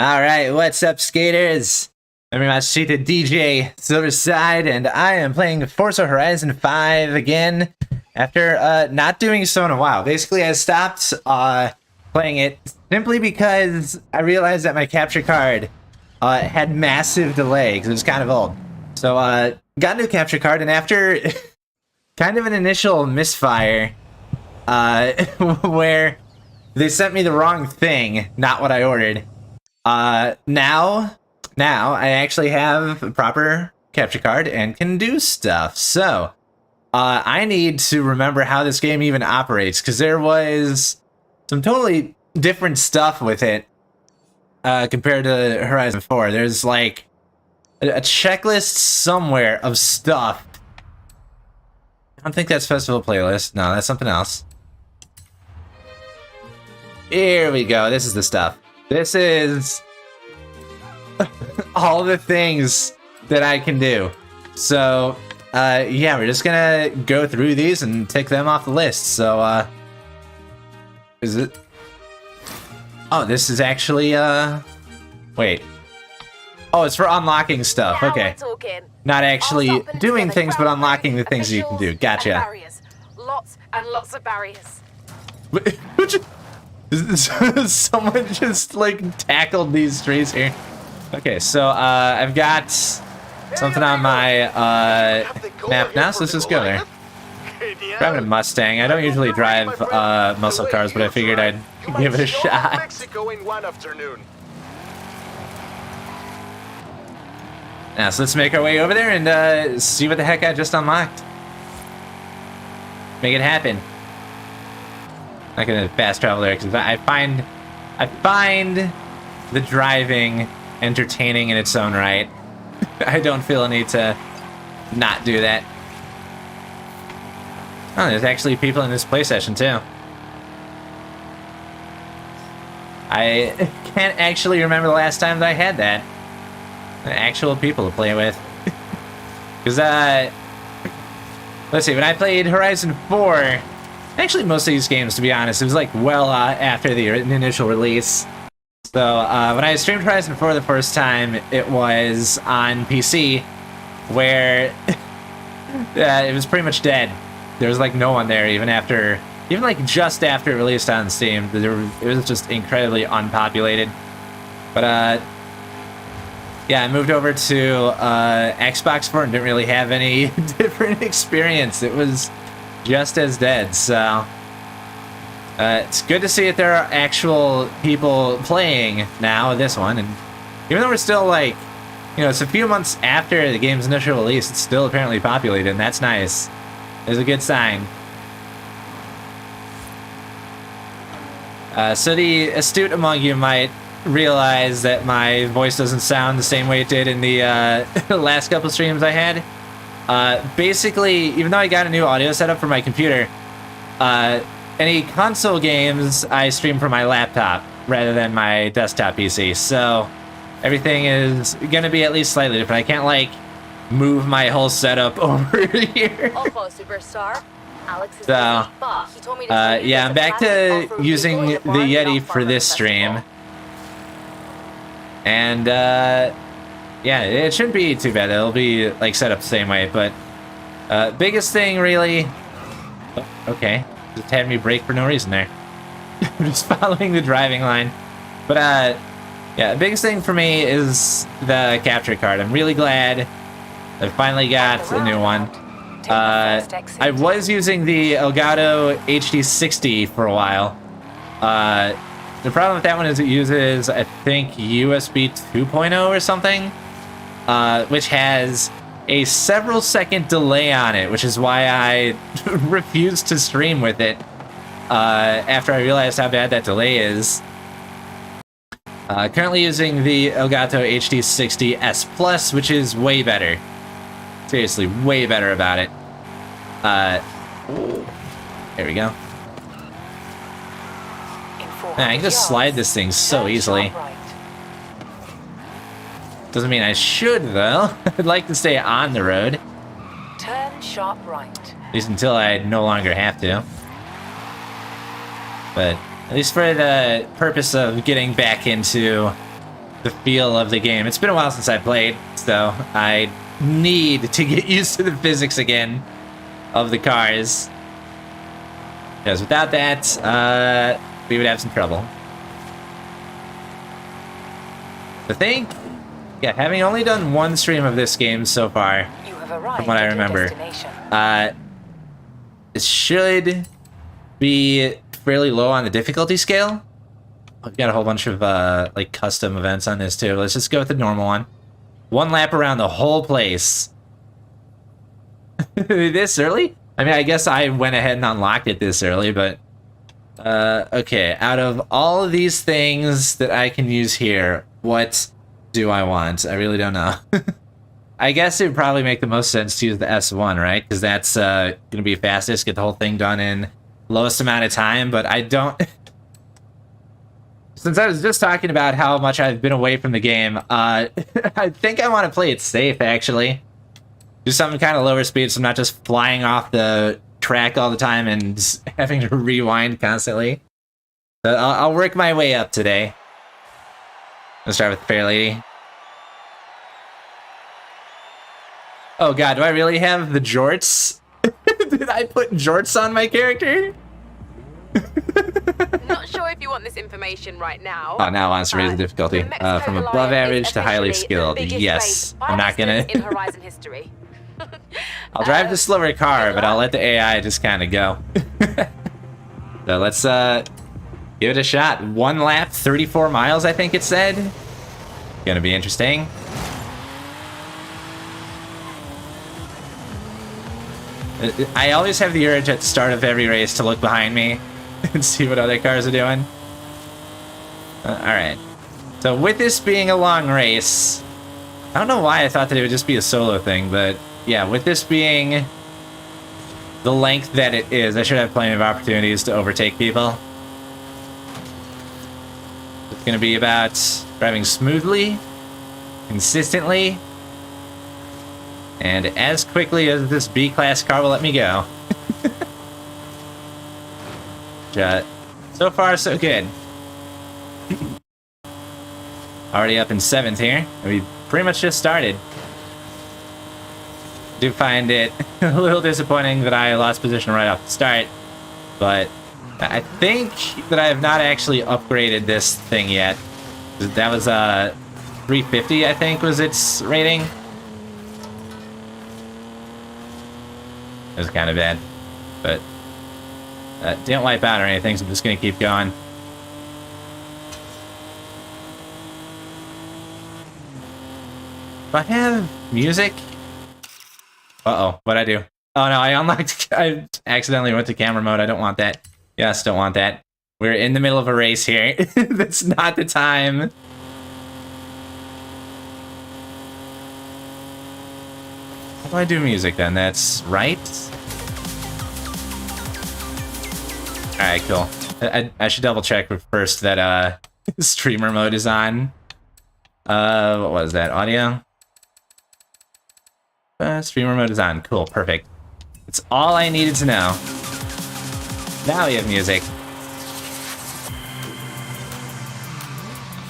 Alright, what's up, skaters? I'm your seated DJ Silverside, and I am playing Forza Horizon 5 again after not doing so in a while. Basically, I stopped playing it simply because I realized that my capture card had massive delay because it was kind of old. So, got a new capture card, and after kind of an initial misfire, where they sent me the wrong thing, not what I ordered. Now I actually have a proper capture card and can do stuff. So, I need to remember how this game even operates, because there was some totally different stuff with it compared to Horizon 4. There's like a checklist somewhere of stuff. I don't think that's Festival Playlist. No, that's something else. Here we go. This is the stuff. This is all the things that I can do. So, yeah, we're just gonna go through these and tick them off the list. So, is it? Oh, this is actually, wait. Oh, it's for unlocking stuff. Okay. Not actually doing things, but unlocking the things you can do. Gotcha. Lots and lots of barriers. Someone just, like, tackled these trees here. Okay, so, I've got something on my, map now, so let's just go there. Driving a Mustang. I don't usually drive, muscle cars, but I figured I'd give it a shot. Now, so let's make our way over there and, see what the heck I just unlocked. Make it happen. Not gonna fast travel there, because I find the driving entertaining in its own right. I don't feel a need to not do that. Oh, there's actually people in this play session too. I can't actually remember the last time that I had that. Actual people to play with. Because, let's see, when I played Horizon 4, actually most of these games, to be honest, it was like well after the initial release. So, when I streamed Horizon 4 the first time, it was on PC, where it was pretty much dead. There was like no one there, even like just after it released on Steam. It was just incredibly unpopulated. But, yeah, I moved over to Xbox 4 and didn't really have any different experience. It was just as dead, so it's good to see that there are actual people playing now this one, and even though we're still like, you know, it's a few months after the game's initial release, it's still apparently populated, and that's nice. It's a good sign. So the astute among you might realize that my voice doesn't sound the same way it did in the last couple streams I had. Basically, even though I got a new audio setup for my computer, any console games I stream from my laptop rather than my desktop PC, so everything is gonna be at least slightly different. I can't, like, move my whole setup over here. Superstar. So, yeah, I'm back to using the Yeti for this stream. And, yeah, it shouldn't be too bad. It'll be, like, set up the same way, but biggest thing, really... Oh, okay, just had me brake for no reason there. I'm just following the driving line. But, yeah, the biggest thing for me is the capture card. I'm really glad I finally got a new one. I was using the Elgato HD60 for a while. The problem with that one is it uses, I think, USB 2.0 or something, which has a several second delay on it, which is why I refused to stream with it after I realized how bad that delay is. Currently using the Elgato HD60 S Plus, which is way better. Seriously, way better about it. There we go. I can just slide this thing so easily. Doesn't mean I should, though. I'd like to stay on the road. Turn sharp right. At least until I no longer have to. But at least for the purpose of getting back into the feel of the game. It's been a while since I played, so I need to get used to the physics again of the cars. Because without that, we would have some trouble. I think, yeah, having only done one stream of this game so far, You have arrived from what I at your remember, destination. it should be fairly low on the difficulty scale. I've got a whole bunch of like custom events on this too. Let's just go with the normal one. One lap around the whole place. This early? I mean, I guess I went ahead and unlocked it this early, but okay. Out of all of these things that I can use here, what do I want? I really don't know. I guess it would probably make the most sense to use the S1, right? Because that's going to be fastest, get the whole thing done in lowest amount of time, but I don't... Since I was just talking about how much I've been away from the game, I think I want to play it safe, actually. Do something kind of lower speed so I'm not just flying off the track all the time and just having to rewind constantly. So I'll work my way up today. Let's start with the Fair Lady. Oh god, do I really have the jorts? Did I put jorts on my character? Not sure if you want this information right now. Oh, now it wants to raise the difficulty. The Mexico From above Goliath average is to highly officially skilled. the biggest Yes, race by I'm not gonna... distance in Horizon history. I'll drive the slower car, but I'll let the AI just kind of go. So let's give it a shot. One lap, 34 miles, I think it said. Gonna be interesting. I always have the urge at the start of every race to look behind me and see what other cars are doing. Alright. So with this being a long race, I don't know why I thought that it would just be a solo thing, but yeah, with this being the length that it is, I should have plenty of opportunities to overtake people. It's going to be about driving smoothly, consistently, and as quickly as this B-class car will let me go. So far, so good. Already up in 7th here. We pretty much just started. Do find it a little disappointing that I lost position right off the start, but I think that I have not actually upgraded this thing yet. That was 350, I think, was its rating. It was kind of bad, but didn't wipe out or anything, so I'm just gonna keep going. Do I have music? Uh-oh, what'd I do? Oh no, I unlocked... I accidentally went to camera mode. I don't want that. Yes, don't want that. We're in the middle of a race here. That's not the time. How do I do music then? That's right? Alright, cool. I should double check first that streamer mode is on. What was that? Audio? Streamer mode is on. Cool, perfect. That's all I needed to know. Now we have music.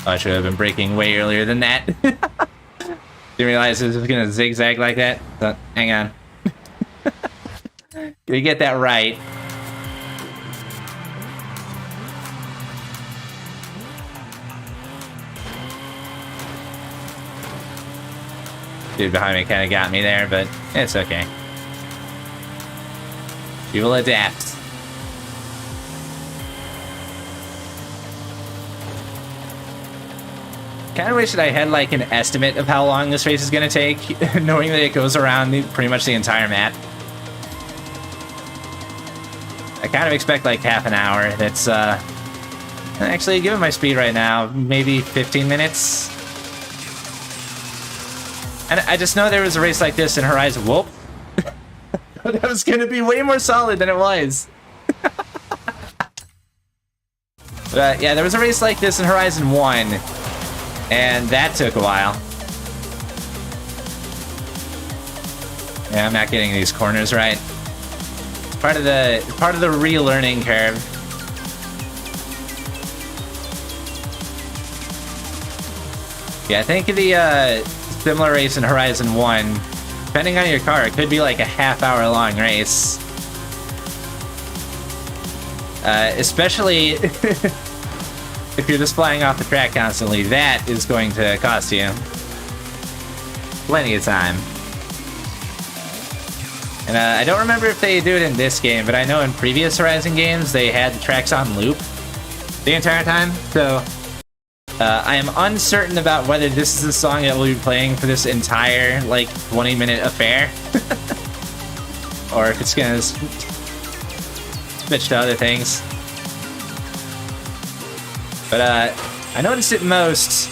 Oh, I should have been braking way earlier than that. Didn't realize it was gonna zigzag like that. So, hang on. Gonna get that right. Dude behind me kind of got me there, but it's okay. You will adapt. Kind of wish that I had like an estimate of how long this race is going to take, knowing that it goes around pretty much the entire map. I kind of expect like half an hour. That's actually, given my speed right now, maybe 15 minutes. And I just know there was a race like this in Horizon. Whoop. That was going to be way more solid than it was. But yeah, there was a race like this in Horizon 1. And that took a while. Yeah, I'm not getting these corners right. It's part of the relearning curve. Yeah, I think the similar race in Horizon 1, depending on your car, it could be like a half-hour long race. Especially if you're just flying off the track constantly, that is going to cost you plenty of time. And I don't remember if they do it in this game, but I know in previous Horizon games, they had the tracks on loop the entire time. So I am uncertain about whether this is the song that we'll be playing for this entire, like, 20-minute affair. Or if it's gonna switch to other things. But I noticed it most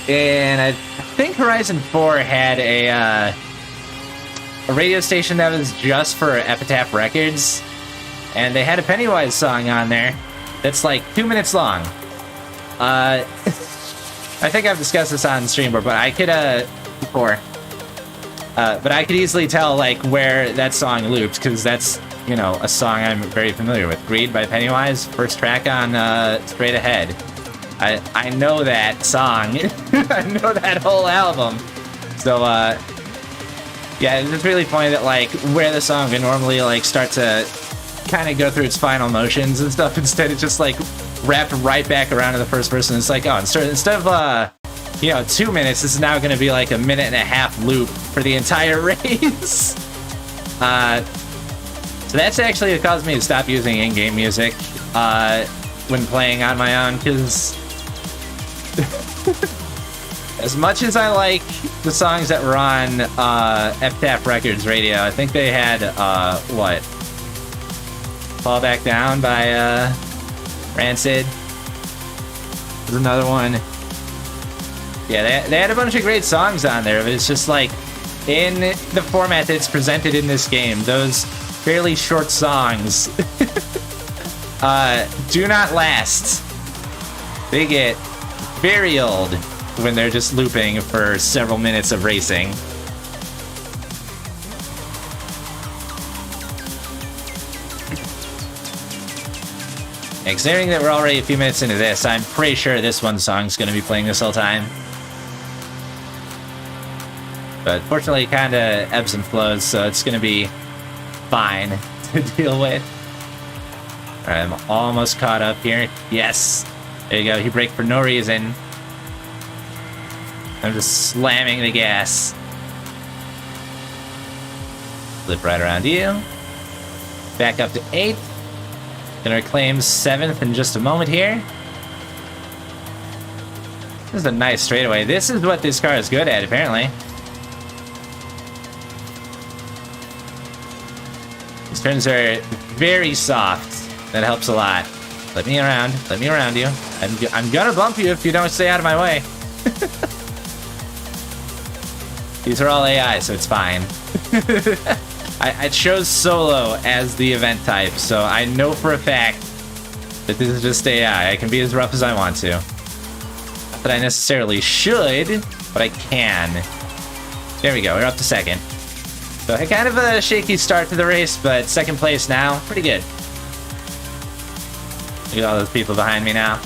in, I think Horizon 4 had a radio station that was just for Epitaph Records, and they had a Pennywise song on there that's like 2 minutes long. I think I've discussed this on stream before, but I could but I could easily tell like where that song looped, because that's, you know, a song I'm very familiar with. Greed by Pennywise, first track on Straight Ahead. I know that song. I know that whole album. So yeah, it's just really funny that like where the song would normally like start to kind of go through its final motions and stuff, instead it's just like wrapped right back around to the first person. It's like, oh, instead of you know, 2 minutes, this is now going to be like a 1.5-minute loop for the entire race. So that's actually what caused me to stop using in-game music when playing on my own, because as much as I like the songs that were on Epitaph Records radio, I think they had, what? Fall Back Down by Rancid. There's another one. Yeah, they had a bunch of great songs on there, but it's just like, in the format that's presented in this game, those fairly short songs do not last. They get very old when they're just looping for several minutes of racing. And considering that we're already a few minutes into this, I'm pretty sure this one song's going to be playing this whole time. But fortunately, it kind of ebbs and flows, so it's going to be fine to deal with. Alright, I'm almost caught up here. Yes! There you go, he braked for no reason. I'm just slamming the gas. Flip right around you. Back up to 8th. Gonna reclaim 7th in just a moment here. This is a nice straightaway. This is what this car is good at, apparently. These turns are very soft. That helps a lot. Let me around you. I'm gonna bump you if you don't stay out of my way. These are all AI, so it's fine. I chose solo as the event type, so I know for a fact that this is just AI. I can be as rough as I want to. Not that I necessarily should, but I can. There we go, we're up to 2nd. So kind of a shaky start to the race, but 2nd place now, pretty good. Look at all those people behind me now.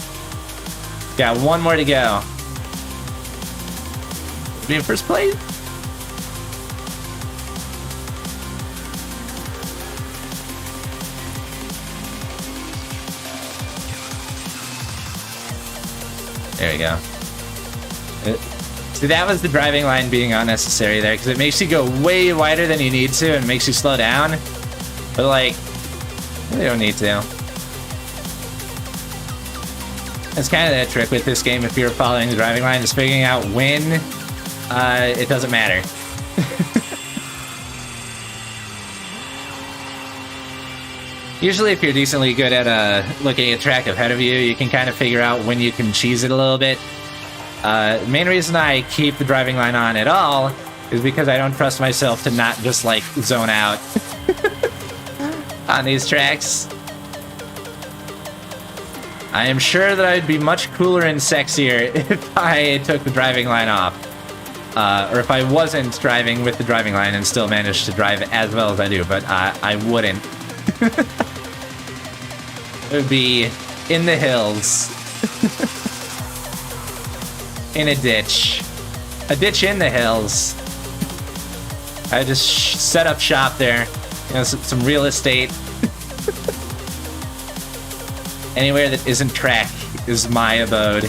Got one more to go. Be in 1st place? There we go. See, that was the driving line being unnecessary there, because it makes you go way wider than you need to and makes you slow down. But, like, you really don't need to. That's kind of that trick with this game if you're following the driving line, is figuring out when it doesn't matter. Usually if you're decently good at looking at track ahead of you, you can kind of figure out when you can cheese it a little bit. The main reason I keep the driving line on at all is because I don't trust myself to not just, like, zone out on these tracks. I am sure that I'd be much cooler and sexier if I took the driving line off. Or if I wasn't driving with the driving line and still managed to drive as well as I do, but I wouldn't. It would be in the hills. In a ditch. a ditch in the hills. I just set up shop there. You know, some real estate. Anywhere that isn't track is my abode.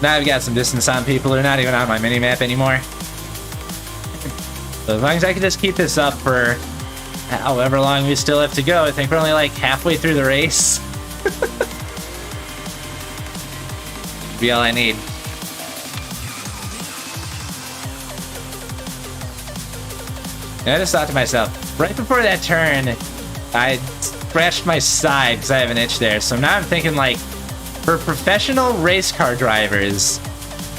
Now I've got some distance on people who are not even on my minimap anymore. So as long as I can just keep this up for however long we still have to go, I think we're only like halfway through the race. Be all I need. And I just thought to myself, right before that turn, I scratched my side because I have an itch there. So now I'm thinking, like, for professional race car drivers,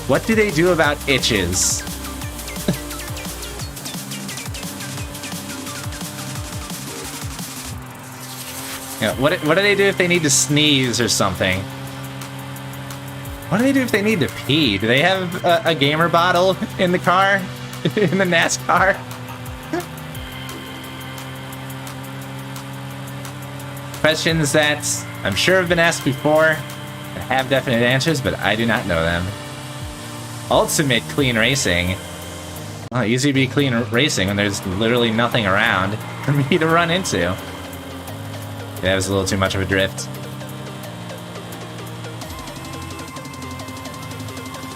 what do they do about itches? Yeah, what do they do if they need to sneeze or something? What do they do if they need to pee? Do they have a gamer bottle in the car? In the NASCAR? Questions that I'm sure have been asked before. I have definite answers, but I do not know them. Ultimate clean racing. Well, easy to be clean racing when there's literally nothing around for me to run into. Yeah, that was a little too much of a drift.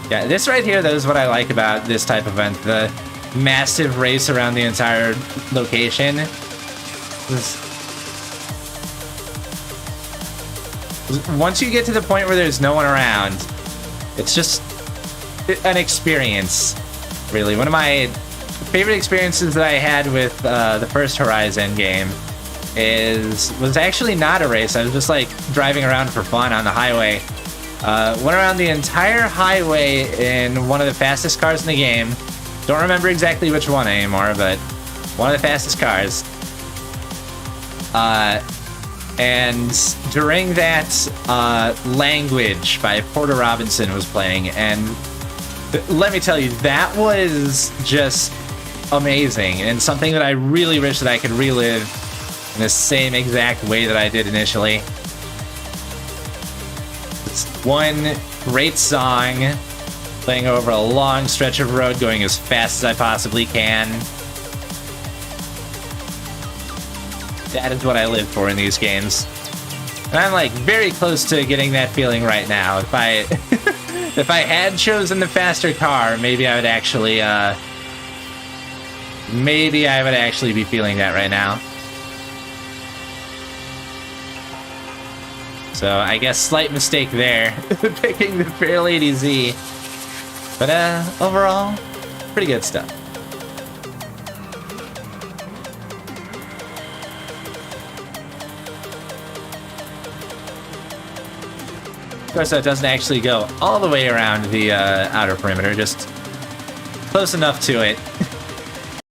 Yeah, this right here, that is what I like about this type of event. The massive race around the entire location. Once you get to the point where there's no one around, it's just an experience, really. One of my favorite experiences that I had with the first Horizon game was actually not a race. I was just like driving around for fun on the highway. Went around the entire highway in one of the fastest cars in the game. Don't remember exactly which one anymore, but one of the fastest cars. And during that, Language by Porter Robinson was playing, and let me tell you, that was just amazing, and something that I really wish that I could relive in the same exact way that I did initially. It's one great song, playing over a long stretch of road, going as fast as I possibly can. That is what I live for in these games. And I'm like very close to getting that feeling right now. If I if I had chosen the faster car, maybe I would actually be feeling that right now. So I guess slight mistake there, picking the Fairlady Z. But overall, pretty good stuff. Of course, that doesn't actually go all the way around the outer perimeter, just close enough to it.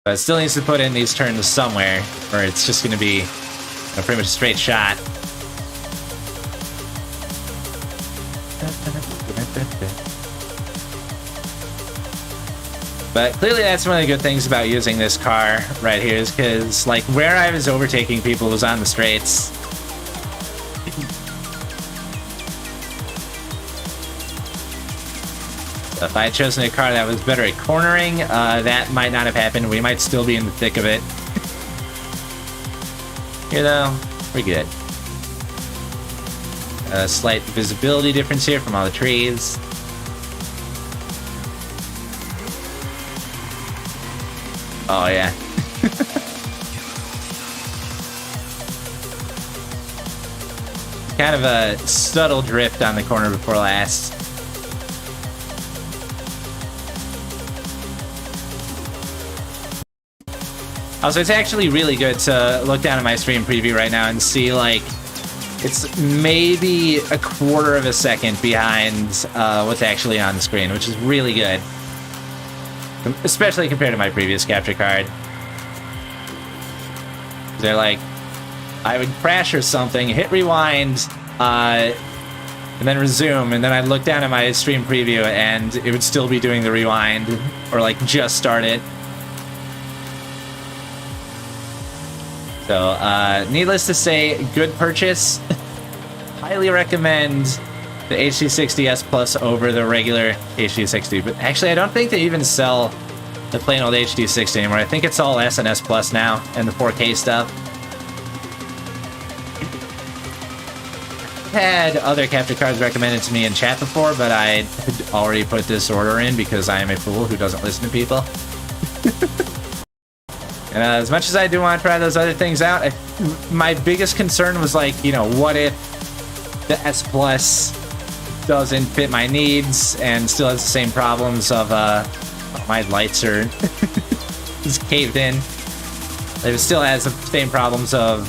But it still needs to put in these turns somewhere, or it's just going to be a pretty much straight shot. But clearly that's one of the good things about using this car right here, is because, like, where I was overtaking people was on the straights. So if I had chosen a car that was better at cornering, that might not have happened. We might still be in the thick of it. Here, though, we're good. A slight visibility difference here from all the trees. Oh, yeah. Kind of a subtle drift on the corner before last. Also, it's actually really good to look down at my stream preview right now and see, like, it's maybe a quarter of a second behind what's actually on the screen, which is really good. Especially compared to my previous capture card. They're like, I would crash or something, hit rewind, and then resume, and then I'd look down at my stream preview and it would still be doing the rewind, or like just start it. So, needless to say, good purchase. Highly recommend the HD60S Plus over the regular HD60. But actually, I don't think they even sell the plain old HD60 anymore. I think it's all SNS Plus now and the 4K stuff. I've had other capture cards recommended to me in chat before, but I had already put this order in because I am a fool who doesn't listen to people. And as much as I do want to try those other things out, my biggest concern was like, you know, what if the S Plus doesn't fit my needs and still has the same problems of my lights are just caved in. It still has the same problems of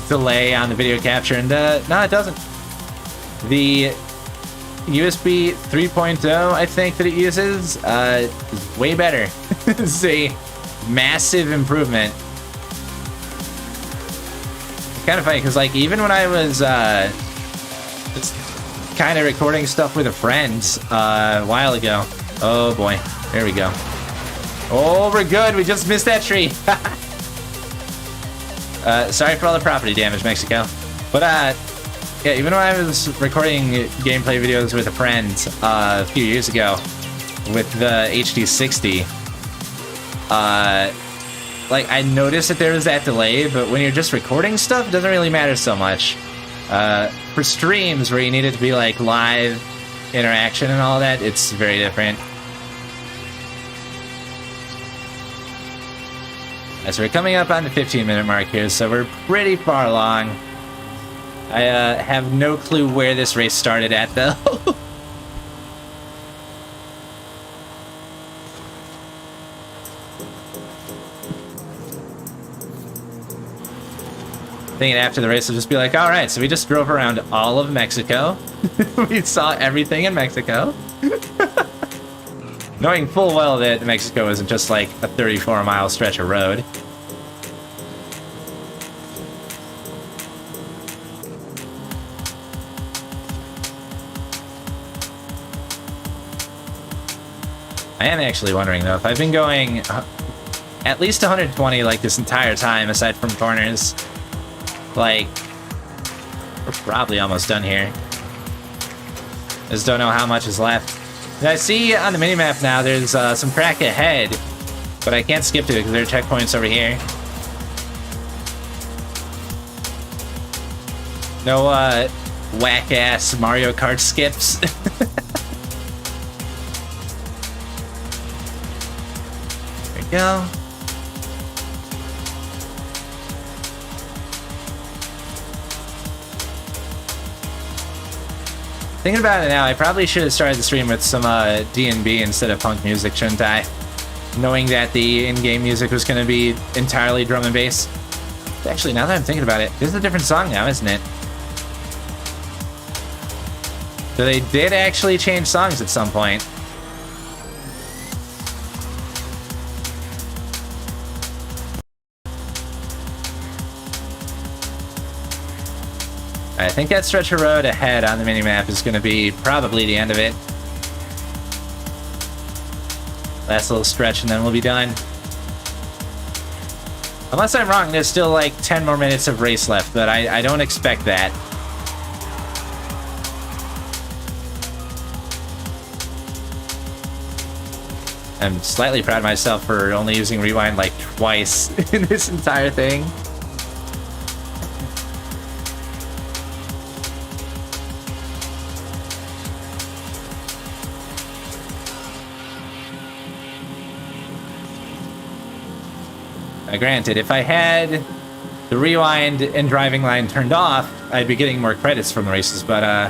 delay on the video capture, and no, it doesn't. The USB 3.0, I think that it uses, is way better. It's a massive improvement. It's kind of funny because, like, even when I was just kind of recording stuff with a friend a while ago. Oh boy, there we go. Oh, we're good. We just missed that tree. Sorry for all the property damage, Mexico. But yeah, even when I was recording gameplay videos with a friend a few years ago with the HD60, like, I noticed that there was that delay, but when you're just recording stuff, it doesn't really matter so much. For streams where you need it to be like live interaction and all that, it's very different. So we're coming up on the 15-minute mark here, so we're pretty far along. I have no clue where this race started at, though. Thinking after the race, I'll just be like, all right, so we just drove around all of Mexico. We saw everything in Mexico. Knowing full well that Mexico isn't just like a 34-mile stretch of road. I am actually wondering, though, if I've been going at least 120 like this entire time, aside from corners. Like, we're probably almost done here. Just don't know how much is left. And I see on the minimap now there's some track ahead, but I can't skip to it because there are checkpoints over here. No whack-ass Mario Kart skips. There we go. Thinking about it now, I probably should have started the stream with some D&B instead of punk music, shouldn't I? Knowing that the in-game music was going to be entirely drum and bass. Actually, now that I'm thinking about it, this is a different song now, isn't it? So they did actually change songs at some point. I think that stretch of road ahead on the minimap is going to be probably the end of it. Last little stretch and then we'll be done. Unless I'm wrong, there's still like 10 more minutes of race left, but I don't expect that. I'm slightly proud of myself for only using rewind like twice in this entire thing. Granted, if I had the rewind and driving line turned off, I'd be getting more credits from the races, but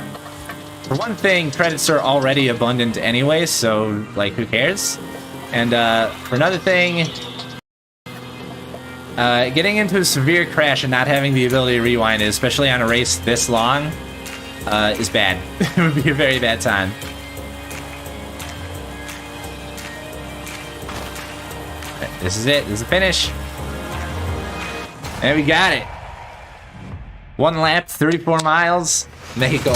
for one thing, credits are already abundant anyway, so, like, who cares? And for another thing, getting into a severe crash and not having the ability to rewind, especially on a race this long, is bad. It would be a very bad time. This is it. This is the finish. And we got it. One lap, 34 miles. Mexico.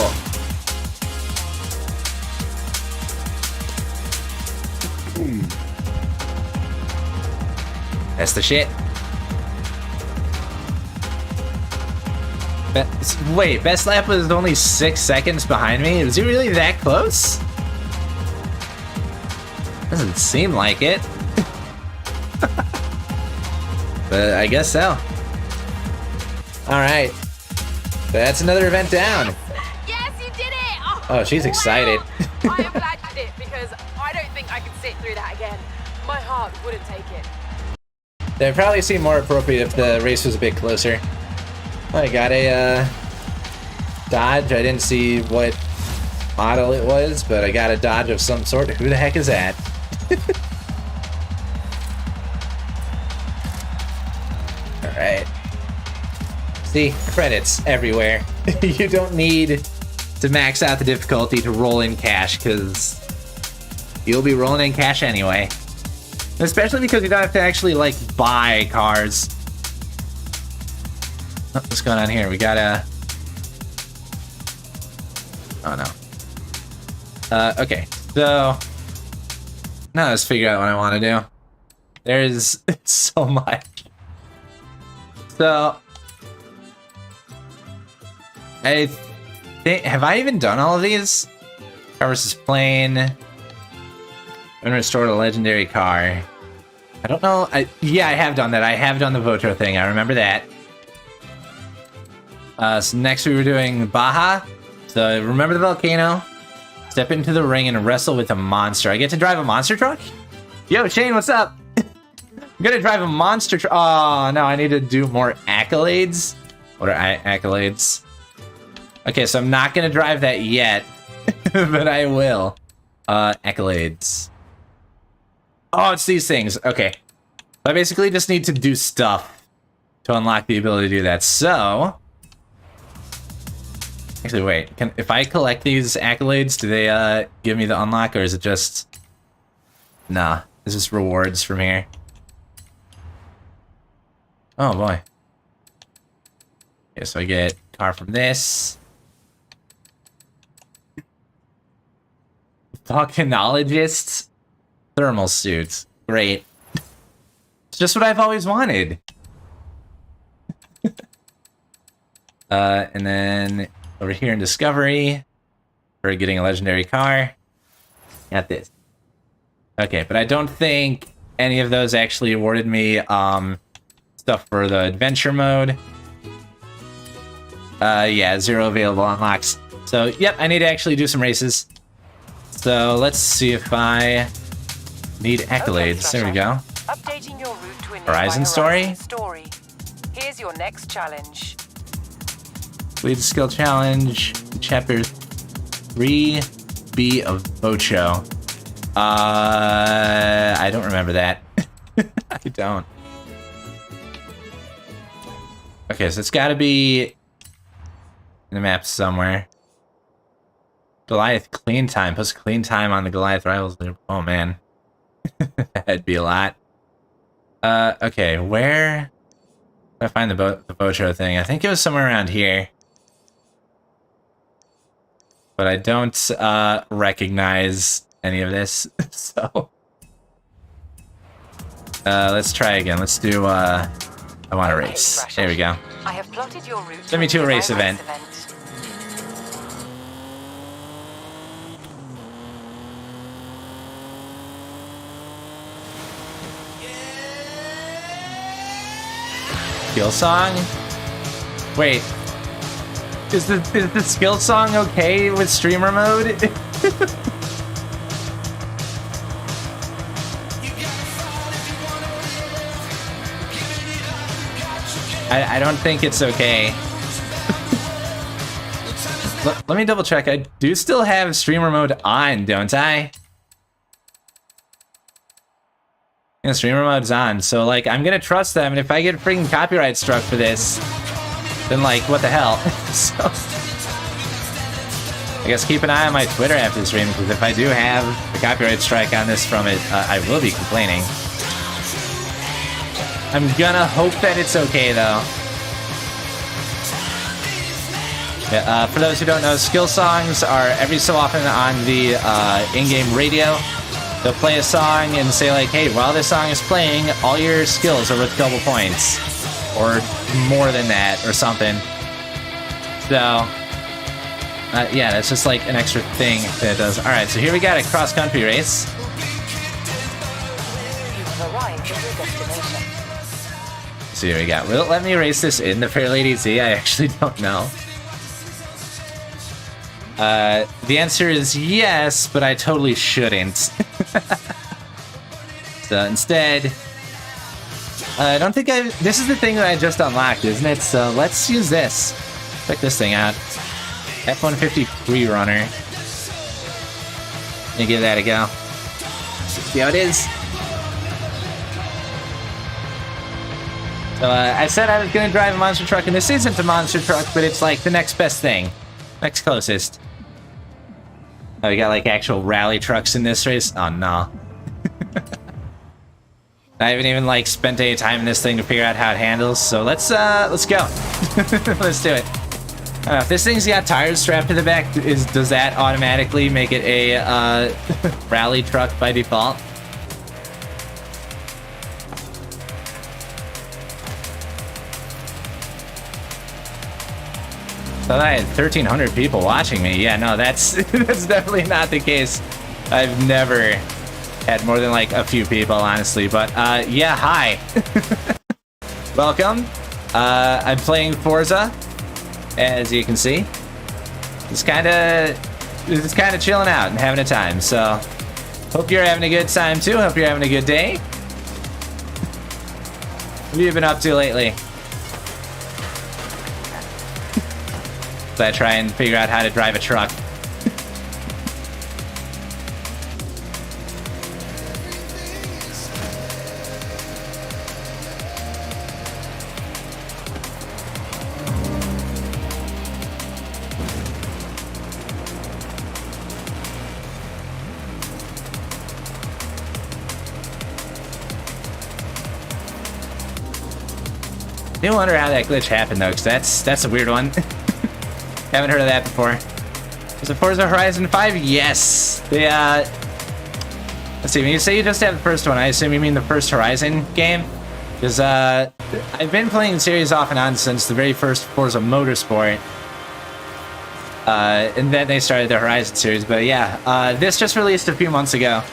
That's the shit. Wait, best lap was only 6 seconds behind me? Was he really that close? Doesn't seem like it. But I guess so. Alright. That's another event down. Yes, you did it! Oh, she's excited. Wow. I am glad you did, because I don't think I could sit through that again. My heart wouldn't take it. That probably seemed more appropriate if the race was a bit closer. I got a Dodge. I didn't see what model it was, but I got a Dodge of some sort. Who the heck is that? Alright. See, credits everywhere. You don't need to max out the difficulty to roll in cash, because you'll be rolling in cash anyway. Especially because you don't have to actually, like, buy cars. Oh, what's going on here? We gotta... Oh, no. Okay. So... Now let's figure out what I want to do. There's so much. So... I think... Have I even done all of these? Car versus plane... I'm gonna restore a legendary car. I don't know. Yeah, I have done that. I have done the Votro thing. I remember that. So next we were doing Baja. So remember the volcano? Step into the ring and wrestle with a monster. I get to drive a monster truck? Yo, Shane, what's up? I'm gonna drive a monster truck. Oh, no, I need to do more accolades. What are accolades? Okay, so I'm not gonna drive that yet, but I will. Accolades. Oh, it's these things. Okay. I basically just need to do stuff to unlock the ability to do that. So... Actually, wait. If I collect these accolades, do they give me the unlock, or is it just... Nah. It's just rewards from here. Oh, boy. Okay, so I get car from this. Volcanologists? Thermal suits. Great. It's just what I've always wanted. And then over here in Discovery, for getting a legendary car, got this. Okay, but I don't think any of those actually awarded me stuff for the adventure mode. Yeah, 0 available unlocks. So, yep, I need to actually do some races. So let's see if I need accolades. There we go. Updating your route to a Horizon story. Here's your next challenge. Lead skill challenge, chapter 3B of Ocho. I don't remember that. I don't. Okay, so it's got to be in the map somewhere. Goliath clean time. Post clean time on the Goliath rivals. Oh man, that'd be a lot. Okay, where do I find the Bocho thing? I think it was somewhere around here, but I don't recognize any of this. So let's try again. Let's do. I want to race. There we go. I have plotted your route. Send me to a race event. Skill song? Wait. Is the skill song okay with streamer mode? I don't think it's okay. Let me double check. I do still have streamer mode on, don't I? Yeah, streamer mode's on, so like I'm gonna trust them, and if I get freaking copyright struck for this, then like what the hell? So I guess keep an eye on my Twitter after the stream, because if I do have a copyright strike on this from it, I will be complaining. I'm gonna hope that it's okay though. Yeah, for those who don't know, skill songs are every so often on the in-game radio. They'll play a song and say like, hey, while this song is playing, all your skills are worth a couple points. Or more than that, or something. So, yeah, that's just like an extra thing that it does. All right, so here we got a cross-country race. You have arrived at your destination. So here we go. Will it let me race this in the Fair Lady Z? I actually don't know. The answer is yes, but I totally shouldn't. So instead, I don't think this is the thing that I just unlocked, isn't it? So let's use this. Check this thing out. F-150 Pre-Runner. Let me give that a go. See how it is. So I said I was going to drive a monster truck, and this isn't a monster truck, but it's like the next best thing. Next closest. Oh, we got like actual rally trucks in this race? Oh, no. I haven't even like spent any time in this thing to figure out how it handles, so let's go. Let's do it. If this thing's got tires strapped to the back, does that automatically make it a rally truck by default? Thought I had 1,300 people watching me. Yeah, no, that's definitely not the case. I've never had more than like a few people, honestly. But yeah, hi. Welcome. I'm playing Forza, as you can see. It's kind of chilling out and having a time. So hope you're having a good time too. Hope you're having a good day. What have you been up to lately? So I try and figure out how to drive a truck. I do wonder how that glitch happened though, because that's a weird one. Haven't heard of that before. Is it Forza Horizon 5? Yes. Let's see, when you say you just have the first one, I assume you mean the first Horizon game? Because I've been playing the series off and on since the very first Forza Motorsport. And then they started the Horizon series, but yeah, this just released a few months ago.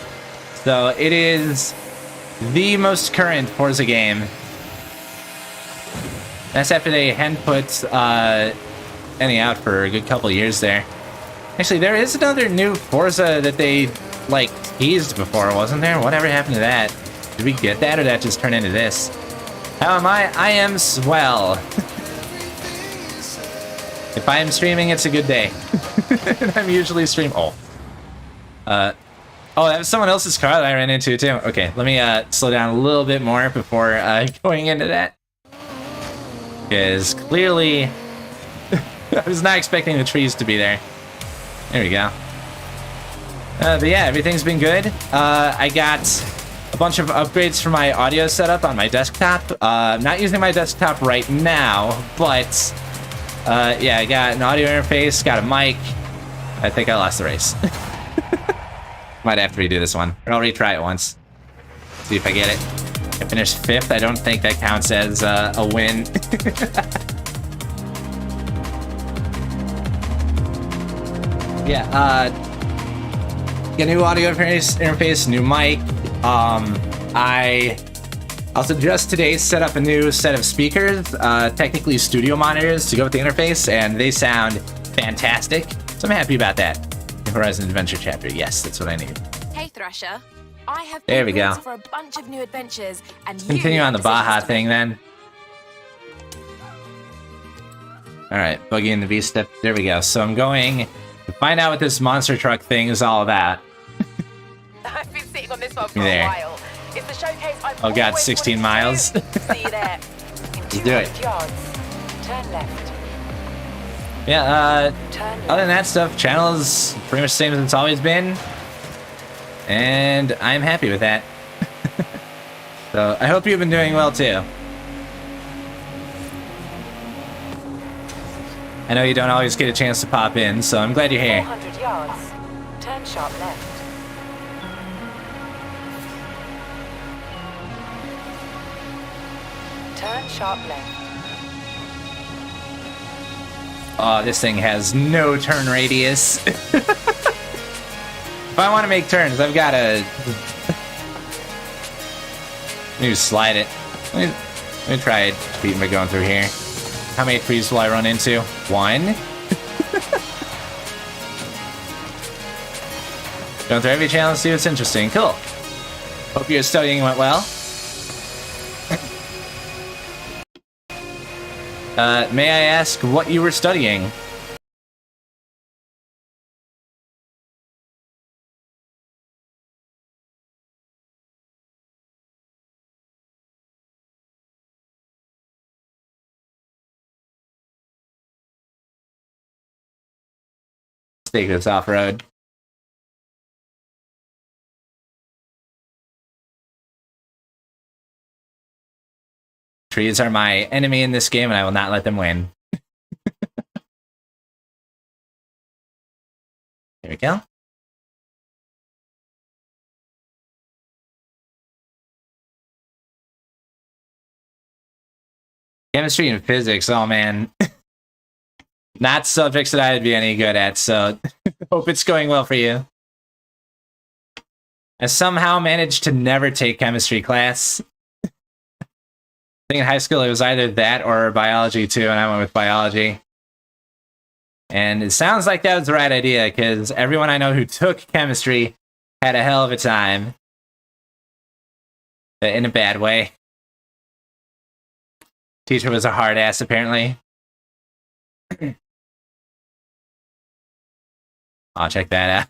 So it is the most current Forza game. That's after they hadn't put any out for a good couple of years there. Actually, there is another new Forza that they like teased before, wasn't there? Whatever happened to that? Did we get that, or did that just turn into this? How am I? I am swell. If I am streaming, it's a good day. And I'm usually Oh, that was someone else's car that I ran into too. Okay, let me slow down a little bit more before going into that. Because clearly, I was not expecting the trees to be there. There we go. But yeah, everything's been good. I got a bunch of upgrades for my audio setup on my desktop. I'm not using my desktop right now, but yeah, I got an audio interface, got a mic. I think I lost the race. Might have to redo this one. Or I'll retry it once. See if I get it. I finished 5th. I don't think that counts as a win. Yeah, got a new audio interface, new mic. I also just today set up a new set of speakers, technically studio monitors to go with the interface, and they sound fantastic. So I'm happy about that. Horizon Adventure Chapter, yes, that's what I need. Hey Thrasher, I have there we go. For a bunch of new adventures, and continue on the Baja thing then. All right, Buggy and the V-Step. There we go. So I'm going to find out what this monster truck thing is all about. I've been sitting on this one for there. a while. It's the showcase I've oh god, always 16 wanted miles. to do. See you there. In do it. 200 yards, turn left. Yeah, Turn left. other than that stuff, channel is pretty much the same as it's always been. And I'm happy with that. So I hope you've been doing well too. I know you don't always get a chance to pop in, so I'm glad you're here. 400 yards, turn sharp left. Turn sharp left. Oh, this thing has no turn radius. If I want to make turns, I've got to... Maybe slide it. Let me try it beating me going through here. How many trees will I run into? One. Going through every challenge, see what's interesting. Cool. Hope your studying went well. May I ask what you were studying? Take this off-road. Trees are my enemy in this game, and I will not let them win. Here we go. Chemistry and physics, oh man. Not subjects that I'd be any good at, so hope it's going well for you. I somehow managed to never take chemistry class. I think in high school it was either that or biology too, and I went with biology. And it sounds like that was the right idea, because everyone I know who took chemistry had a hell of a time. In a bad way. Teacher was a hard ass, apparently. I'll check that out.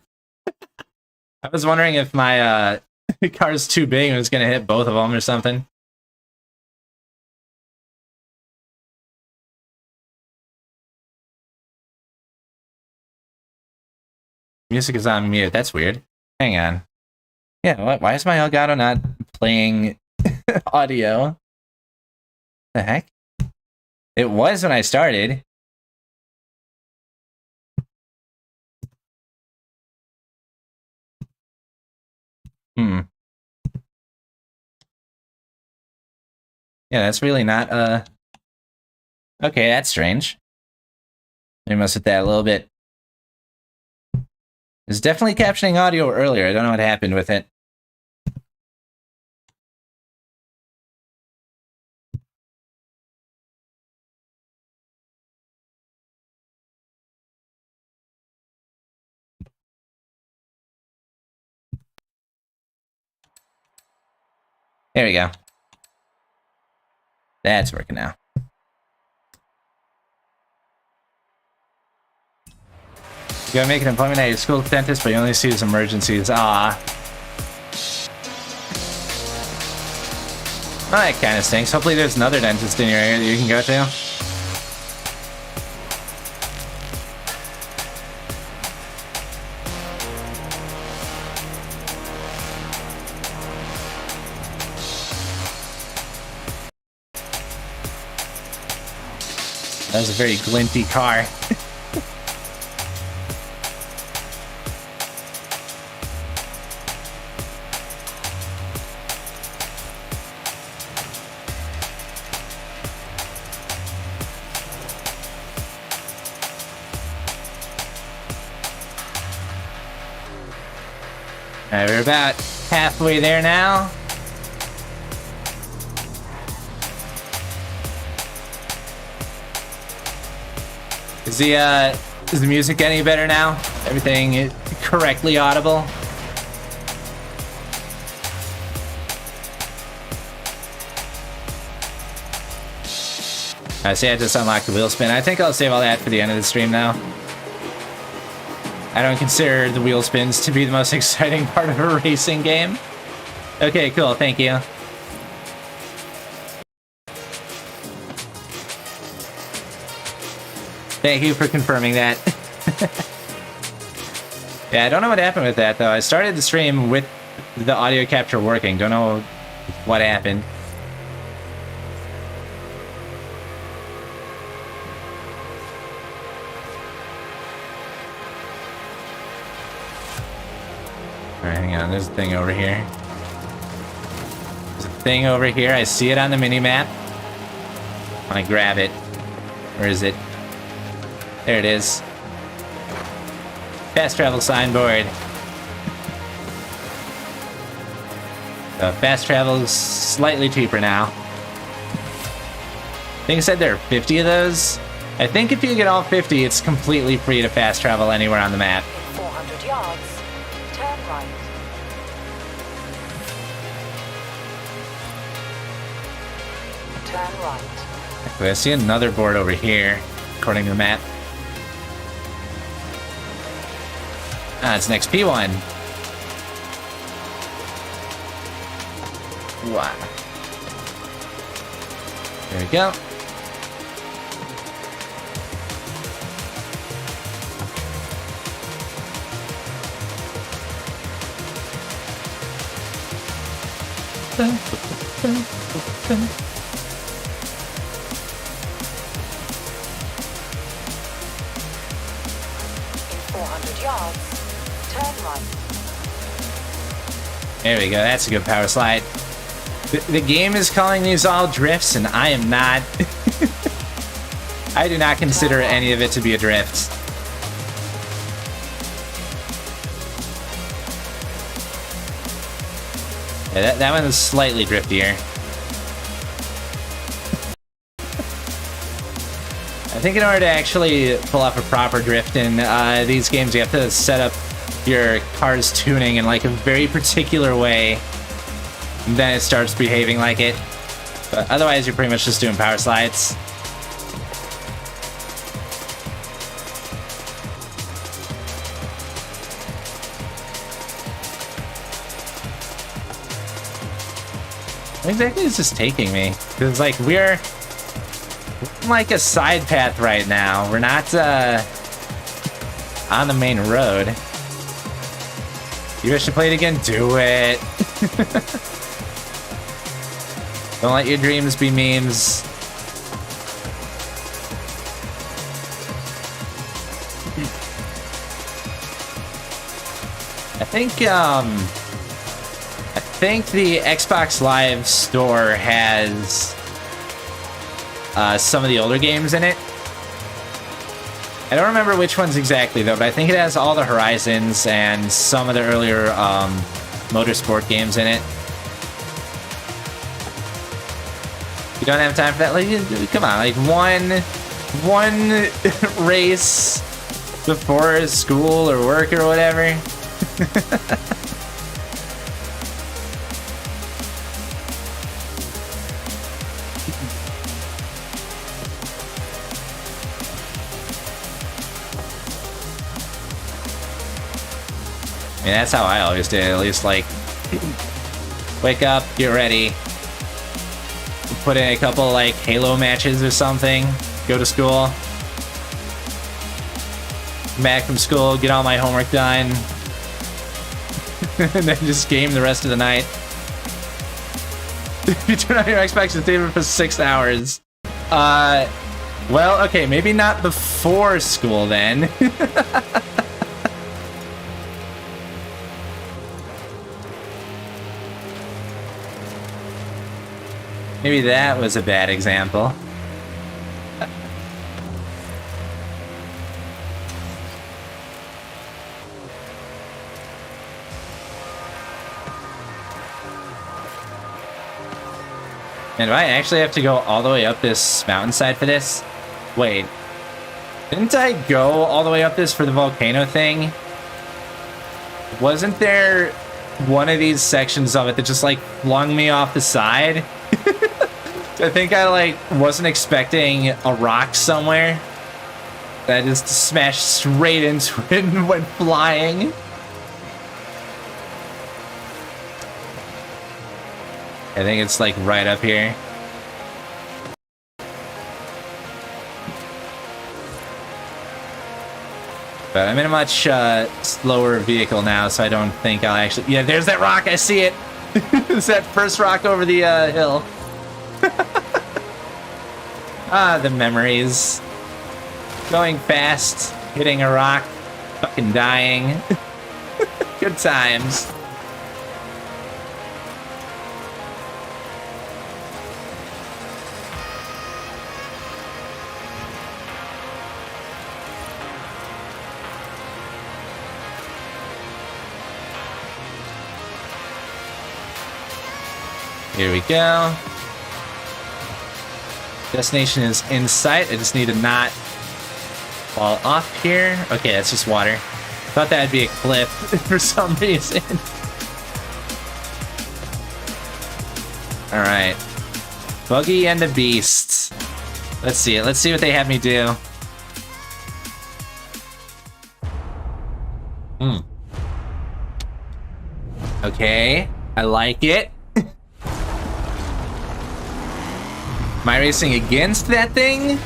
I was wondering if my car's too big and it was going to hit both of them or something. Music is on mute. That's weird. Hang on. Yeah, what? Why is my Elgato not playing audio? The heck? It was when I started. Yeah, that's really not, okay, that's strange. Maybe must hit that a little bit. It's definitely captioning audio earlier. I don't know what happened with it. There we go. That's working now. You gotta make an appointment at your school dentist, but you only see his emergencies. Ah. Well, that kind of stinks. Hopefully there's another dentist in your area that you can go to. That was a very glinty car. Alright, we're about halfway there now. Is the music any better now? Everything is correctly audible? I see I just unlocked the wheel spin. I think I'll save all that for the end of the stream now. I don't consider the wheel spins to be the most exciting part of a racing game. Okay, cool, thank you. Thank you for confirming that. Yeah, I don't know what happened with that, though. I started the stream with the audio capture working. Don't know what happened. Alright, hang on. There's a thing over here. There's a thing over here. I see it on the mini-map. I want to grab it. Where is it? There it is. Fast travel signboard. So fast travel's slightly cheaper now. I think I said there are 50 of those. I think if you get all 50, it's completely free to fast travel anywhere on the map. In 400 yards, turn right. Turn right. Okay, I see another board over here, according to the map. Ah, it's an XP one. Wow. There we go. In 400 yards, turn right. There we go. That's a good power slide. The game is calling these all drifts, and I am not. I do not consider any of it to be a drift. Yeah, that one was slightly driftier. I think in order to actually pull off a proper drift in these games, you have to set up your car's tuning in like a very particular way. And then it starts behaving like it. But otherwise, you're pretty much just doing power slides. What exactly is this taking me? Because, like, we're on, like, a side path right now. We're not on the main road. You wish to play it again? Do it. Don't let your dreams be memes. I think the Xbox Live store has some of the older games in it. I don't remember which ones exactly though, but I think it has all the Horizons and some of the earlier motorsport games in it. You don't have time for that? Like, come on, like one race before school or work or whatever. I mean, that's how I always did it. At least, like, wake up, get ready, put in a couple, like, Halo matches or something, go to school, come back from school, get all my homework done, and then just game the rest of the night. You turn on your Xbox and save it for 6 hours. Well, okay, maybe not before school then. Maybe that was a bad example. And do I actually have to go all the way up this mountainside for this? Wait. Didn't I go all the way up this for the volcano thing? Wasn't there one of these sections of it that just, like, flung me off the side? I think I, like, wasn't expecting a rock somewhere. I just smashed straight into it and went flying. I think it's, like, right up here. But I'm in a much slower vehicle now, so I don't think I'll actually... Yeah, there's that rock! I see it! It's that first rock over the hill. Ah, the memories. Going fast, hitting a rock, fucking dying. Good times. Here we go. Destination is in sight. I just need to not fall off here. Okay, that's just water. Thought that'd be a cliff for some reason. Alright. Buggy and the Beast. Let's see it. Let's see what they have me do. Okay. I like it. Am I racing against that thing?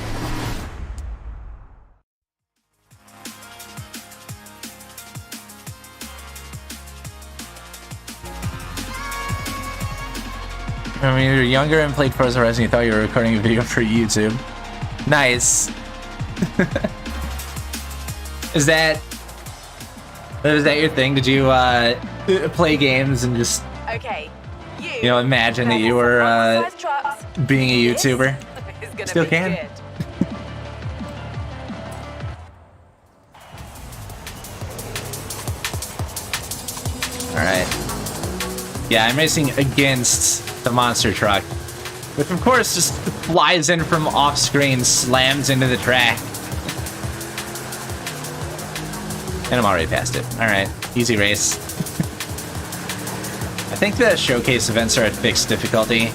When you were younger and played Forza Horizon, you thought you were recording a video for YouTube. Nice. Is that your thing? Did you play games and just imagine that you were being a YouTuber? Still can. All right. Yeah, I'm racing against the monster truck, which of course just flies in from off screen, slams into the track. And I'm already past it. Alright, easy race. I think the showcase events are at fixed difficulty.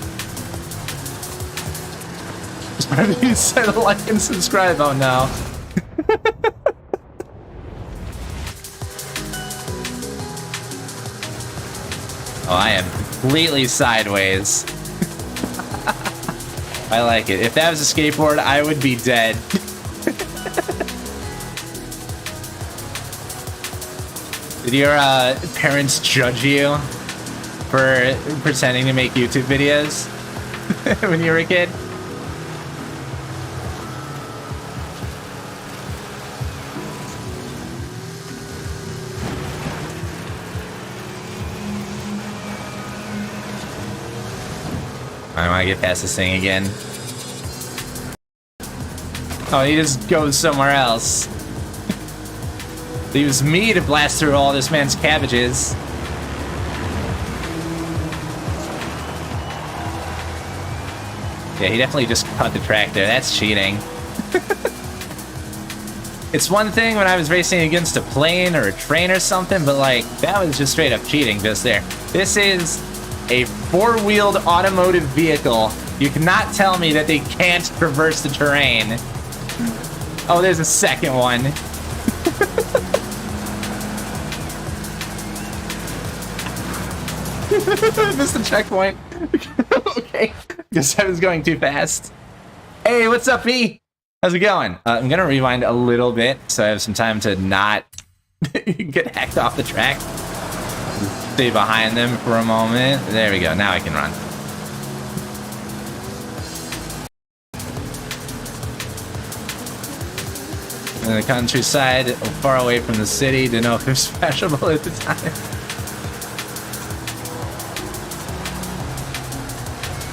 You said like and subscribe, oh no. Oh, I am completely sideways. I like it. If that was a skateboard, I would be dead. Did your parents judge you for pretending to make YouTube videos when you were a kid? I want to get past this thing again. Oh, he just goes somewhere else. Leaves me to blast through all this man's cabbages. Yeah, he definitely just cut the track there. That's cheating. It's one thing when I was racing against a plane or a train or something, but like, that was just straight up cheating just there. This is a four-wheeled automotive vehicle. You cannot tell me that they can't traverse the terrain. Oh, there's a second one. Missed the checkpoint. Okay, guess I was going too fast. Hey, what's up, V? How's it going? I'm gonna rewind a little bit so I have some time to not get hacked off the track. Stay behind them for a moment. There we go. Now I can run. In the countryside, far away from the city. Didn't know if it was fashionable at the time.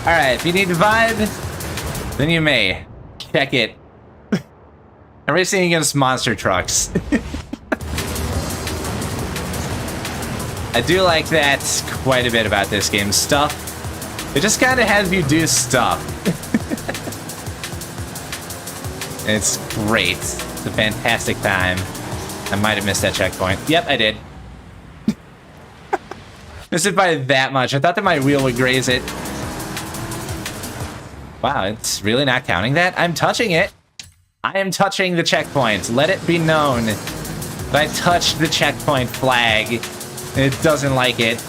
Alright, if you need to vibe, then you may. Check it. I'm racing against monster trucks. I do like that quite a bit about this game. Stuff. It just kind of has you do stuff. It's great. It's a fantastic time. I might have missed that checkpoint. Yep, I did. Missed it by that much. I thought that my wheel would graze it. Wow, it's really not counting that? I'm touching it. I am touching the checkpoint. Let it be known that I touched the checkpoint flag. It doesn't like it.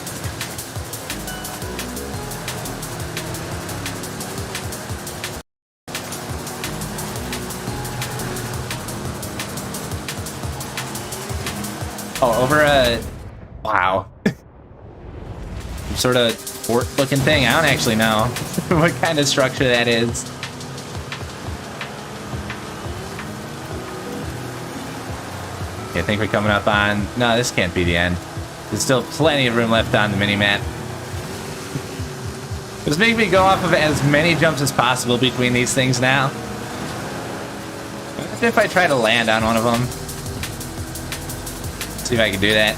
Oh, over a... Wow. Some sort of fort-looking thing. I don't actually know what kind of structure that is. Okay, I think we're coming up on... No, this can't be the end. There's still plenty of room left on the mini-map. Just make me go off of as many jumps as possible between these things now. What if I try to land on one of them? See if I can do that.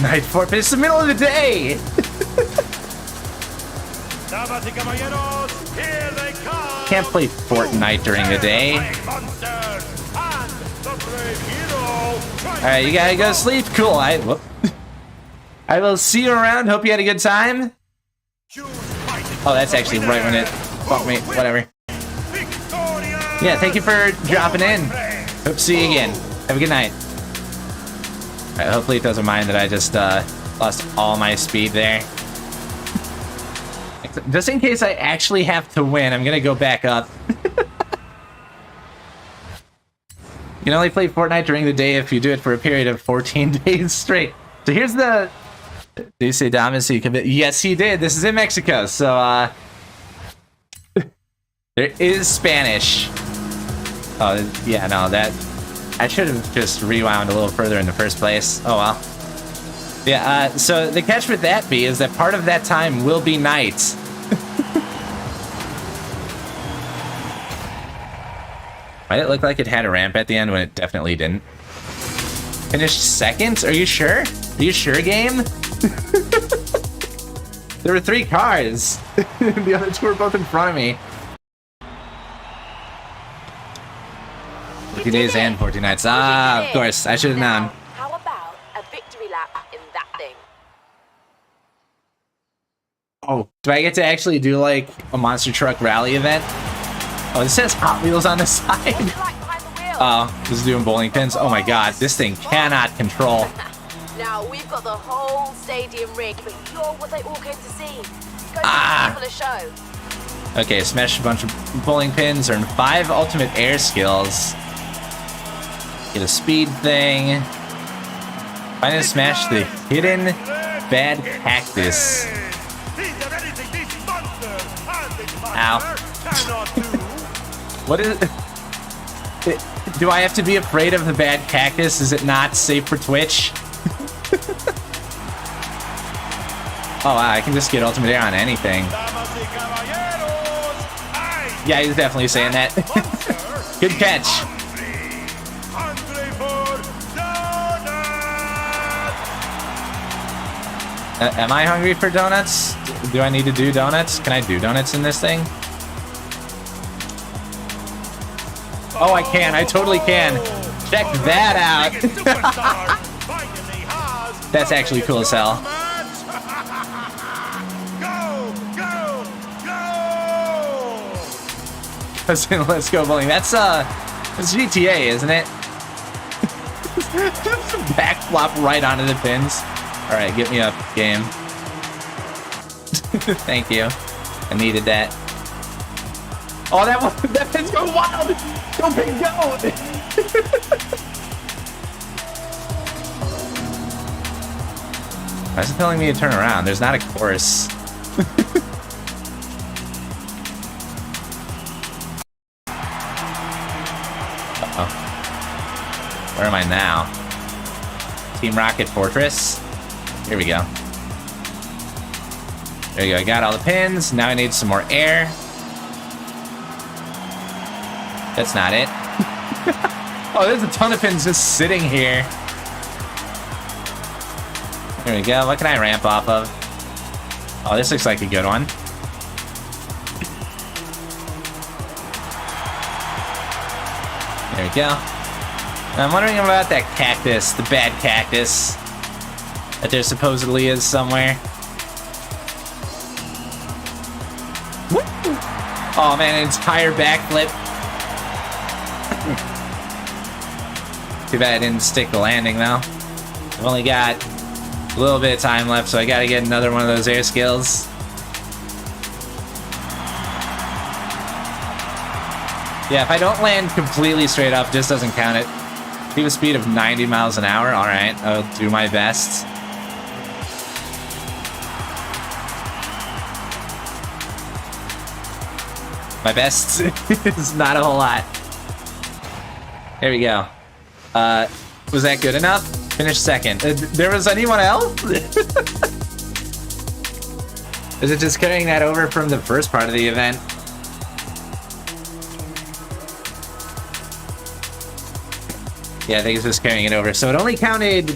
Night fort, but it's the middle of the day! Damas y caballeros, here they come. Can't play Fortnite during the day. Monsters and the brave hero. Alright, you gotta go to sleep. Cool. I will see you around. Hope you had a good time. Oh, that's actually right when it... Fuck me. Whatever. Yeah, thank you for dropping in. Hope to see you again. Have a good night. Alright, hopefully it doesn't mind that I just lost all my speed there. Just in case I actually have to win, I'm gonna go back up. You can only play Fortnite during the day if you do it for a period of 14 days straight. So here's the... Did you say Damas? You commit? Yes, he did. This is in Mexico, so there is Spanish. Oh, yeah, no, that... I should have just rewound a little further in the first place. Oh, well. Yeah, so the catch with that be is that part of that time will be night. Might it look like it had a ramp at the end when it definitely didn't? Finished second? Are you sure? Are you sure, game? There were 3 cars. The other 2 were both in front of me. 50 days and 14 nights. Ah, of course. I should have known. How about a victory lap in that thing? Oh, do I get to actually do like a monster truck rally event? Oh, it says Hot Wheels on the side. What's it like behind the wheel? Oh, this is doing bowling pins. Oh my god, this thing cannot control. Now we've got the whole stadium rigged, but you're what they all came to see. Go give people a show. Okay, smash a bunch of bowling pins, earn 5 ultimate air skills. Get a speed thing. Find and smash the hidden bad cactus. Ow. What is it? Do I have to be afraid of the bad cactus? Is it not safe for Twitch? Oh wow, I can just get ultimate air on anything. Yeah, he's definitely saying that. Good catch. Am I hungry for donuts? Do I need to do donuts? Can I do donuts in this thing? Oh, I can. I totally can. Check that out. That's actually cool as hell. Let's go bowling. That's GTA, isn't it? Backflop right onto the pins. All right, get me up, game. Thank you. I needed that. Oh, that pin's going wild! Go pin, go! Why is it telling me to turn around? There's not a course. Uh-oh. Where am I now? Team Rocket Fortress? Here we go. There you go. I got all the pins. Now I need some more air. That's not it. Oh, there's a ton of pins just sitting here. There we go. What can I ramp off of? Oh, this looks like a good one. There we go. I'm wondering about that cactus, the bad cactus that there supposedly is somewhere. Woo! Oh man, an entire backflip. Too bad I didn't stick the landing though. I've only got a little bit of time left, so I gotta get another one of those air skills. Yeah, if I don't land completely straight up, just doesn't count it. Keep a speed of 90 miles an hour. All right, I'll do my best. My best is not a whole lot. There we go. Was that good enough? Finished second. There was anyone else? Is it just carrying that over from the first part of the event? Yeah, I think it's just carrying it over. So it only counted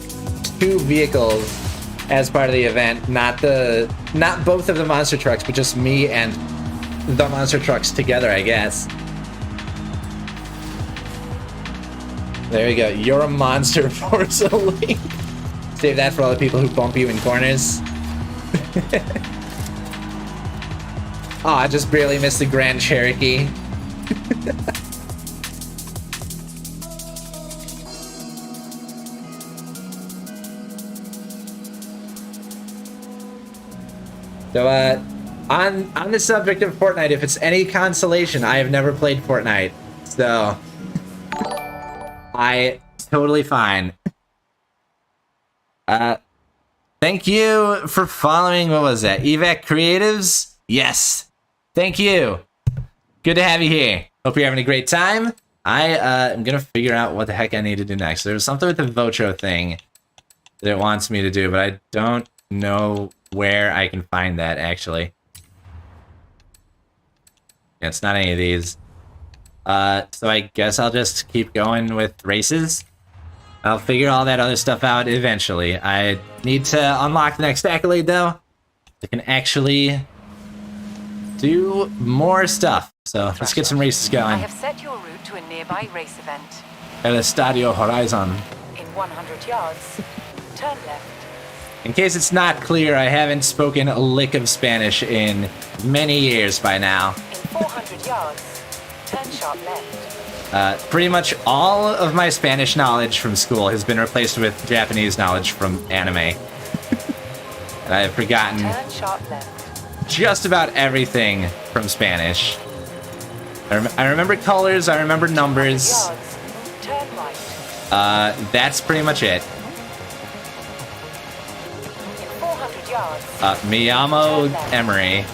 2 vehicles as part of the event. Not both of the monster trucks, but just me and the monster trucks together, I guess. There you go. You're a monster, Forza Link. Save that for all the people who bump you in corners. Oh, I just barely missed the Grand Cherokee. So, on the subject of Fortnite, if it's any consolation, I have never played Fortnite. So, totally fine. Thank you for following, what was that? Evac Creatives? Yes. Thank you. Good to have you here. Hope you're having a great time. I'm gonna figure out what the heck I need to do next. There was something with the Vocho thing that it wants me to do, but I don't know where I can find that, actually. Yeah, it's not any of these. So I guess I'll just keep going with races. I'll figure all that other stuff out eventually. I need to unlock the next accolade, though. I can actually do more stuff. So let's get some races going. I have set your route to a nearby race event. El Estadio Horizon. In 100 yards, turn left. In case it's not clear, I haven't spoken a lick of Spanish in many years by now. In 400 yards, turn sharp left. Pretty much all of my Spanish knowledge from school has been replaced with Japanese knowledge from anime. And I have forgotten Turn sharp left. just about everything from Spanish. I remember colors, I remember numbers. Yards, turn right. That's pretty much it. In 400 yards, Me llamo Emery.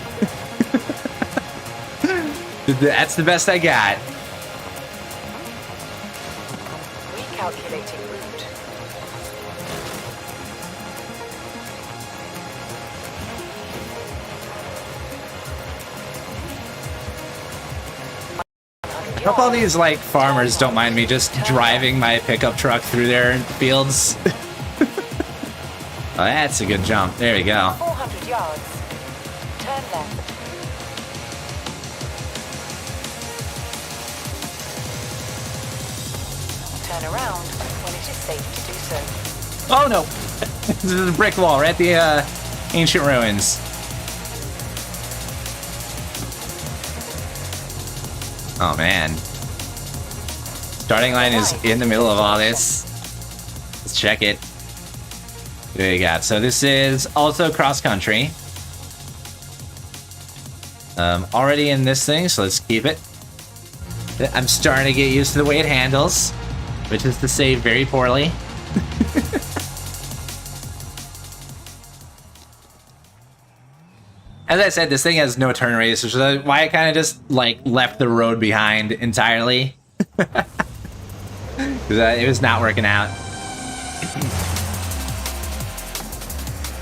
That's the best I got. recalculating route. I hope all these, like, farmers don't mind me just driving my pickup truck through their fields. Oh, that's a good jump. There we go. 400 yards. Turn left. Turn around when it is safe to do so. Oh, no. This is a brick wall right at the ancient ruins. Oh, man. Starting line is in the middle of all this. Let's check it. What do we got? So this is also cross-country. Already in this thing, so let's keep it. I'm starting to get used to the way it handles, which is to say very poorly. As I said, this thing has no turn radius, which is why I kind of just, like, left the road behind entirely. Because it was not working out.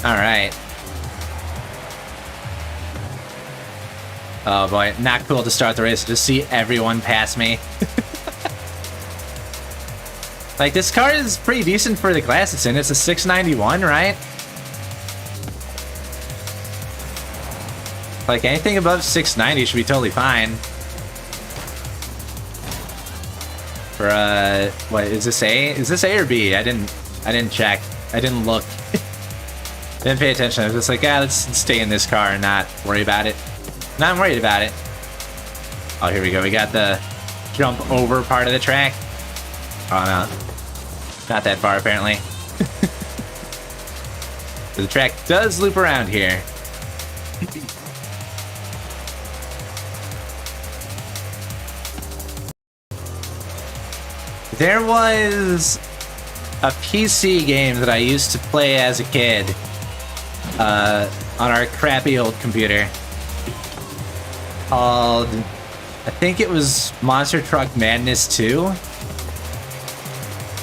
Alright. Oh boy, not cool to start the race, to see everyone pass me. Like, this car is pretty decent for the class it's in. It's a 691, right? Like, anything above 690 should be totally fine. For, what, is this A? Is this A or B? I didn't check. I didn't look. Didn't pay attention. I was just like, yeah, let's stay in this car and not worry about it. Not worried about it. Oh, here we go. We got the jump over part of the track. Oh, no. Not that far, apparently. So the track does loop around here. There was a PC game that I used to play as a kid on our crappy old computer called, I think it was Monster Truck Madness 2.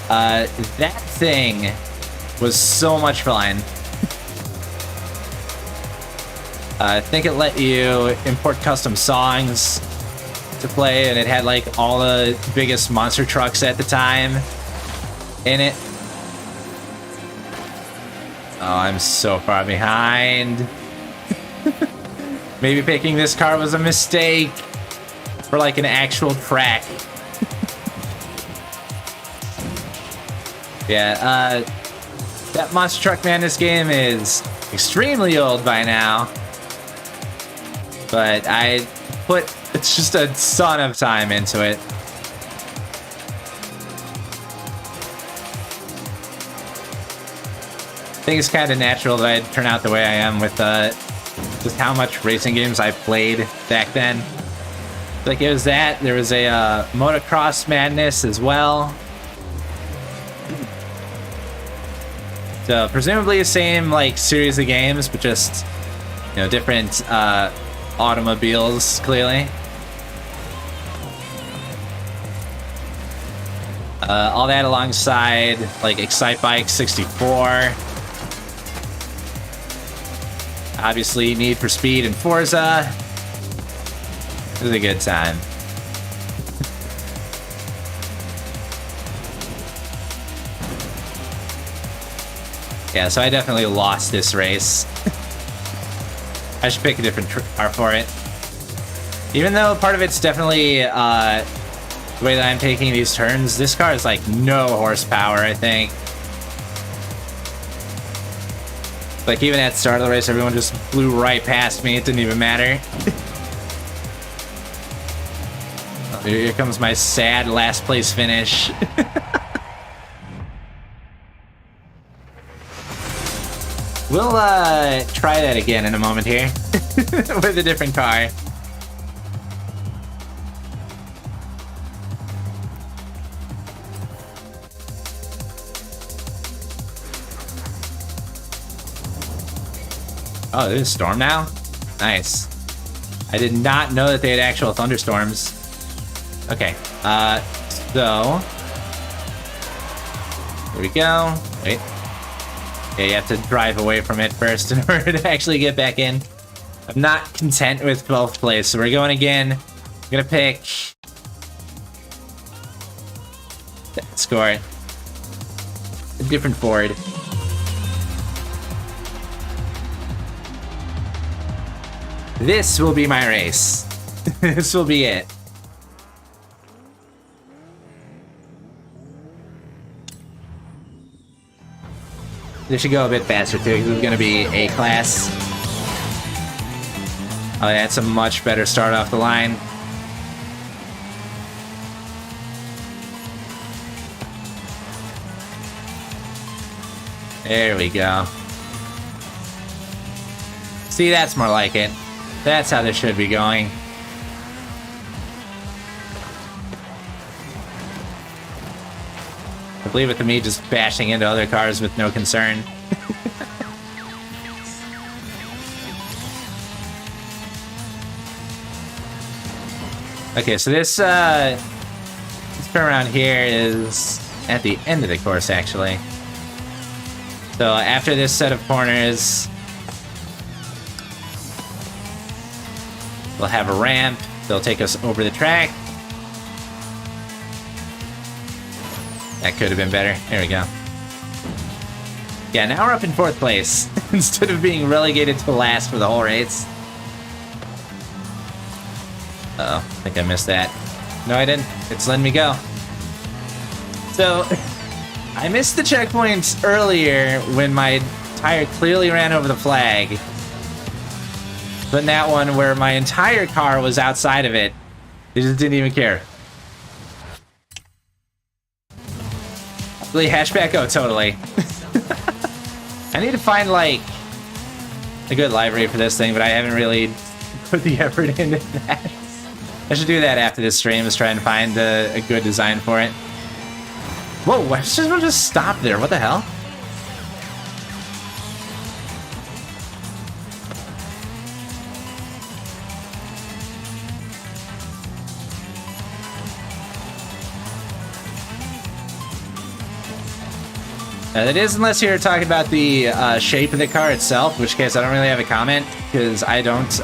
That thing was so much fun. I think it let you import custom songs to play, and it had like all the biggest monster trucks at the time in it. Oh, I'm so far behind. Maybe picking this car was a mistake for like an actual track. Yeah, that Monster Truck Madness game is extremely old by now. But I put just a ton of time into it. I think it's kind of natural that I'd turn out the way I am with just how much racing games I played back then. Like it was that. There was a Motocross Madness as well. So presumably the same like series of games, but just different automobiles clearly. All that alongside like Excite Bike 64. Obviously, Need for Speed and Forza. It was a good time. Yeah, so I definitely lost this race. I should pick a different car for it. Even though part of it's definitely the way that I'm taking these turns, this car is like no horsepower, I think. Like even at the start of the race, everyone just flew right past me. It didn't even matter. Oh, here comes my sad last place finish. We'll try that again in a moment here with a different car. Oh, there's a storm now? Nice. I did not know that they had actual thunderstorms. Okay, so... Here we go. Wait. Yeah, you have to drive away from it first in order to actually get back in. I'm not content with 12th place, so we're going again. I'm gonna pick... that score. A different Ford. This will be my race. This will be it. This should go a bit faster too, because it's going to be A class. Oh, yeah, it's a much better start off the line. There we go. See, that's more like it. That's how this should be going. I believe it to me just bashing into other cars with no concern. Okay, so this turn around here is at the end of the course, actually. So after this set of corners, we'll have a ramp. They'll take us over the track. That could have been better. There we go. Yeah, now we're up in 4th place instead of being relegated to last for the whole race. Uh-oh, I think I missed that. No, I didn't. It's letting me go. So, I missed the checkpoints earlier when my tire clearly ran over the flag. But in that one where my entire car was outside of it, they just didn't even care. Really hatchback? Oh, totally. I need to find, like, a good library for this thing, but I haven't really put the effort into that. I should do that after this stream, is try and find a good design for it. Whoa, why does everyone just stop there? What the hell? That is, unless you're talking about the shape of the car itself, in which case I don't really have a comment, because I don't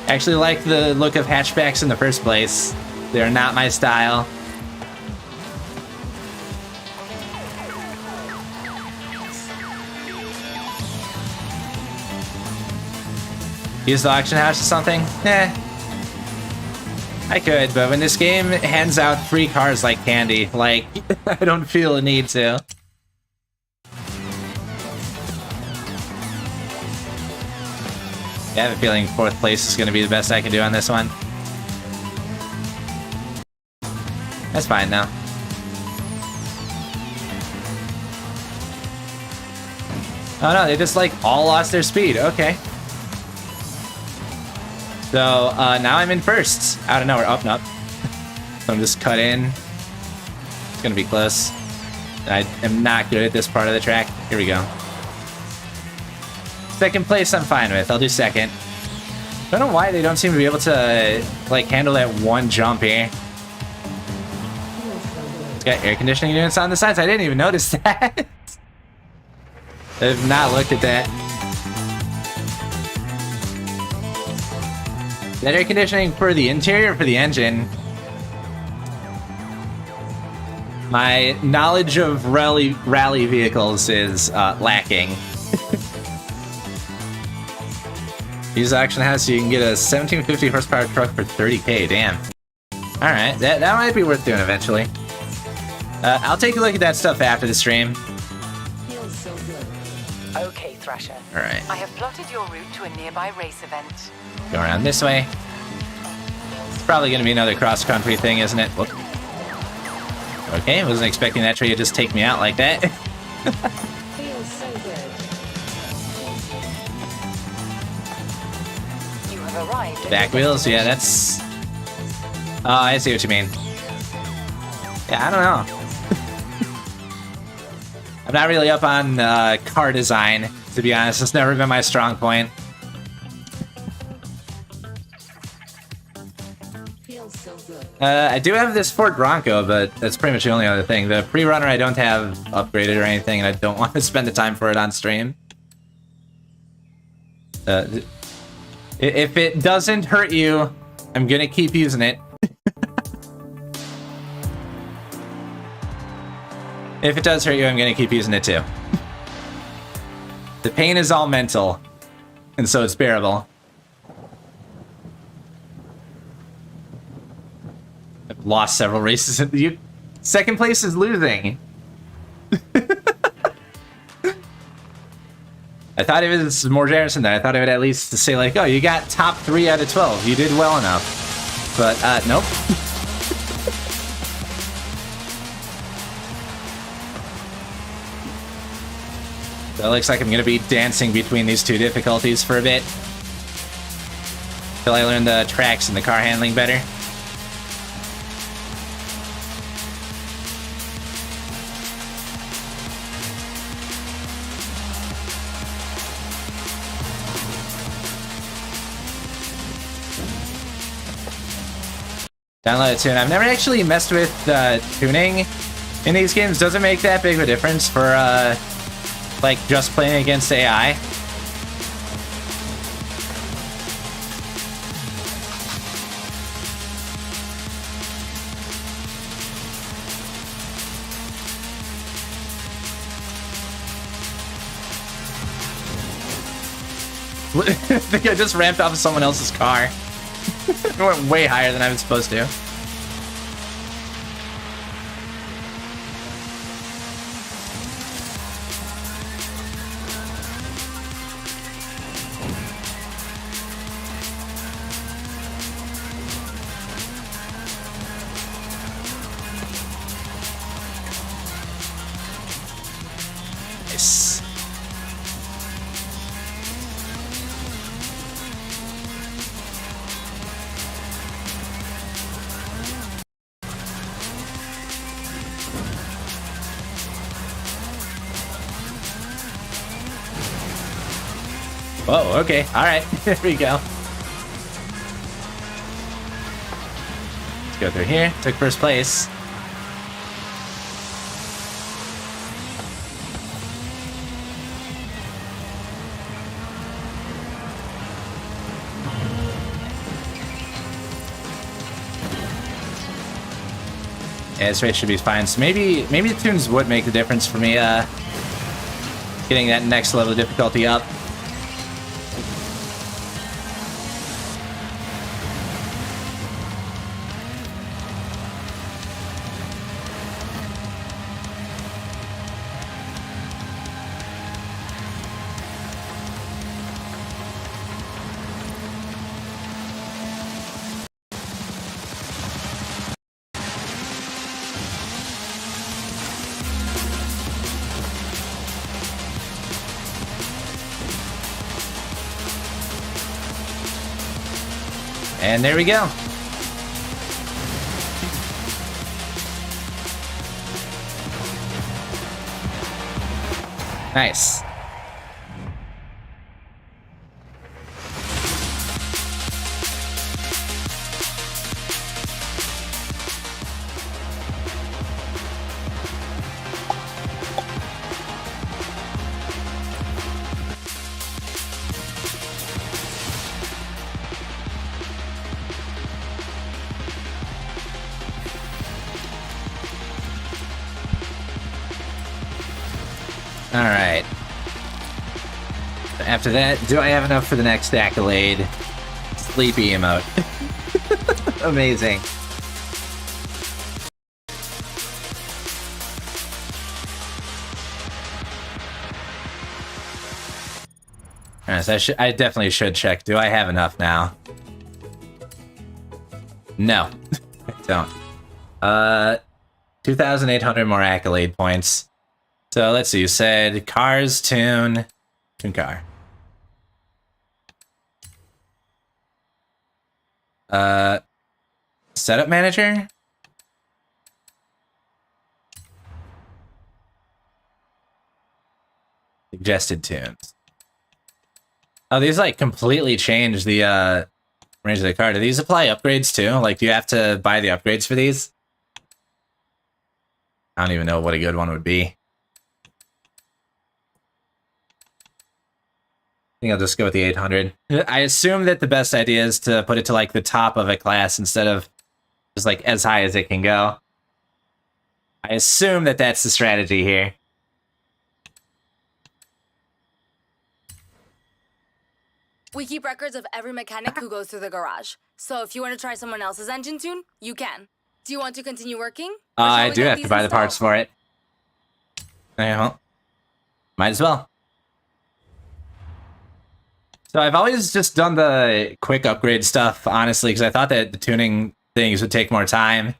actually like the look of hatchbacks in the first place. They're not my style. use the auction house or something? Eh. I could, but when this game hands out free cars like candy, like, I don't feel a need to. I have a feeling 4th place is going to be the best I can do on this one. That's fine now. Oh no, they just like all lost their speed. Okay. So now I'm in 1st. Out of nowhere. Up, no. So I'm just cut in. It's going to be close. I am not good at this part of the track. Here we go. 2nd place I'm fine with. I'll do 2nd. I don't know why they don't seem to be able to like handle that one jump here. It's got air conditioning units on the sides. I didn't even notice that. I've not looked at that. Is that air conditioning for the interior or for the engine? My knowledge of rally vehicles is lacking. Use auction house so you can get a 1750 horsepower truck for 30k. Damn. All right, that might be worth doing eventually. I'll take a look at that stuff after the stream. Feels so good. Okay, Thrasher. All right. I have plotted your route to a nearby race event. Go around this way. It's probably going to be another cross-country thing, isn't it? Whoop. Okay, wasn't expecting that tree to just take me out like that. Feels so good. You have arrived. Back wheels, yeah, that's... Oh, I see what you mean. Yeah, I don't know. I'm not really up on car design, to be honest. It's never been my strong point. Feels so good. I do have this Ford Bronco, but that's pretty much the only other thing. The pre-runner I don't have upgraded or anything, and I don't want to spend the time for it on stream. If it doesn't hurt you, I'm gonna keep using it. If it does hurt you, I'm gonna keep using it too. The pain is all mental, and so it's bearable. I've lost several races. 2nd place is losing. I thought it was more generous than that. I thought I would at least say like, oh, you got top 3 out of 12. You did well enough. But nope. So it looks like I'm going to be dancing between these 2 difficulties for a bit. Till I learn the tracks and the car handling better. Download a tune. I've never actually messed with tuning in these games. Doesn't make that big of a difference for like just playing against AI. I think I just ramped off of someone else's car. It went way higher than I was supposed to. Nice. Oh, okay. All right. There we go. Let's go through here. Took 1st place. Yeah, this race should be fine. So maybe the tunes would make the difference for me getting that next level of difficulty up. And there we go. Nice. All right. After that, do I have enough for the next accolade? Sleepy emote. Amazing. Alright, so I definitely should check. Do I have enough now? No. I don't. 2,800 more accolade points. So let's see, you said cars, tune car. Setup manager? Suggested tunes. Oh, these like completely change the range of the car. Do these apply upgrades too? Like, do you have to buy the upgrades for these? I don't even know what a good one would be. I think I'll just go with the 800. I assume that the best idea is to put it to like the top of a class instead of just like as high as it can go. I assume that that's the strategy here. We keep records of every mechanic who goes through the garage. So if you want to try someone else's engine tune, you can. Do you want to continue working? I do have to buy the parts for it. Yeah, well, might as well. So I've always just done the quick upgrade stuff, honestly, because I thought that the tuning things would take more time.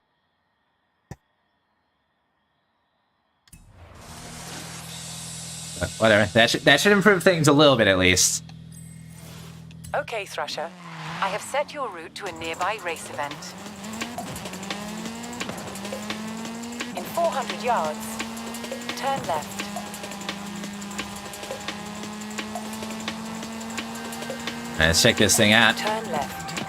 But whatever, that should improve things a little bit at least. Okay, Thrasher. I have set your route to a nearby race event. In 400 yards, turn left. Let's check this thing out. Turn left.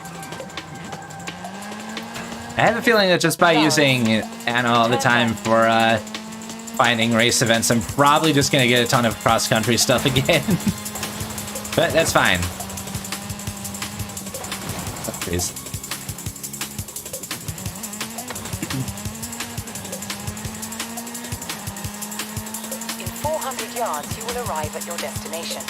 I have a feeling that just by using Anna all the time for finding race events, I'm probably just going to get a ton of cross-country stuff again. But that's fine. Oh, please. In 400 yards, you will arrive at your destination.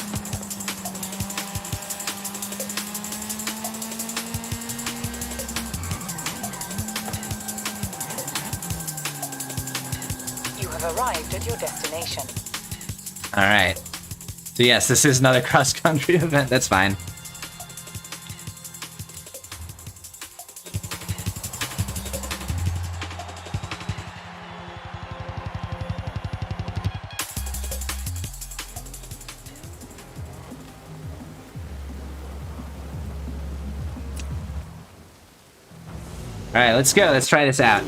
Arrived at your destination. All right. So yes, this is another cross-country event. That's fine. All right, let's go. Let's try this out.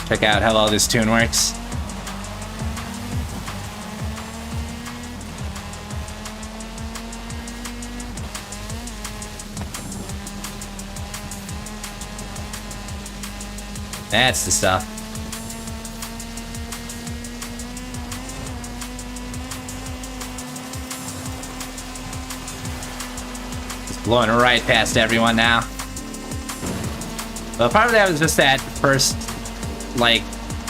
Check out how all this tune works. That's the stuff. Just blowing right past everyone now. Well, part of that was just that first like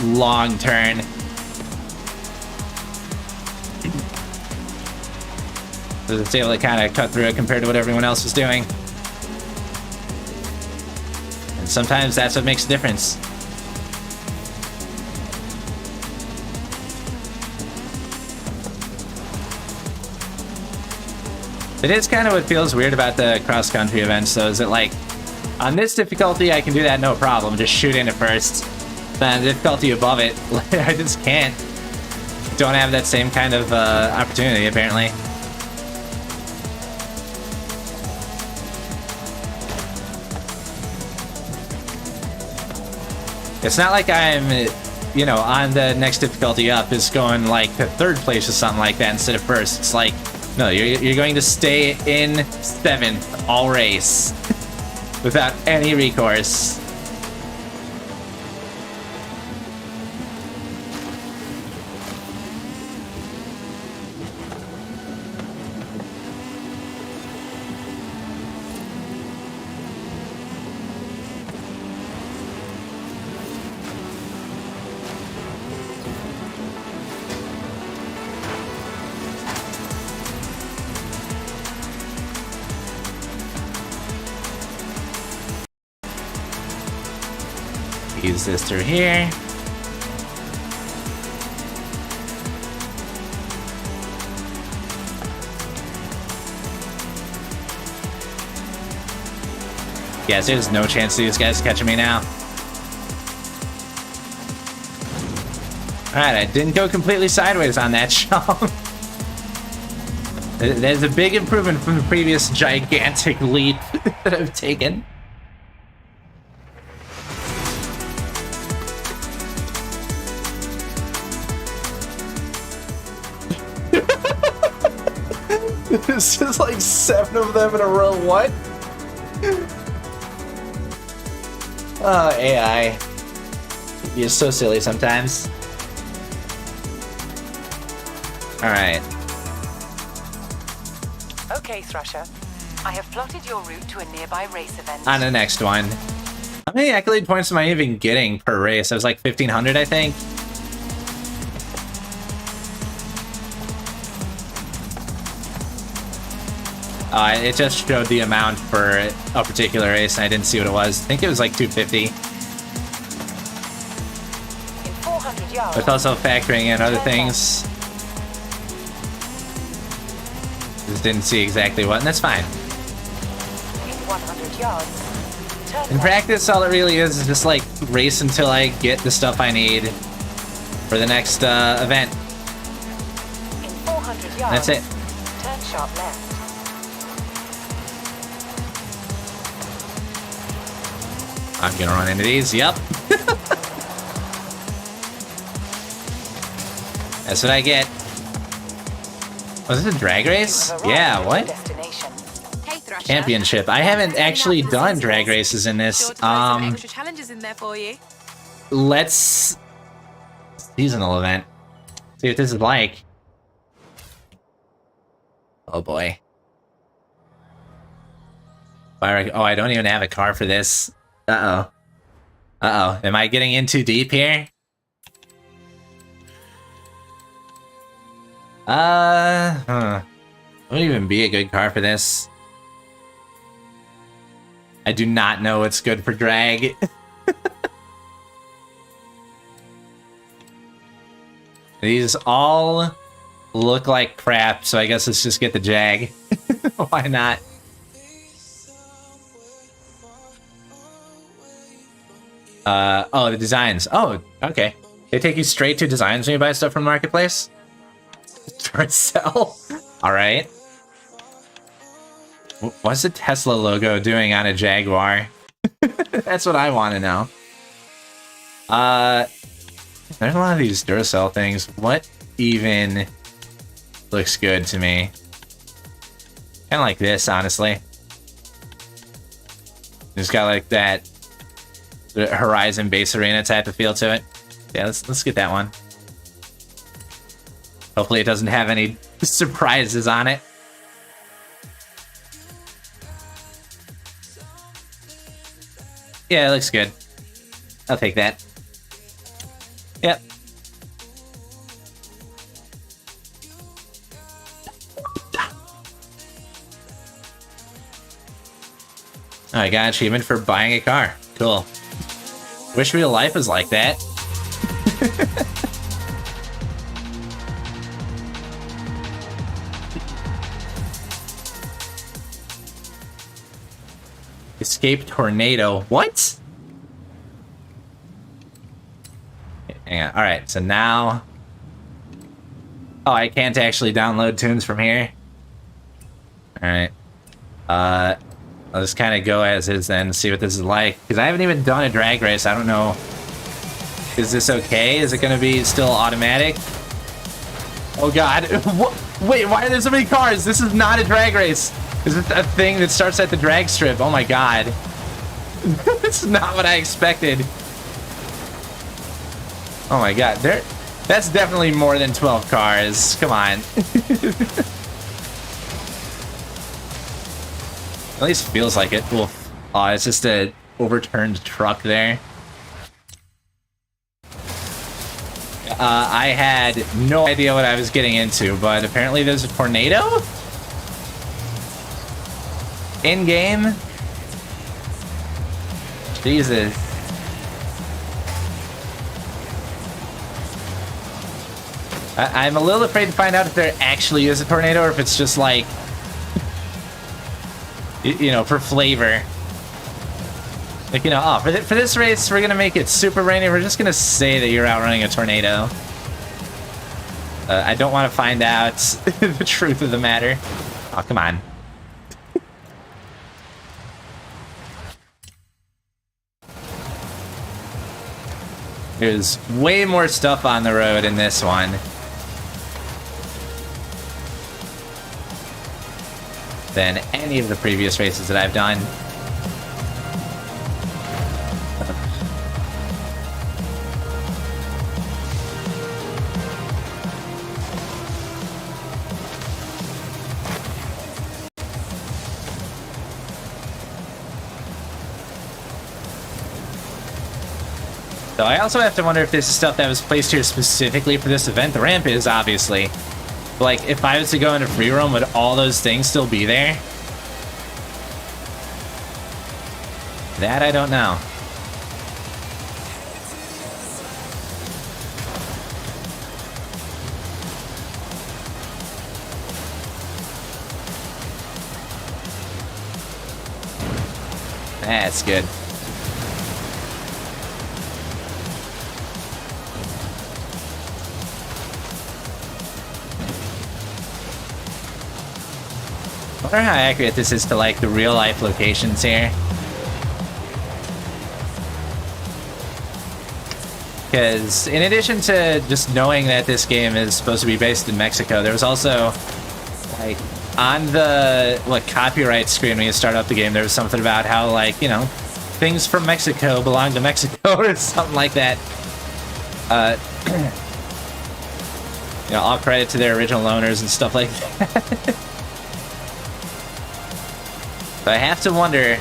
long turn. So it's able to kind of cut through it compared to what everyone else was doing. And sometimes that's what makes a difference. It is kind of what feels weird about the cross-country events, though, is that like on this difficulty I can do that no problem, just shoot in it first. Then the difficulty above it, I just can't. Don't have that same kind of opportunity, apparently. It's not like I'm, you know, on the next difficulty up is going like to third place or something like that instead of first. It's like, no, you're going to stay in 7th all race without any recourse. Use this through here. Yes, there's no chance these guys catching me now. Alright, I didn't go completely sideways on that jump. There's a big improvement from the previous gigantic leap that I've taken. This is like 7 of them in a row. What? Oh, AI. You're so silly sometimes. Alright. Okay, Thrasher. I have plotted your route to a nearby race event. On the next one. How many accolade points am I even getting per race? I was like 1,500, I think. It just showed the amount for a particular race, and I didn't see what it was. I think it was like 250. In 400 yards. But also factoring in other things. Just didn't see exactly what, and that's fine. In 100 yards. Turn In practice, all it really is just like race until I get the stuff I need for the next event. In 400 yards. That's it. Turn sharp left. I'm gonna run into these, yep. That's what I get. Was this a drag race? Yeah, what? Hey, Thrasher. Championship. I haven't actually done drag races in this. Sure to throw some extra challenges in there for you. Let's... Seasonal event. See what this is like. Oh boy. Oh, I don't even have a car for this. Uh-oh. Uh-oh. Am I getting in too deep here? Wouldn't even be a good car for this. I do not know what's good for drag. These all look like crap, so I guess let's just get the Jag. Why not? Oh, the designs. Oh, okay. They take you straight to designs when you buy stuff from Marketplace? Or sell? Alright. What's the Tesla logo doing on a Jaguar? That's what I want to know. There's a lot of these Duracell things. What even looks good to me? Kind of like this, honestly. Just got like that Horizon Base Arena type of feel to it. Yeah, let's get that one. Hopefully it doesn't have any surprises on it. Yeah, it looks good. I'll take that. Yep. Oh, I got an achievement for buying a car. Cool. Wish real life was like that. Escape tornado. What? Hang on. Alright, so now... Oh, I can't actually download tunes from here. Alright. I'll just kind of go as is then, see what this is like. Because I haven't even done a drag race. I don't know Is this okay? Is it gonna be still automatic? Oh god. Wait, why are there so many cars? This is not a drag race. Is it a thing that starts at the drag strip? Oh my god. This is not what I expected. Oh my god. That's definitely more than 12 cars. Come on. At least feels like it. Oof. Oh, it's just a overturned truck there. I had no idea what I was getting into, but apparently there's a tornado? In-game? Jesus. I'm a little afraid to find out if there actually is a tornado or if it's just like, you know, for flavor. Like, you know, oh, for this race, we're gonna make it super rainy. We're just gonna say that you're outrunning a tornado. I don't want to find out the truth of the matter. Oh, come on. There's way more stuff on the road in this one than any of the previous races that I've done. So I also have to wonder if this is stuff that was placed here specifically for this event. The ramp is, obviously. But, like, if I was to go into free roam, would all those things still be there? That I don't know. That's good. I wonder how accurate this is to, like, the real-life locations here. Because in addition to just knowing that this game is supposed to be based in Mexico, there was also, like, on the, like, copyright screen when you start up the game, there was something about how, like, you know, things from Mexico belong to Mexico or something like that. You know, all credit to their original owners and stuff like that. But I have to wonder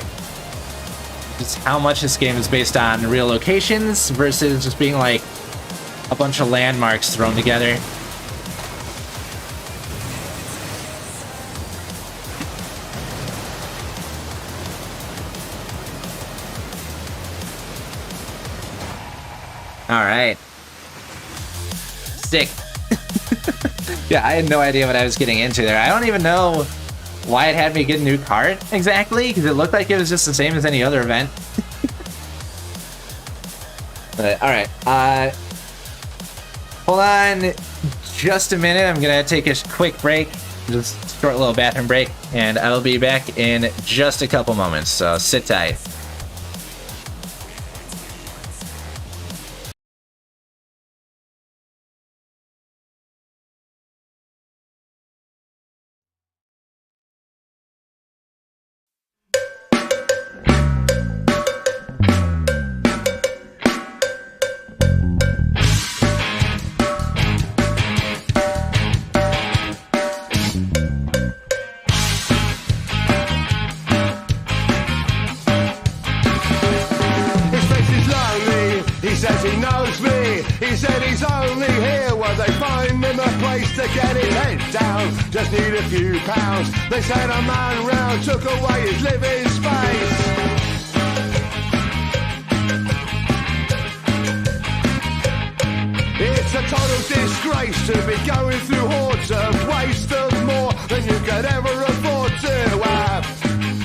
just how much this game is based on real locations versus just being like a bunch of landmarks thrown together. All right. Sick. Yeah, I had no idea what I was getting into there. I don't even know why it had me get a new cart exactly, because it looked like it was just the same as any other event. But, alright, hold on just a minute. I'm gonna take a quick break, just a short little bathroom break, and I'll be back in just a couple moments, so sit tight. They said a man round took away his living space. It's a total disgrace to be going through hordes of waste of more than you could ever afford to have.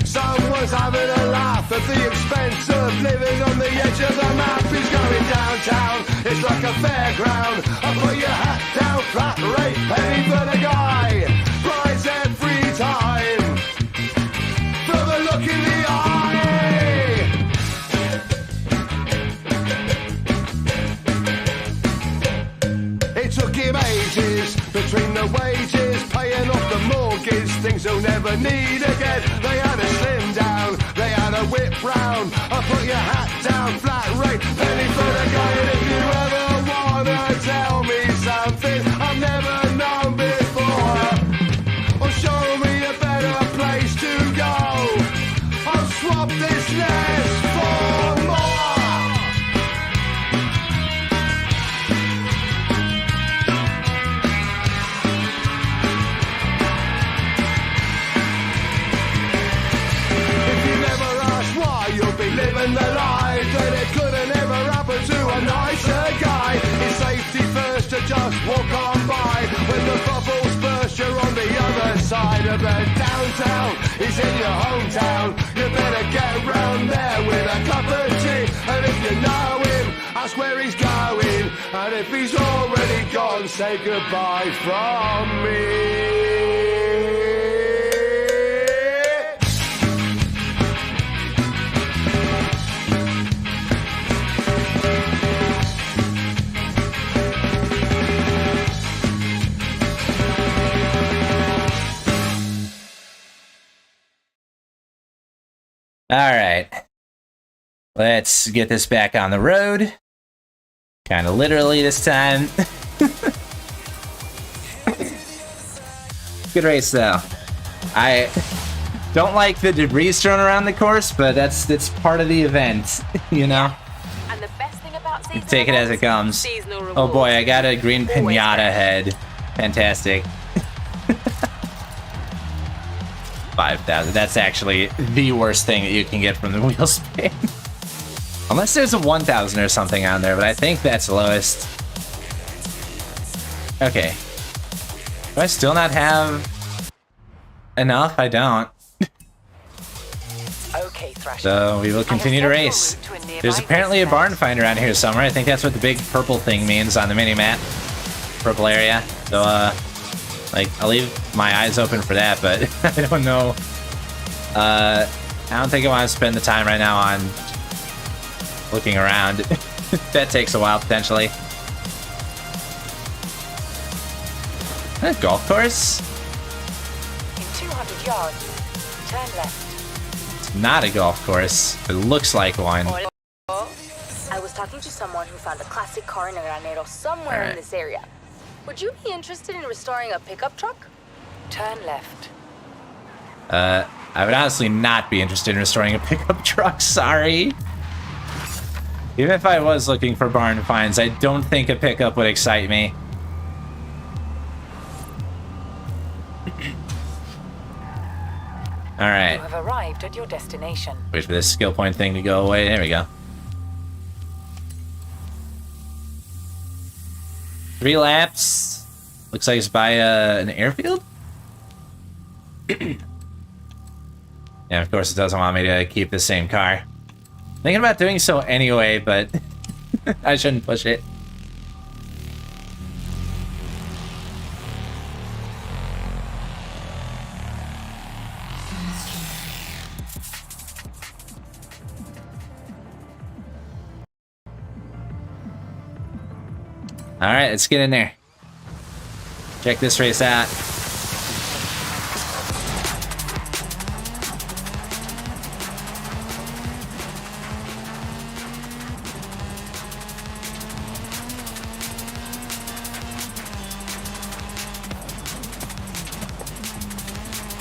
Someone's having a laugh at the expense of living on the edge of the map. He's going downtown, it's like a fairground. I put your hat down, flat rate, penny for the guy. Prize every time for the look in the eye. took him ages between the wages, paying off the mortgage, things he'll never need again. They had a slim down, they had a whip round. I put your hat down, flat rate, penny for the guy. And if you ever wanna tell me something I've never known before, or show me a better place to go, I'll swap this less for more. If you never ask why, you'll be living the lie that it couldn't ever happen to a nicer guy. It's safety first to just walk on by. When the bubbles burst, you're on the other side of the downtown. He's in your hometown. You better get round there with a cup of tea. And if you know him, ask where he's going. And if he's already gone, say goodbye from me. Alright. Let's get this back on the road. Kind of literally this time. Good race though. I don't like the debris thrown around the course, but that's part of the event, you know? And the best thing about seasonal Take it as it events, comes. seasonal Oh rewards. boy, I got a green pinata head. Fantastic. 5,000. That's actually the worst thing that you can get from the wheel spin. Unless there's a 1,000 or something on there, but I think that's the lowest. Okay. Do I still not have enough? I don't. Okay, Thrasher. So we will continue to race. There's apparently a barn find around here somewhere. I think that's what the big purple thing means on the mini-map. Purple area. So, like, I'll leave my eyes open for that, but I don't know. I don't think I want to spend the time right now on looking around. That takes a while, potentially. A golf course? In 200 yards, turn left. It's not a golf course. It looks like one. I was talking to someone who found a classic car in a granero somewhere Alright. in this area. Would you be interested in restoring a pickup truck? Turn left. I would honestly not be interested in restoring a pickup truck, sorry. Even if I was looking for barn finds, I don't think a pickup would excite me. Alright. You have arrived at your destination. Wait for this skill point thing to go away. There we go. 3 laps. Looks like it's by an airfield? Yeah, of course it doesn't want me to keep the same car. Thinking about doing so anyway, but I shouldn't push it. Alright, let's get in there. Check this race out.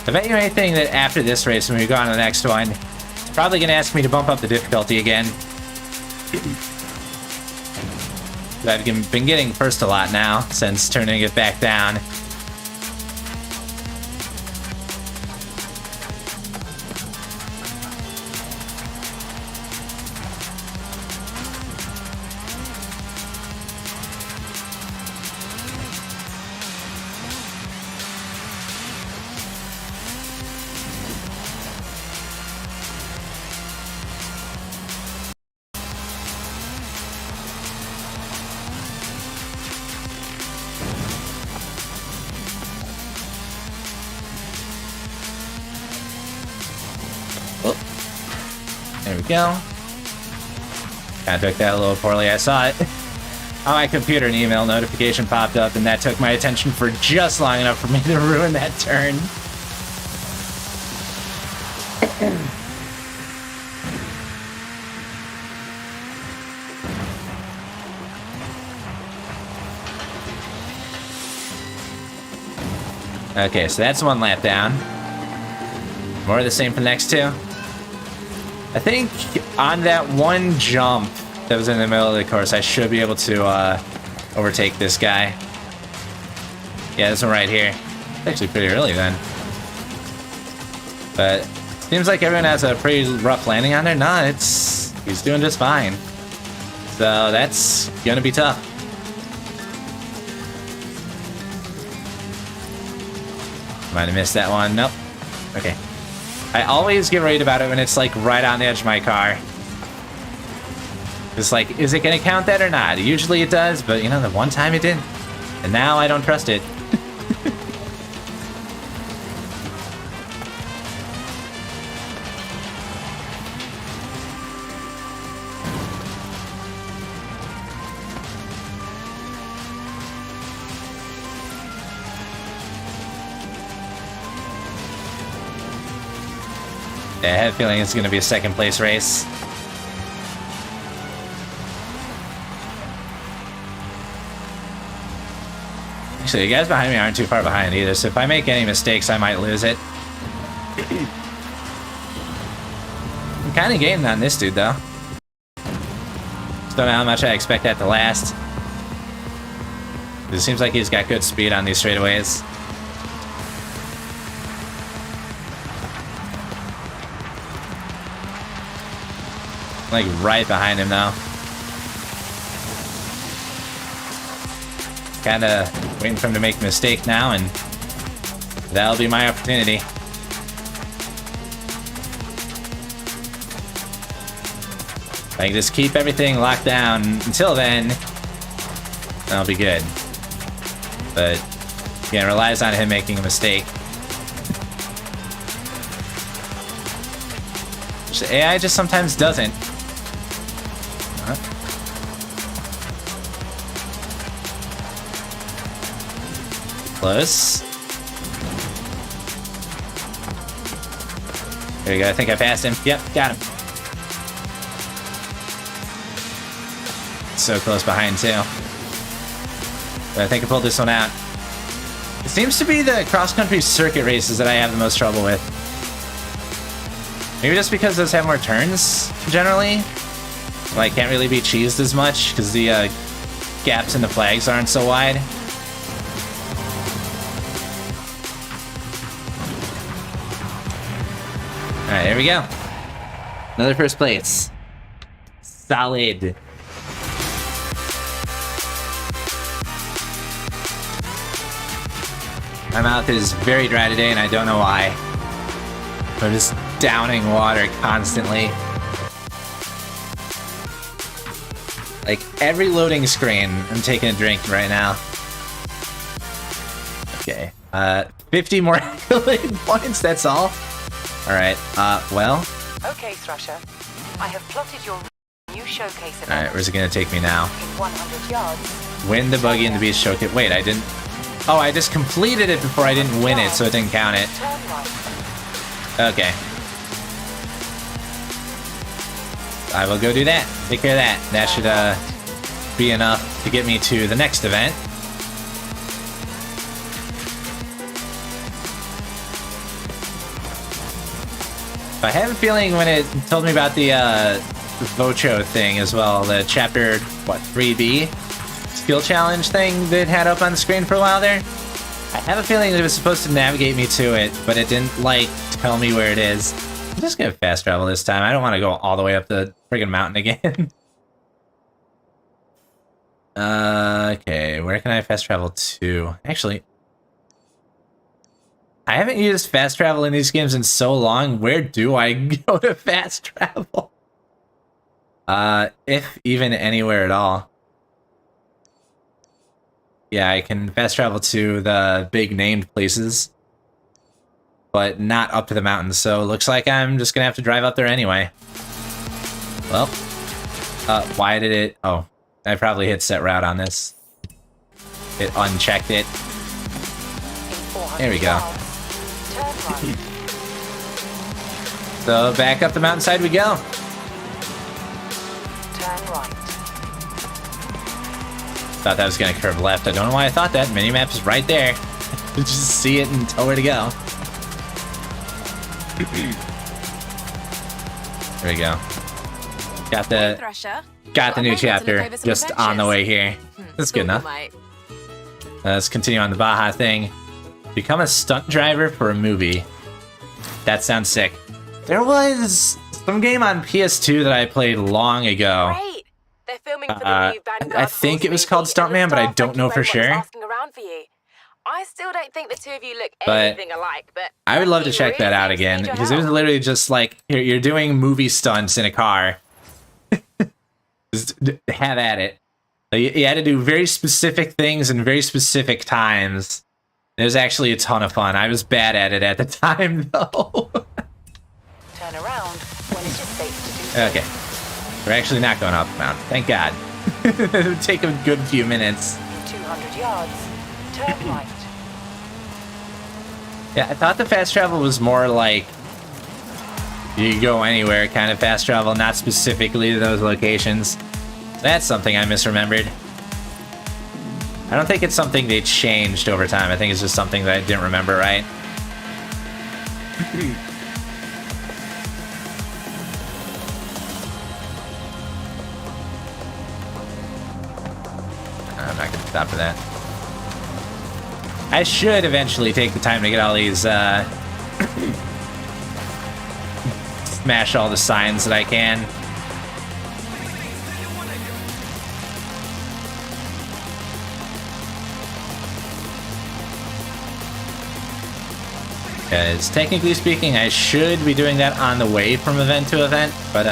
I bet you anything that after this race, when we go on to the next one, it's probably going to ask me to bump up the difficulty again. I've been getting first a lot now, since turning it back down. There we go. Kind of took that a little poorly. I saw it. on my computer, an email notification popped up, and that took my attention for just long enough for me to ruin that turn. Okay, so that's one lap down. More of the same for the next two. I think on that one jump that was in the middle of the course, I should be able to overtake this guy. Yeah, this one right here. It's actually pretty early then. But seems like everyone has a pretty rough landing on there. Nah, he's doing just fine. So that's gonna be tough. Might have missed that one. Nope. Okay. I always get worried about it when it's like right on the edge of my car. It's like, is it gonna count that or not? Usually it does, but you know, the one time it didn't. And now I don't trust it. Yeah, I have a feeling it's going to be a second place race. Actually, the guys behind me aren't too far behind either, so if I make any mistakes, I might lose it. I'm kind of gaining on this dude, though. Just don't know how much I expect that to last. It seems like he's got good speed on these straightaways. Like right behind him now. Kinda waiting for him to make a mistake now, and that'll be my opportunity. If I can just keep everything locked down until then, that'll be good. But again, it relies on him making a mistake. Which the AI just sometimes doesn't. Close. There we go. I think I passed him. Yep, got him. So close behind, too. But I think I pulled this one out. It seems to be the cross-country circuit races that I have the most trouble with. Maybe just because those have more turns, generally. Like, can't really be cheesed as much, because the gaps in the flags aren't so wide. Alright, here we go. Another first place. Solid. My mouth is very dry today, and I don't know why. I'm just downing water constantly. Like, every loading screen, I'm taking a drink right now. Okay, 50 more accolade points, that's all? Alright, well... Okay, Thrasher. I have plotted your new showcase event. Alright, where's it gonna take me now? In 100 yards. Win the buggy in the beach showcase. Wait, I didn't... Oh, I just completed it before I didn't win it, so it didn't count it. Turn right. Okay. I will go do that. Take care of that. That should be enough to get me to the next event. I have a feeling when it told me about the Vocho thing as well, the chapter, what, 3B skill challenge thing that had up on the screen for a while there. I have a feeling it was supposed to navigate me to it, but it didn't, like, tell me where it is. I'm just gonna fast travel this time. I don't want to go all the way up the friggin' mountain again. Okay, where can I fast travel to? Actually, I haven't used fast travel in these games in so long. Where do I go to fast travel? If even anywhere at all. Yeah, I can fast travel to the big named places, but not up to the mountains, so looks like I'm just gonna have to drive up there anyway. Well, why did it... Oh, I probably hit set route on this. It unchecked it. There we go. Turn right. So back up the mountainside we go. Turn right. Thought that was gonna curve left. I don't know why I thought that. Minimap is right there. Just see it and tell where to go. There we go. Got Hey, the Thrasher. new Got a moment to chapter look over some just on the adventures. way here. That's good enough. Mate. Let's continue on the Baja thing. Become a stunt driver for a movie. That sounds sick. There was some game on PS2 that I played long ago. Great. They're filming for the new Vanguard I think it was called Forza movie, Stuntman, and the but I staff don't know for Frankie Red sure. was asking around for you. I still don't think the two of you look But anything alike, but I would love to you check that really out need again your because it was help. literally just like you're doing movie stunts in a car. Just have at it. You had to do very specific things in very specific times. It was actually a ton of fun. I was bad at it at the time, though. Turn around when it is safe to do so. Okay. We're actually not going up the mountain. Thank God. It would take a good few minutes. In 200 yards, turn right. Yeah, I thought the fast travel was more like you could go anywhere kind of fast travel, not specifically to those locations. That's something I misremembered. I don't think it's something they changed over time. I think it's just something that I didn't remember right. I'm not gonna stop for that. I should eventually take the time to get all these, smash all the signs that I can. Because technically speaking, I should be doing that on the way from event to event, but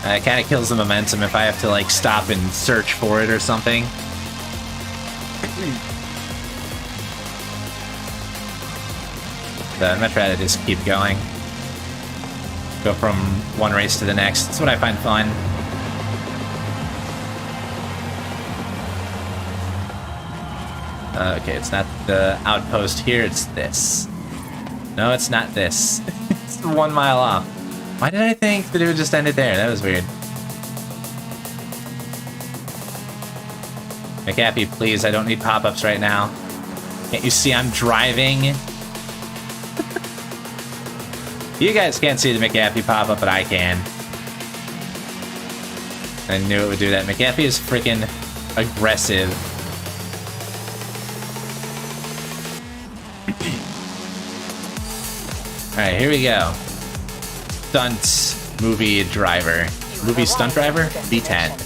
it kind of kills the momentum if I have to like stop and search for it or something. So I'm gonna try to just keep going. Go from one race to the next. That's what I find fun. Okay, it's not the outpost here, it's this. No, it's not this. It's 1 mile off. Why did I think that it would just end it there? That was weird. McAfee, please, I don't need pop-ups right now. Can't you see I'm driving? You guys can't see the McAfee pop-up, but I can. I knew it would do that. McAfee is freaking aggressive. Alright, here we go. Stunt movie driver. Movie stunt driver? B10.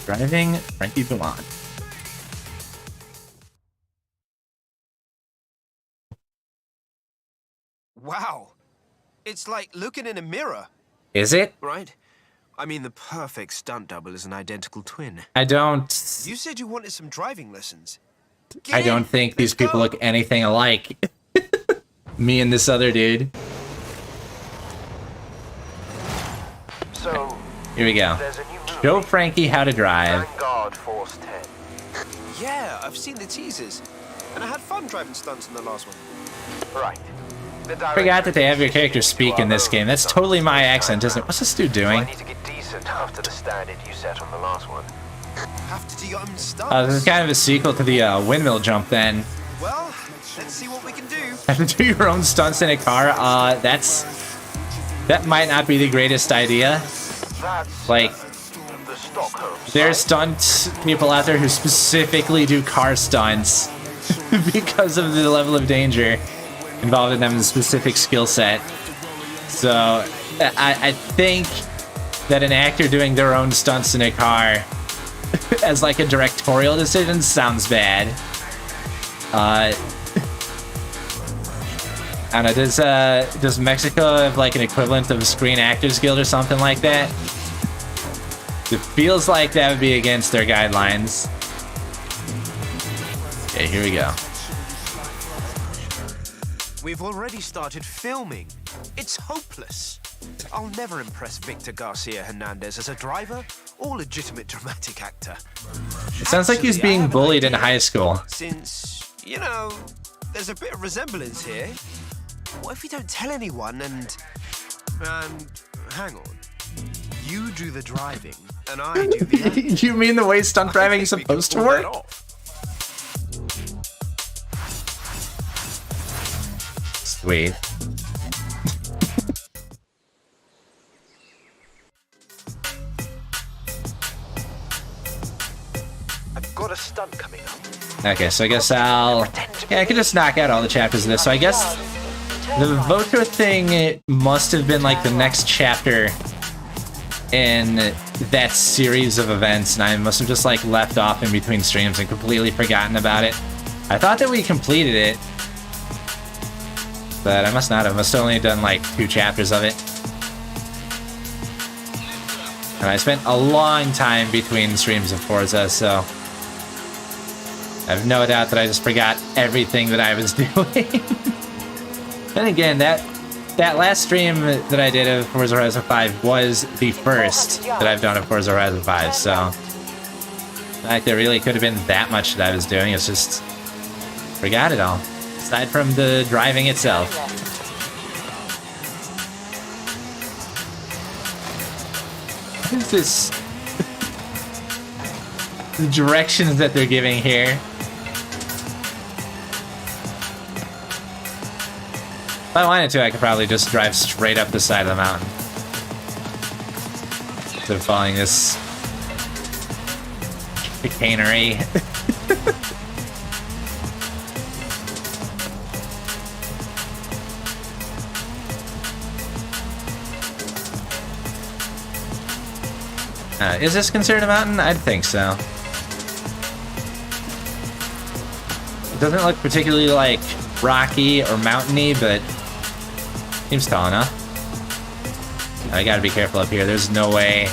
Driving Frankie Beaumont. Wow. It's like looking in a mirror, Is it? right? I mean, the perfect stunt double is an identical twin. I don't... You said you wanted some driving lessons. I Get don't in. think these Let's people go. look anything alike. Me and this other dude. So, Here we go. there's a new movie, Show Frankie how to drive. Vanguard Force 10. Yeah, I've seen the teasers. And I had fun driving stunts in the last one. Right. The I forgot that they have your character speak in this game. That's totally my accent, isn't it? What's this dude I doing? need to get decent after the standard you set on the last one. Have to do your own stunts. This is kind of a sequel to the windmill jump then. Well, let's see what we can do. Have to do your own stunts in a car. That might not be the greatest idea. That's Like, the Stockholm there's site. stunt people out there who specifically do car stunts because of the level of danger involved in them, the specific skill set. So I think that an actor doing their own stunts in a car as like a directorial decision sounds bad. I don't know, does Mexico have like an equivalent of a Screen Actors Guild or something like that? It feels like that would be against their guidelines. Okay, here we go. We've already started filming. It's hopeless. I'll never impress Victor Garcia Hernandez as a driver or legitimate dramatic actor. It sounds like he's being bullied in high school. Since, you know, there's a bit of resemblance here. What if we don't tell anyone and hang on. You do the driving and I do the acting. You mean the way stunt driving is supposed to work? Sweet. I've got a stunt coming up. Okay, so I guess I could just knock out all the chapters of this. So I guess the voter thing must have been like the next chapter in that series of events, and I must have just like left off in between streams and completely forgotten about it. I thought that we completed it, but I must not have. I must have only done like 2 chapters of it. And I spent a long time between streams of Forza, so I have no doubt that I just forgot everything that I was doing. Then again, that last stream that I did of Forza Horizon 5 was the first that I've done of Forza Horizon 5, so like there really could have been that much that I was doing. It's just forgot it all, aside from the driving itself. What is this? The directions that they're giving here. If I wanted to, I could probably just drive straight up the side of the mountain instead of following this chicanery. Is this considered a mountain? I'd think so. It doesn't look particularly like rocky or mountainy, but seems tall enough. I gotta be careful up here. There's no way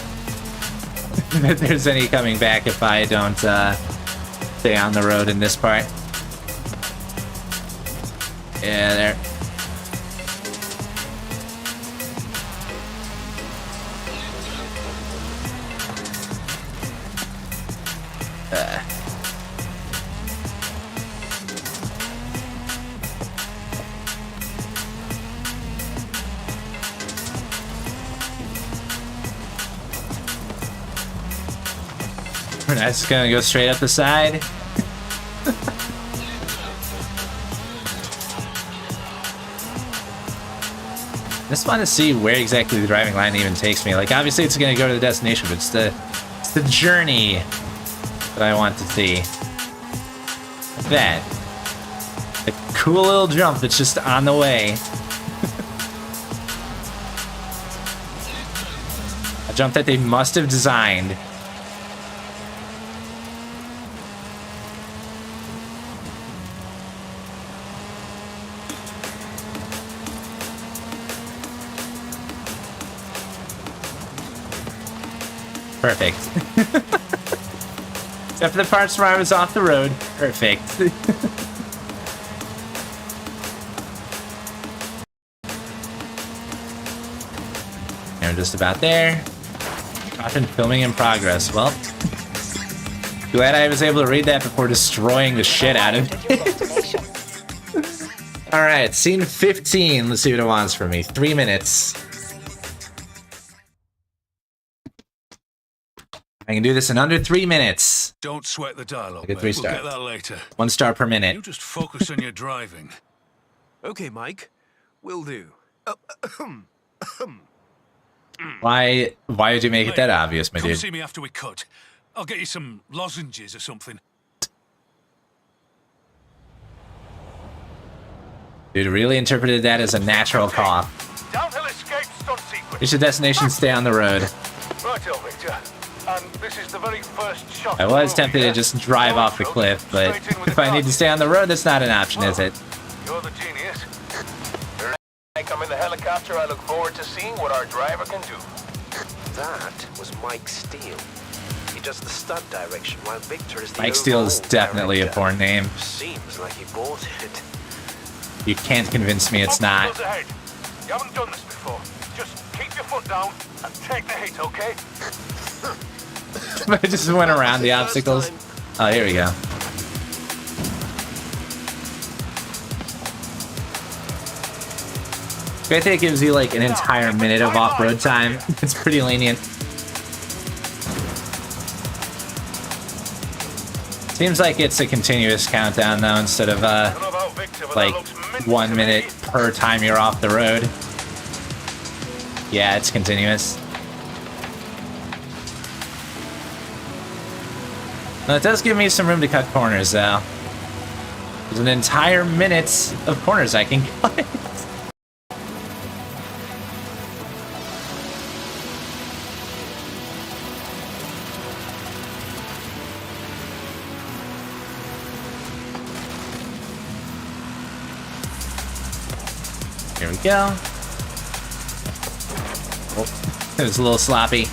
that there's any coming back if I don't stay on the road in this part. Yeah, there. We're not just gonna go straight up the side. I just want to see where exactly the driving line even takes me. Like, obviously it's gonna go to the destination, but it's the journey that I want to see. That. A cool little jump that's just on the way. A jump that they must have designed. Perfect. Except for the parts where I was off the road. Perfect. And we're just about there. Often filming in progress. Well, glad I was able to read that before destroying the shit out of it. Alright, scene 15. Let's see what it wants from me. 3 minutes. I can do this in under 3 minutes. Don't sweat the dialogue. I get 3 We'll stars. get that later. 1 star per minute. You just focus on your driving. Okay, Mike. Will do. Why would you make it that obvious, my Come dude? see me after we cut. I'll get you some lozenges or something. Dude really interpreted that as a natural cough. Downhill escape stunt sequence. Reach the destination, stay on the road. Righto, Victor. And this is the very first shot. I was tempted to just drive off the cliff, but if I need to stay on the road, that's not an option, is it? You're the genius. I'm in the helicopter. I look forward to seeing what our driver can do. That was Mike Steele. He does the stunt direction, while Victor is the Mike Steele is overall definitely a director. porn name. Seems like he bought it. You can't convince me it's not. Obstacles ahead. You haven't done this before. Just keep your foot down and take the hit, okay? I just went around the obstacles. Oh, here we go. Great thing it gives you like an entire minute of off-road time. It's pretty lenient. Seems like it's a continuous countdown though, instead of like 1 minute per time you're off the road. Yeah, it's continuous. Now it does give me some room to cut corners though. There's an entire minute of corners I can cut. Here we go. Oh, it was a little sloppy.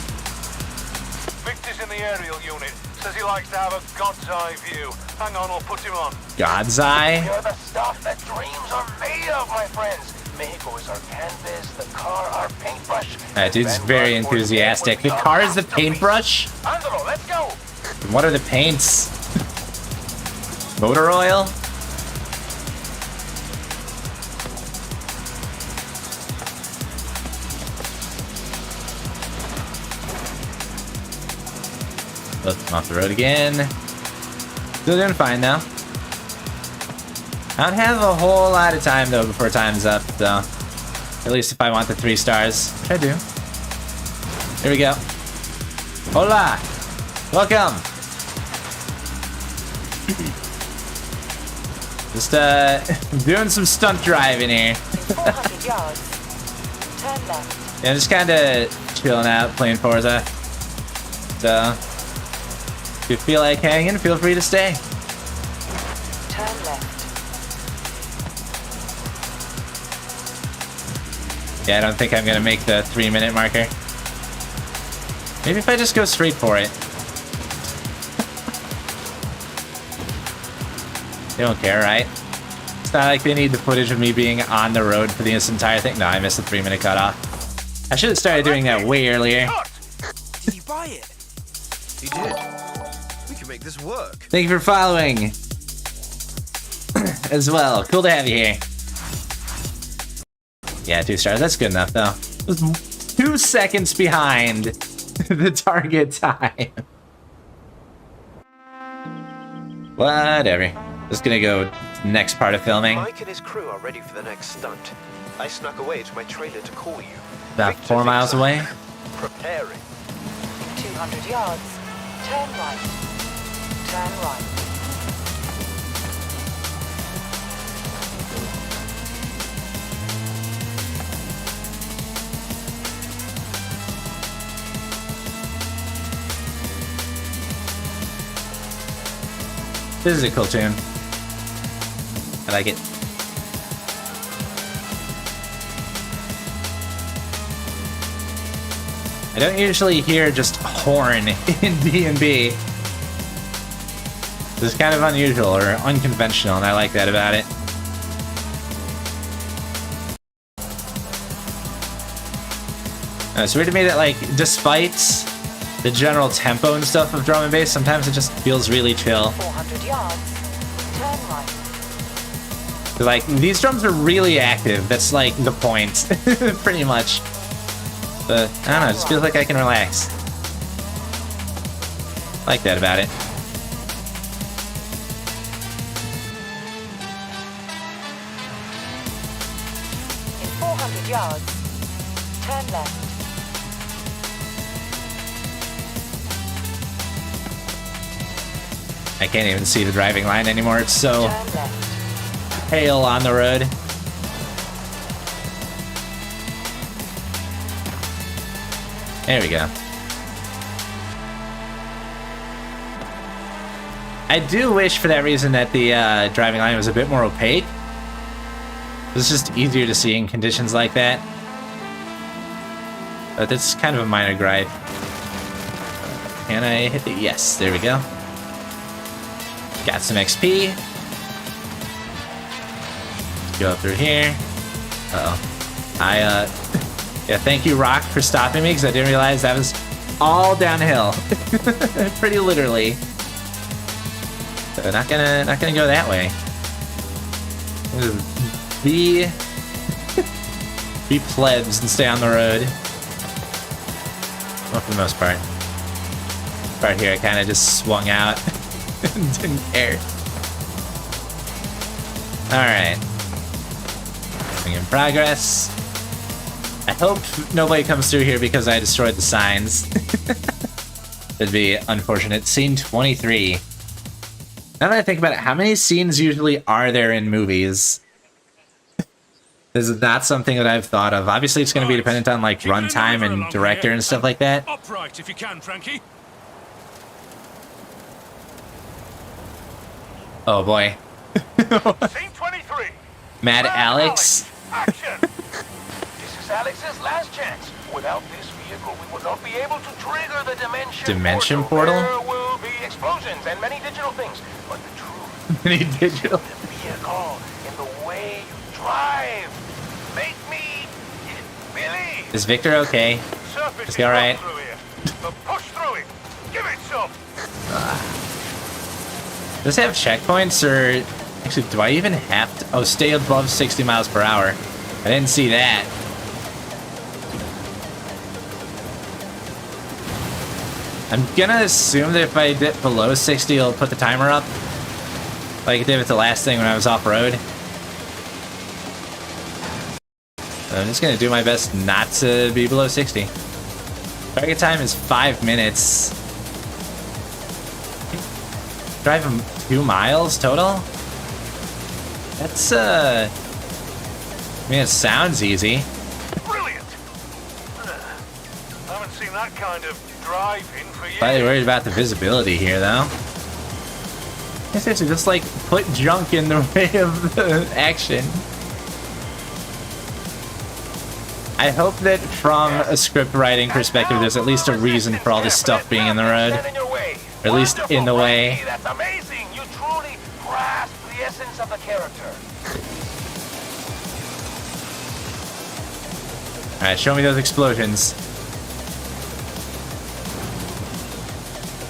Victor's in the aerial unit. Says he likes to have a God's eye view. Hang on, I'll put him on. God's eye? You're the stuff that dreams are made of, my friends. Mexico is our canvas, the car our paintbrush. That dude's very enthusiastic. The car is the paintbrush? Andalo, let's go. What are the paints? Motor oil? Let's come off the road again. Still doing fine now. I don't have a whole lot of time though before time's up, so at least if I want the 3 stars, which I do. Here we go. Hola! Welcome! Just doing some stunt driving here. 400 yards. Turn left. Yeah, just kinda chilling out, playing Forza. So if you feel like hanging, feel free to stay. Turn left. Yeah, I don't think I'm gonna make the 3-minute marker. Maybe if I just go straight for it. They don't care, right? It's not like they need the footage of me being on the road for this entire thing. No, I missed the 3-minute cutoff. I should have started doing that way earlier. Did you buy it? He did. We can make this work. Thank you for following. As well. Cool to have you here. Yeah, 2 stars. That's good enough, though. It was 2 seconds behind the target time. Whatever. Just gonna go next part of filming. Mike and his crew are ready for the next stunt. I snuck away to my trailer to call you. About Victor 4 miles thinks away. I'm Preparing. 200 yards. Turn right. Turn right. This is a cool tune. I like it. I don't usually hear just horn in D&B. This is kind of unusual or unconventional, and I like that about it. It's weird to me that, like, despite the general tempo and stuff of drum and bass, sometimes it just feels really chill. 400 yards. Turn right. Like, these drums are really active. That's, like, the point, pretty much. But, I don't know, it just feels like I can relax. I like that about it. In 400 yards. Turn left. I can't even see the driving line anymore. It's so Turn left. pale on the road. There we go. I do wish for that reason that the driving line was a bit more opaque. It's just easier to see in conditions like that. But that's kind of a minor gripe. Can I hit the... Yes, there we go. Got some XP. Go up through here. Uh-oh. Yeah, thank you, Rock, for stopping me, because I didn't realize that was all downhill. Pretty literally. So not gonna go that way. Be plebs and stay on the road. Well, for the most part. Right here, I kind of just swung out and didn't care. Alright. In progress. I hope nobody comes through here because I destroyed the signs. It'd be unfortunate. Scene 23. Now that I think about it, how many scenes usually are there in movies? This is not something that I've thought of. Obviously, it's going to be dependent on like runtime and director and stuff like that. Upright if you can, Frankie. Oh boy. Scene 23. Mad Alex. Action. This is Alex's last chance. Without this vehicle, we would not be able to trigger the Dimension portal? There will be explosions and many digital things. But the truth Many digital. is the vehicle in the way you drive. Make me believe. Is Victor okay? Surface Is he alright? through here, but push through it. Give it some. Does it have checkpoints, or actually, do I even have to? Oh, stay above 60 miles per hour. I didn't see that. I'm gonna assume that if I dip below 60, it'll put the timer up, like it did with the last thing when I was off-road. So I'm just gonna do my best not to be below 60. Target time is 5 minutes. Drive 2 miles total? That's, I mean, it sounds easy. Brilliant. Haven't seen that kind of driving for years. Slightly worried about the visibility here, though. I guess just, like, put junk in the way of the action. I hope that from a script writing perspective, there's at least a reason for all this stuff being in the road. Or at least in the way. That's amazing. You truly grasp the essence of the character. Alright, show me those explosions.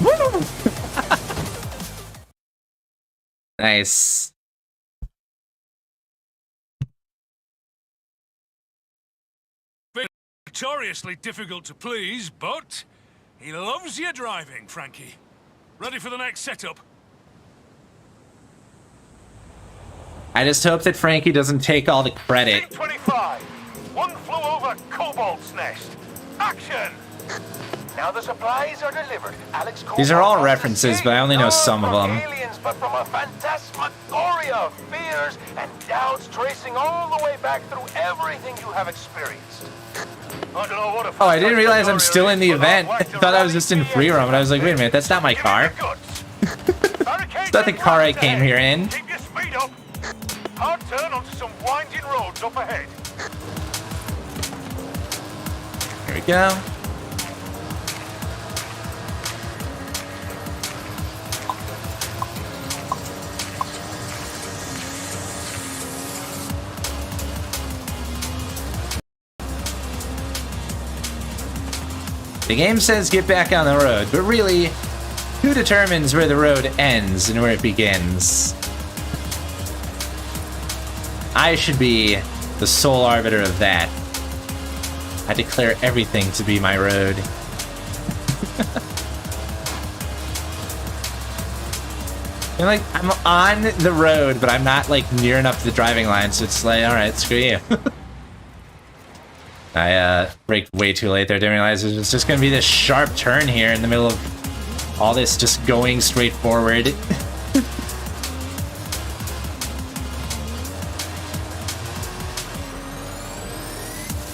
Woo! Nice. Notoriously difficult to please, but he loves your driving, Frankie. Ready for the next setup? I just hope that Frankie doesn't take all the credit. Scene 25. One flew over Cobalt's nest. Action! Now the supplies are delivered. Alex These are all references, but I only know some of them. Aliens, but from a phantasmagoria of fears and doubts tracing all the way back through everything you have experienced. I don't know what a Oh, I didn't realize I'm still in the event. I thought I was just in free roam, and I was like, wait a minute, that's not my car. It's not the car I came here in. Keep your speed up. Hard turn onto some winding roads up ahead. Here we go. The game says get back on the road, but really, who determines where the road ends and where it begins? I should be the sole arbiter of that. I declare everything to be my road. And like, I'm on the road, but I'm not like near enough to the driving line, so it's like, alright, screw you. I braked way too late there, didn't realize it was just gonna be this sharp turn here in the middle of all this just going straight forward.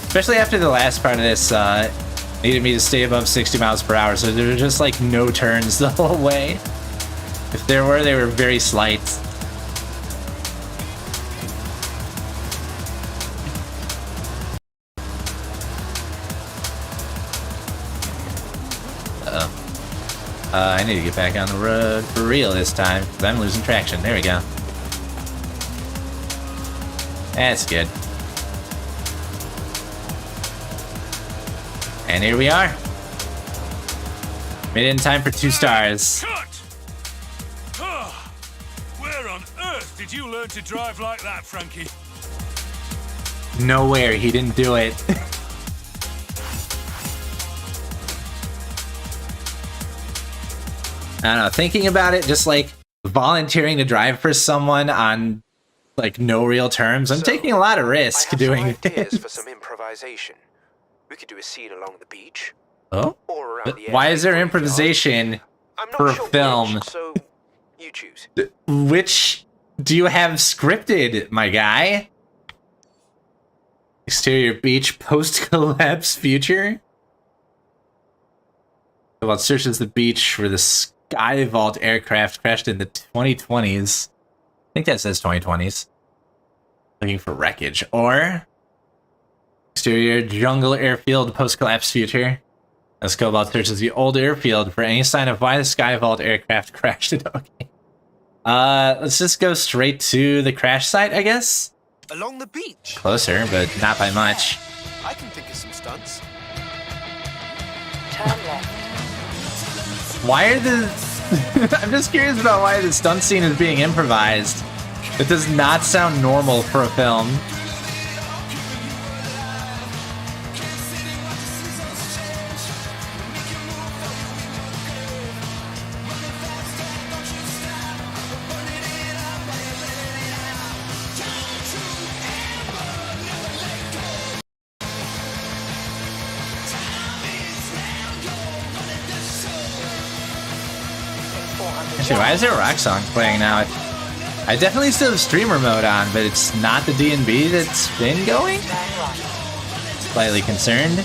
Especially after the last part of this needed me to stay above 60 miles per hour, so there were just like no turns the whole way. If there were, they were very slight. I need to get back on the road for real this time, because I'm losing traction. There we go. That's good. And here we are. Made it in time for 2 stars. Cut! Where on earth did you learn to drive like that, Frankie? Nowhere, he didn't do it. I don't know, thinking about it, just like volunteering to drive for someone on like no real terms, I'm taking a lot of risk doing ideas this. for some improvisation. We could do a scene along the beach. Oh? Or around the Why is there airport. improvisation I'm not for a sure film? which, so you choose. Which do you have scripted, my guy? Exterior beach post-collapse future? Well, it searches the beach where the Sky Vault aircraft crashed in the 2020s. I think that says 2020s. Looking for wreckage. Or exterior jungle airfield post-collapse future. As Cobalt searches the old airfield for any sign of why the Sky Vault aircraft crashed it. Okay. Let's just go straight to the crash site, I guess? Along the beach. Closer, but not by much. I can think of some stunts. Turn left. Why are the... I'm just curious about why the stunt scene is being improvised. It does not sound normal for a film. Actually, why is there a rock song playing now? I definitely still have streamer mode on, but it's not the D&B that's been going? Slightly concerned. In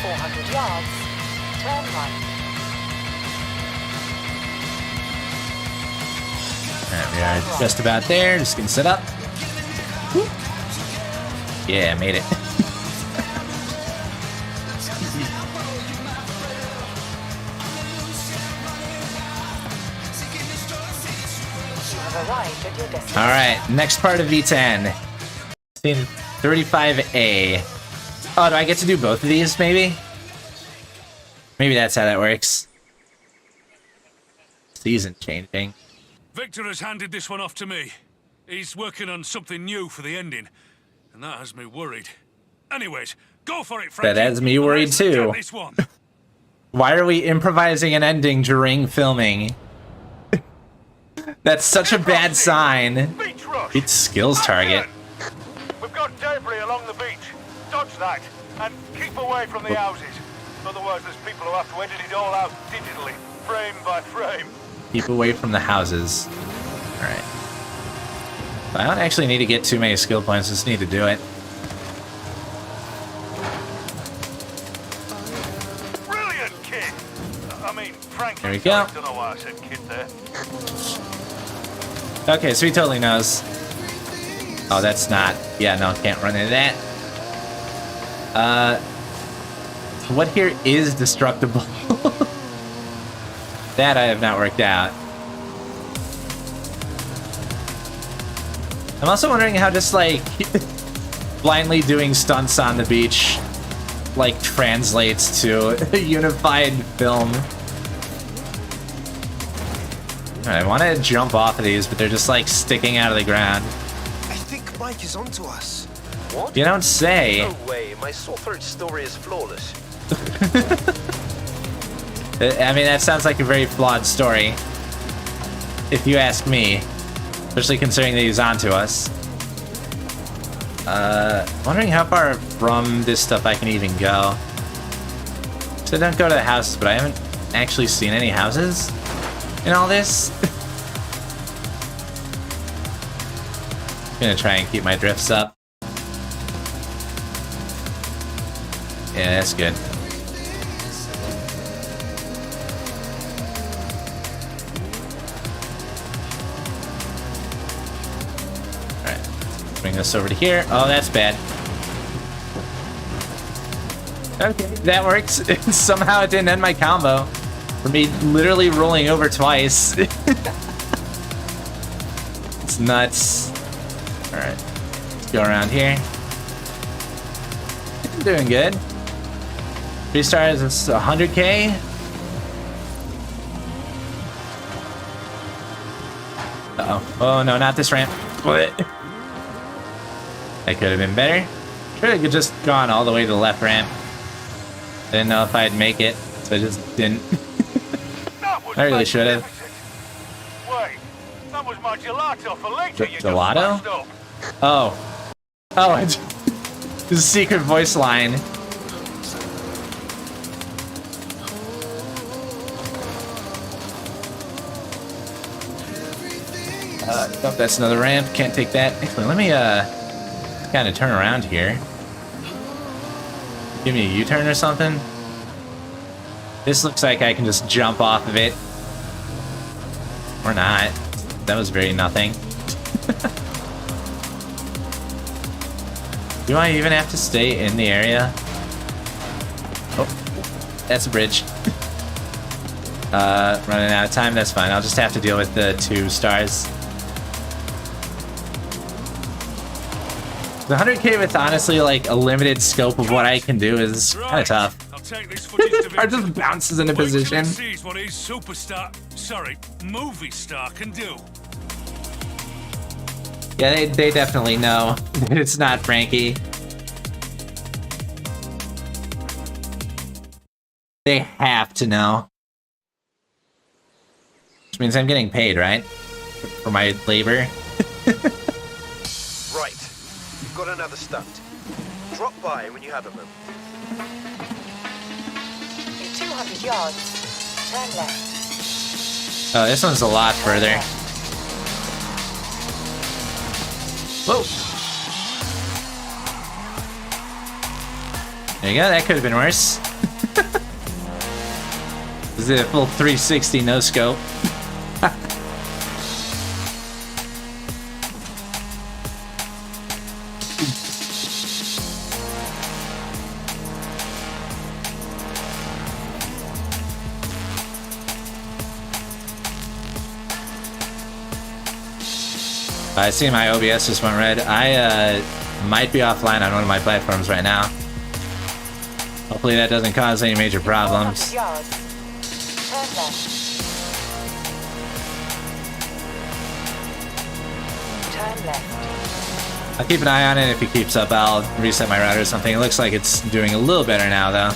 400 yards, turn right. Alright, we are just about there. Just gonna set up. Whoop. Yeah, made it. Alright, next part of V10. Scene 35A. Oh, do I get to do both of these, maybe? Maybe that's how that works. Season changing. Victor has handed this one off to me. He's working on something new for the ending, and that has me worried. Anyways, go for it, Frankie. That has me worried too. This one. Why are we improvising an ending during filming? That's such a bad sign. Beach rush. It's skills target. We've got debris along the beach. Dodge that, and keep away from the houses. Otherwise, there's people who have to edit it all out digitally, frame by frame. Keep away from the houses. Alright. I don't actually need to get too many skill points, just need to do it. Brilliant, kid! I mean, frankly, There we go. I don't know why I said kid there. Okay, so he totally knows. Oh, that's not... Yeah, no, can't run into that. What here is destructible? That I have not worked out. I'm also wondering how just, like, blindly doing stunts on the beach, like, translates to a unified film. Alright, I want to jump off of these, but they're just, like, sticking out of the ground. I think Mike is onto us. What? You don't say. No way, my sore throat story is flawless. I mean, that sounds like a very flawed story, if you ask me. Especially considering that he's onto us. Wondering how far from this stuff I can even go. So don't go to the houses, but I haven't actually seen any houses in all this. I'm gonna try and keep my drifts up. Yeah, that's good. Bring this over to here. Oh, that's bad. Okay, that works. Somehow it didn't end my combo. For me literally rolling over twice. It's nuts. Alright. Let's go around here. I'm doing good. 3 stars is 100k. Uh-oh. Oh no, not this ramp. What? That could have been better. Sure, I could just gone all the way to the left ramp. Didn't know if I'd make it, so I just didn't. I really should have. Wait, that was my gelato for later. Gelato? Oh. Oh, it's a secret voice line. Oh, that's another ramp. Can't take that. Actually, let me kind of turn around here. Give me a U-turn or something. This looks like I can just jump off of it. Or not. That was very nothing. Do I even have to stay in the area? Oh, that's a bridge. Running out of time, that's fine. I'll just have to deal with the 2 stars. The 100k with honestly like a limited scope of what I can do is kind of tough. Or just bounces into position. Sees what his superstar, sorry, movie star can do. Yeah, they definitely know it's not Frankie. They have to know. Which means I'm getting paid, right? For my labor. Right. You've got another stunt. Drop by when you have a moment. In 200 yards, turn left. Oh, this one's a lot further. Whoa. There you go, that could have been worse. This is a full 360 no scope. I see my OBS just went red. I might be offline on one of my platforms right now. Hopefully that doesn't cause any major problems. Turn left. Turn left. I'll keep an eye on it. If it keeps up, I'll reset my router or something. It looks like it's doing a little better now, though.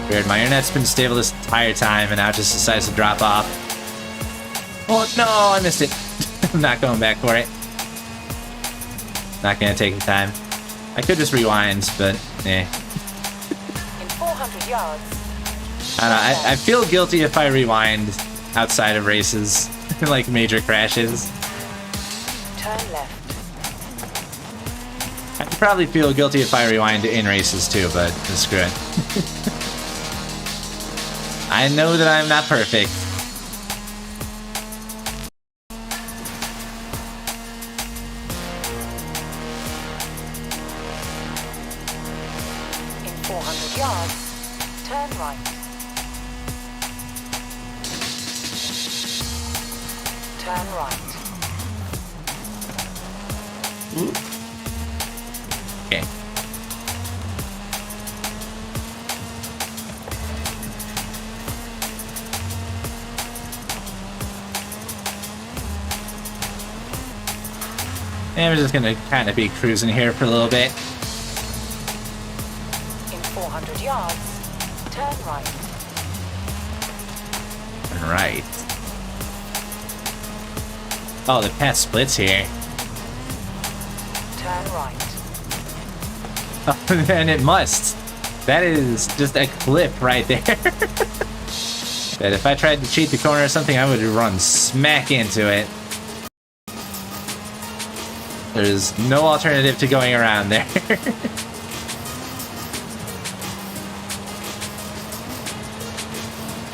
Weird, my internet's been stable this entire time, and now it just decides to drop off. Oh, no, I missed it. I'm not going back for it. Not gonna take the time. I could just rewind, but eh. In 400 yards. I don't know, I feel guilty if I rewind outside of races, like major crashes. Turn left. I could probably feel guilty if I rewind in races too, but screw it. I know that I'm not perfect. In 400 yards, turn right. Turn right. Okay. And we're just gonna kind of be cruising here for a little bit. In 400 yards, turn right. Right. Oh, the path splits here. Turn right. Oh, and it must. That is just a cliff right there. That if I tried to cheat the corner or something, I would run smack into it. There's no alternative to going around there.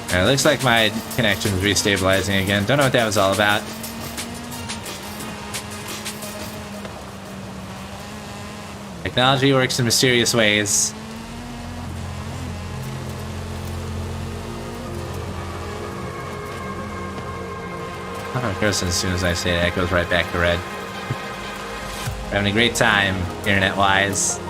It looks like my connection's restabilizing again. Don't know what that was all about. Technology works in mysterious ways. Oh, of course, as soon as I say that, it goes right back to red. We're having a great time, internet-wise.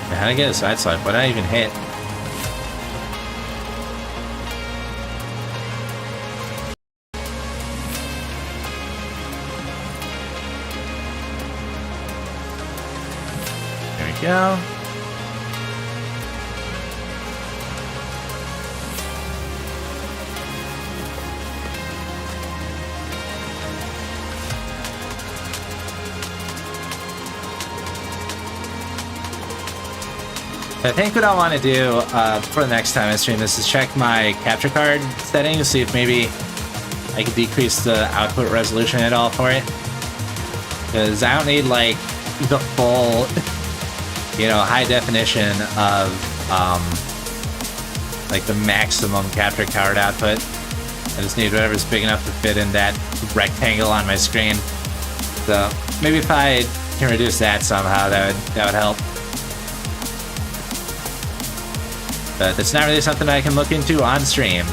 How'd I get a side swipe? What did I even hit? There we go. I think what I want to do for the next time I stream this is check my capture card settings, see if maybe I can decrease the output resolution at all for it. Because I don't need like the full, you know, high definition of like the maximum capture card output. I just need whatever's big enough to fit in that rectangle on my screen. So maybe if I can reduce that somehow, that would help. But that's not really something I can look into on stream.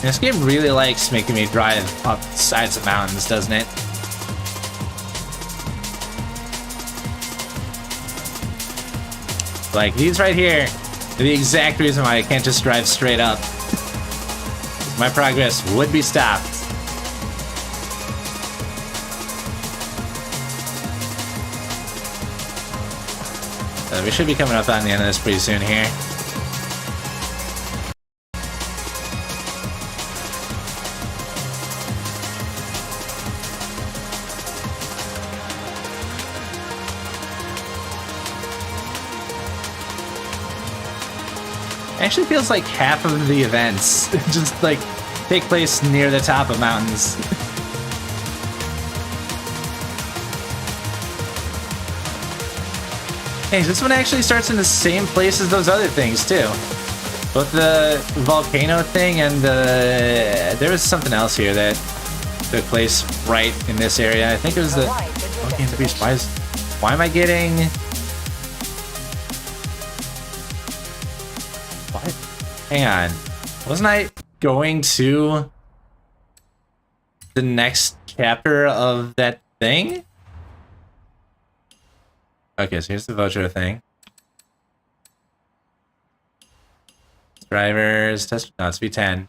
This game really likes making me drive up sides of mountains, doesn't it? Like, these right here are the exact reason why I can't just drive straight up. My progress would be stopped. We should be coming up on the end of this pretty soon here. Actually feels like half of the events just like take place near the top of mountains. Hey, this one actually starts in the same place as those other things too. Both the volcano thing and there was something else here that took place right in this area. I think it was the okay, the beast. Why am I getting? Hang on. Wasn't I going to the next chapter of that thing? Okay, so here's the voucher thing. Drivers, test. No, it's V10.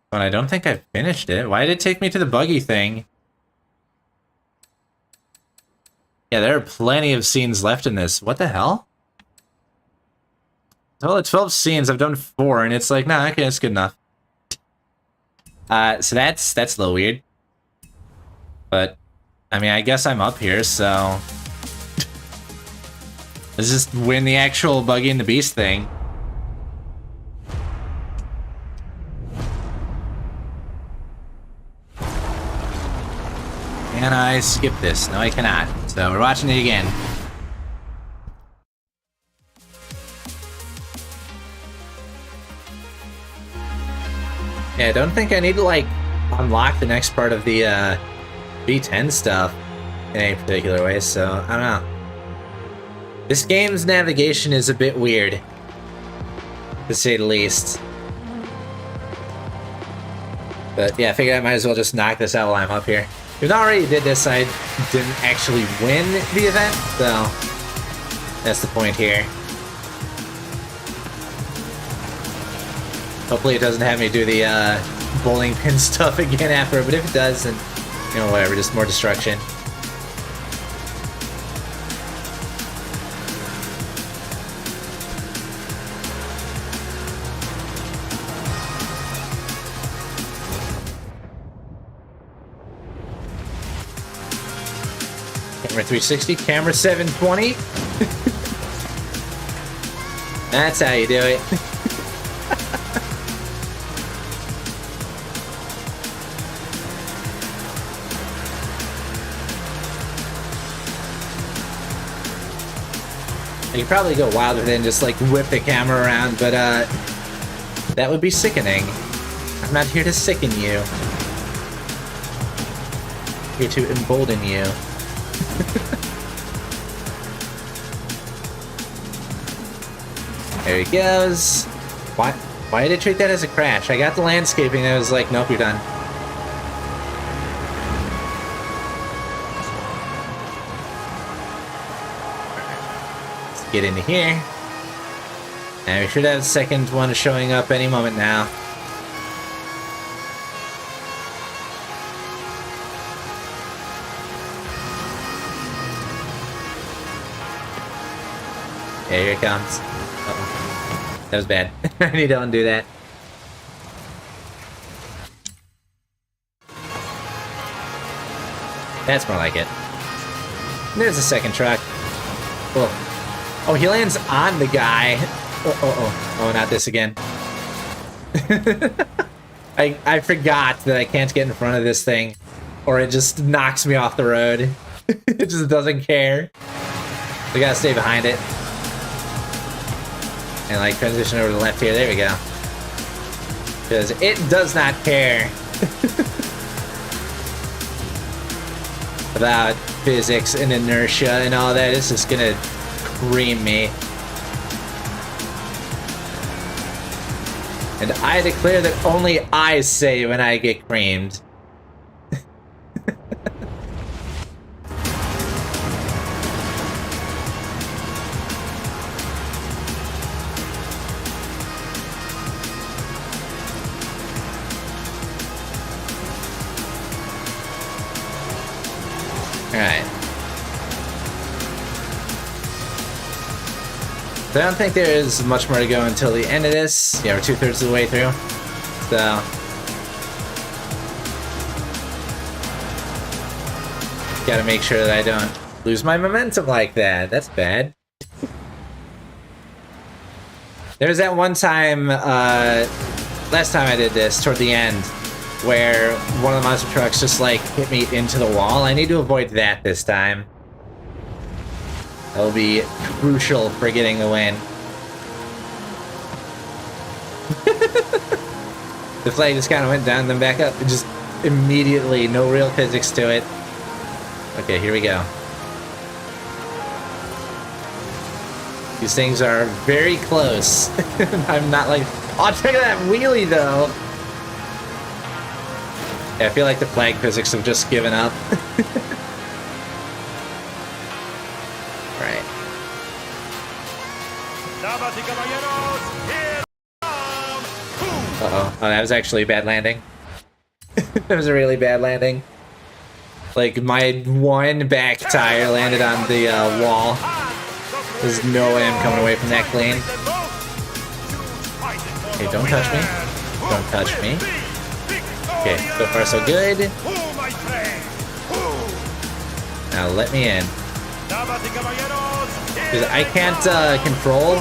But I don't think I finished it. Why did it take me to the buggy thing? Yeah, there are plenty of scenes left in this. What the hell? Total of 12 scenes, I've done 4, and it's like, nah, okay, that's good enough. So that's a little weird. But, I mean, I guess I'm up here, so... Let's just win the actual Buggy and the Beast thing. Can I skip this? No, I cannot. So we're watching it again. Yeah, I don't think I need to, like, unlock the next part of the, V10 stuff in any particular way, so, I don't know. This game's navigation is a bit weird, to say the least. But, yeah, I figured I might as well just knock this out while I'm up here. If I already did this, I didn't actually win the event, so that's the point here. Hopefully it doesn't have me do the bowling pin stuff again after, but if it does, then, you know, whatever, just more destruction. Camera 360, camera 720. That's how you do it. You could probably go wilder than just like whip the camera around, but that would be sickening. I'm not here to sicken you. I'm here to embolden you. There he goes. Why did I treat that as a crash? I got the landscaping and I was like, nope, you're done. Let's get into here. And we should have a second one showing up any moment now. Yeah, here it comes. Uh-oh. That was bad. I need to undo that. That's more like it. There's a second truck. Oh, he lands on the guy. Oh, not this again. I forgot that I can't get in front of this thing, or it just knocks me off the road. It just doesn't care. We gotta stay behind it. And like transition over to the left here, there we go. Because it does not care about physics and inertia and all that. It's just gonna cream me. And I declare that only I say when I get creamed. Alright. So I don't think there is much more to go until the end of this. Yeah, we're 2/3 of the way through. So gotta make sure that I don't lose my momentum like that. That's bad. There was that one time, last time I did this, toward the end, where one of the monster trucks just like hit me into the wall. I need to avoid that this time. That'll be crucial for getting the win. The flag just kind of went down, then back up. It just immediately, no real physics to it. Okay, here we go. These things are very close. I'm not like, oh, check out that wheelie though. Yeah, I feel like the flag physics have just given up. Right. Uh-oh. Oh, that was actually a bad landing. That was a really bad landing. Like, my one back tire landed on the wall. There's no way I'm coming away from that clean. Okay, don't touch me. Don't touch me. Okay, so far so good. Now let me in. Because I can't control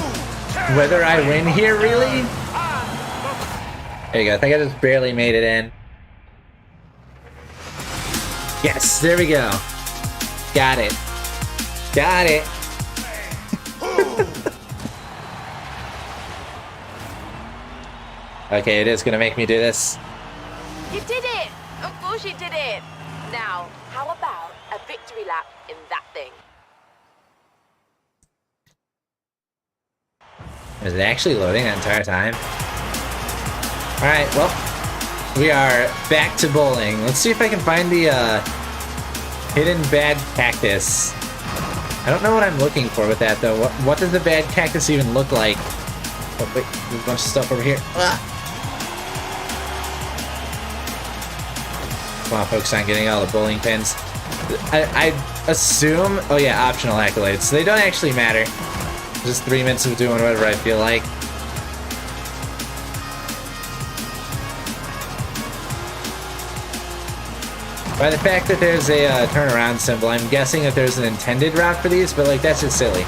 whether I win here, really. There you go, I think I just barely made it in. Yes, there we go. Got it. Got it. Okay, it is gonna make me do this. You did it! Of course you did it! Now, how about a victory lap in that thing? Was it actually loading that entire time? Alright, well, we are back to bowling. Let's see if I can find the hidden bad cactus. I don't know what I'm looking for with that, though. What does the bad cactus even look like? Oh, wait, there's a bunch of stuff over here. Ah. Come on, focus on getting all the bowling pins. I assume... Oh yeah, optional accolades. So they don't actually matter. Just 3 minutes of doing whatever I feel like. By the fact that there's a turnaround symbol, I'm guessing that there's an intended route for these, but like, that's just silly.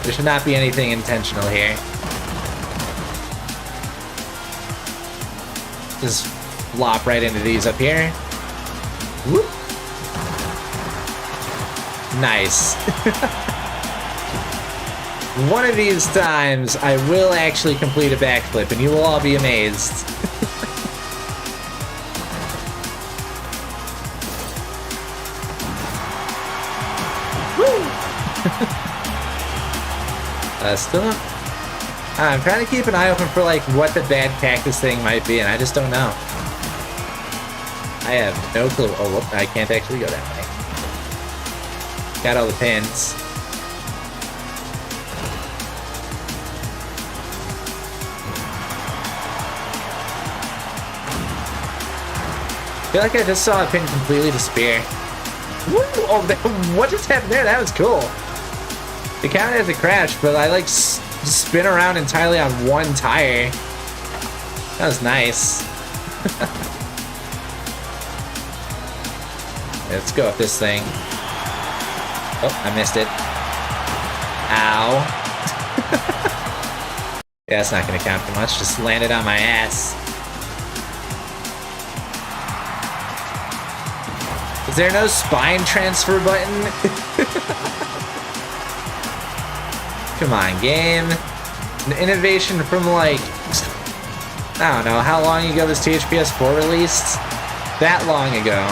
There should not be anything intentional here. Just flop right into these up here. Whoop. Nice. One of these times, I will actually complete a backflip, and you will all be amazed. Still, I'm trying to keep an eye open for like what the bad cactus thing might be, and I just don't know. I have no clue. Oh, whoop, I can't actually go that way. Got all the pins. I feel like I just saw a pin completely disappear. Woo! Oh, what just happened there? That was cool. It counted as a crash, but I like spin around entirely on one tire. That was nice. Let's go with this thing. Oh, I missed it. Ow. Yeah, that's not gonna count for much. Just landed on my ass. Is there no spine transfer button? Come on, game. An innovation from like, I don't know, how long ago was THPS 4 released? That long ago.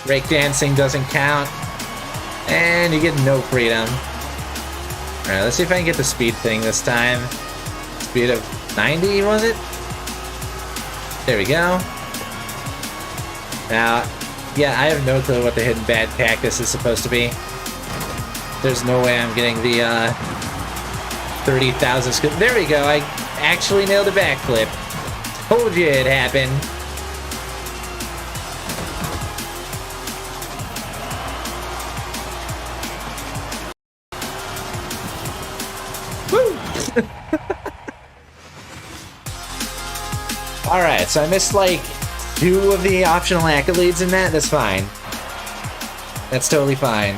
Breakdancing doesn't count. And you get no freedom. Alright, let's see if I can get the speed thing this time. Speed of 90, was it? There we go. Now, yeah, I have no clue what the hidden bad cactus is supposed to be. There's no way I'm getting the 30,000 skill. There we go. I actually nailed a backflip. Told you it happened. Woo! Alright, so I missed like 2 of the optional accolades in that. That's fine. That's totally fine.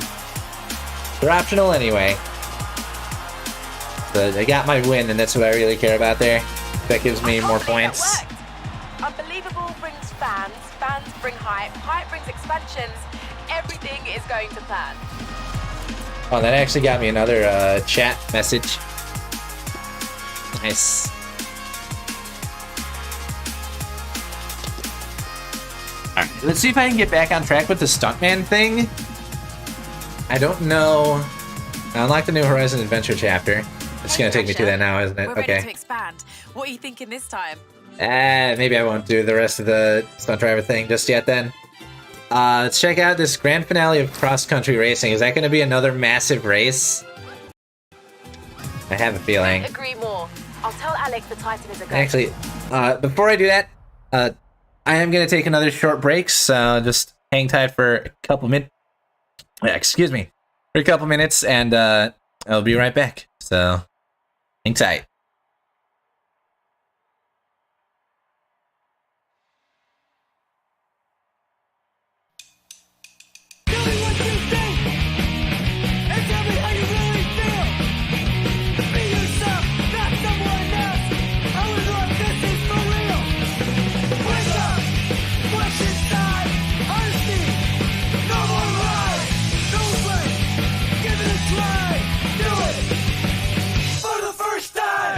They're optional anyway. But I got my win, and that's what I really care about there. That gives me more points. Unbelievable brings fans, fans bring hype, hype brings expansions. Everything is going to plan. Oh, that actually got me another chat message. Nice. Alright, let's see if I can get back on track with the stuntman thing. I don't know. I unlocked the new Horizon Adventure chapter. It's gonna take me to that now, isn't it? We're Okay. ready to expand. What are you thinking this time? Maybe I won't do the rest of the stunt driver thing just yet then. Let's check out this grand finale of cross-country racing. Is that gonna be another massive race? I have a feeling. Agree more. I'll tell Alex the Titan is a ghost. Actually, before I do that, I am gonna take another short break, so just hang tight for a couple minutes. Excuse me, for a couple minutes, and I'll be right back. So, hang tight. For the first time!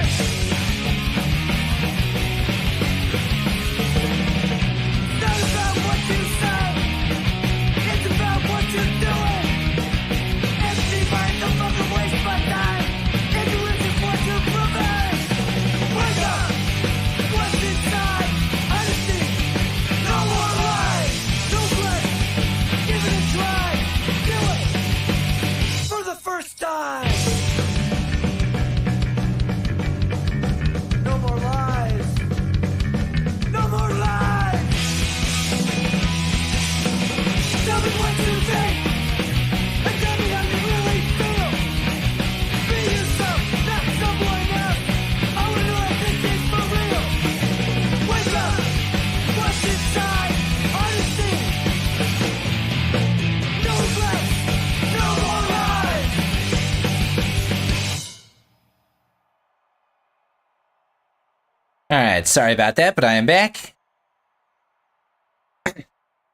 Alright, sorry about that, but I am back.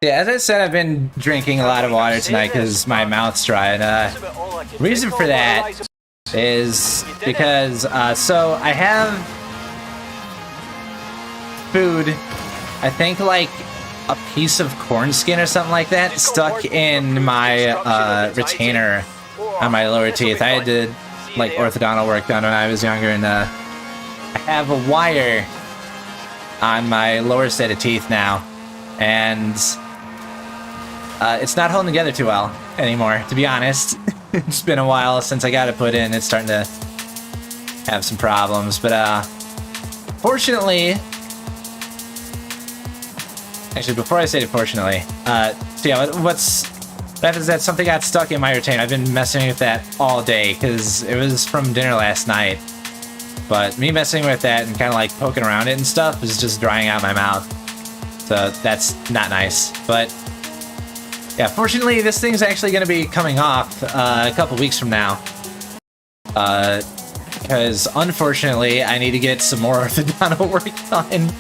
Yeah, as I said, I've been drinking a lot of water tonight because my mouth's dry, and reason for that is because, so I have food, I think like a piece of corn skin or something like that stuck in my retainer on my lower teeth. I had to like orthodontal work done when I was younger, and I have a wire on my lower set of teeth now, and it's not holding together too well anymore, to be honest. It's been a while since I got it put in. It's starting to have some problems, but fortunately, actually, before I say it, fortunately, so yeah, what happens is that something got stuck in my retainer. I've been messing with that all day because it was from dinner last night. But me messing with that and kind of like poking around it and stuff is just drying out my mouth. So that's not nice. But yeah, fortunately, this thing's actually going to be coming off a couple weeks from now. Because unfortunately, I need to get some more orthodontal work done.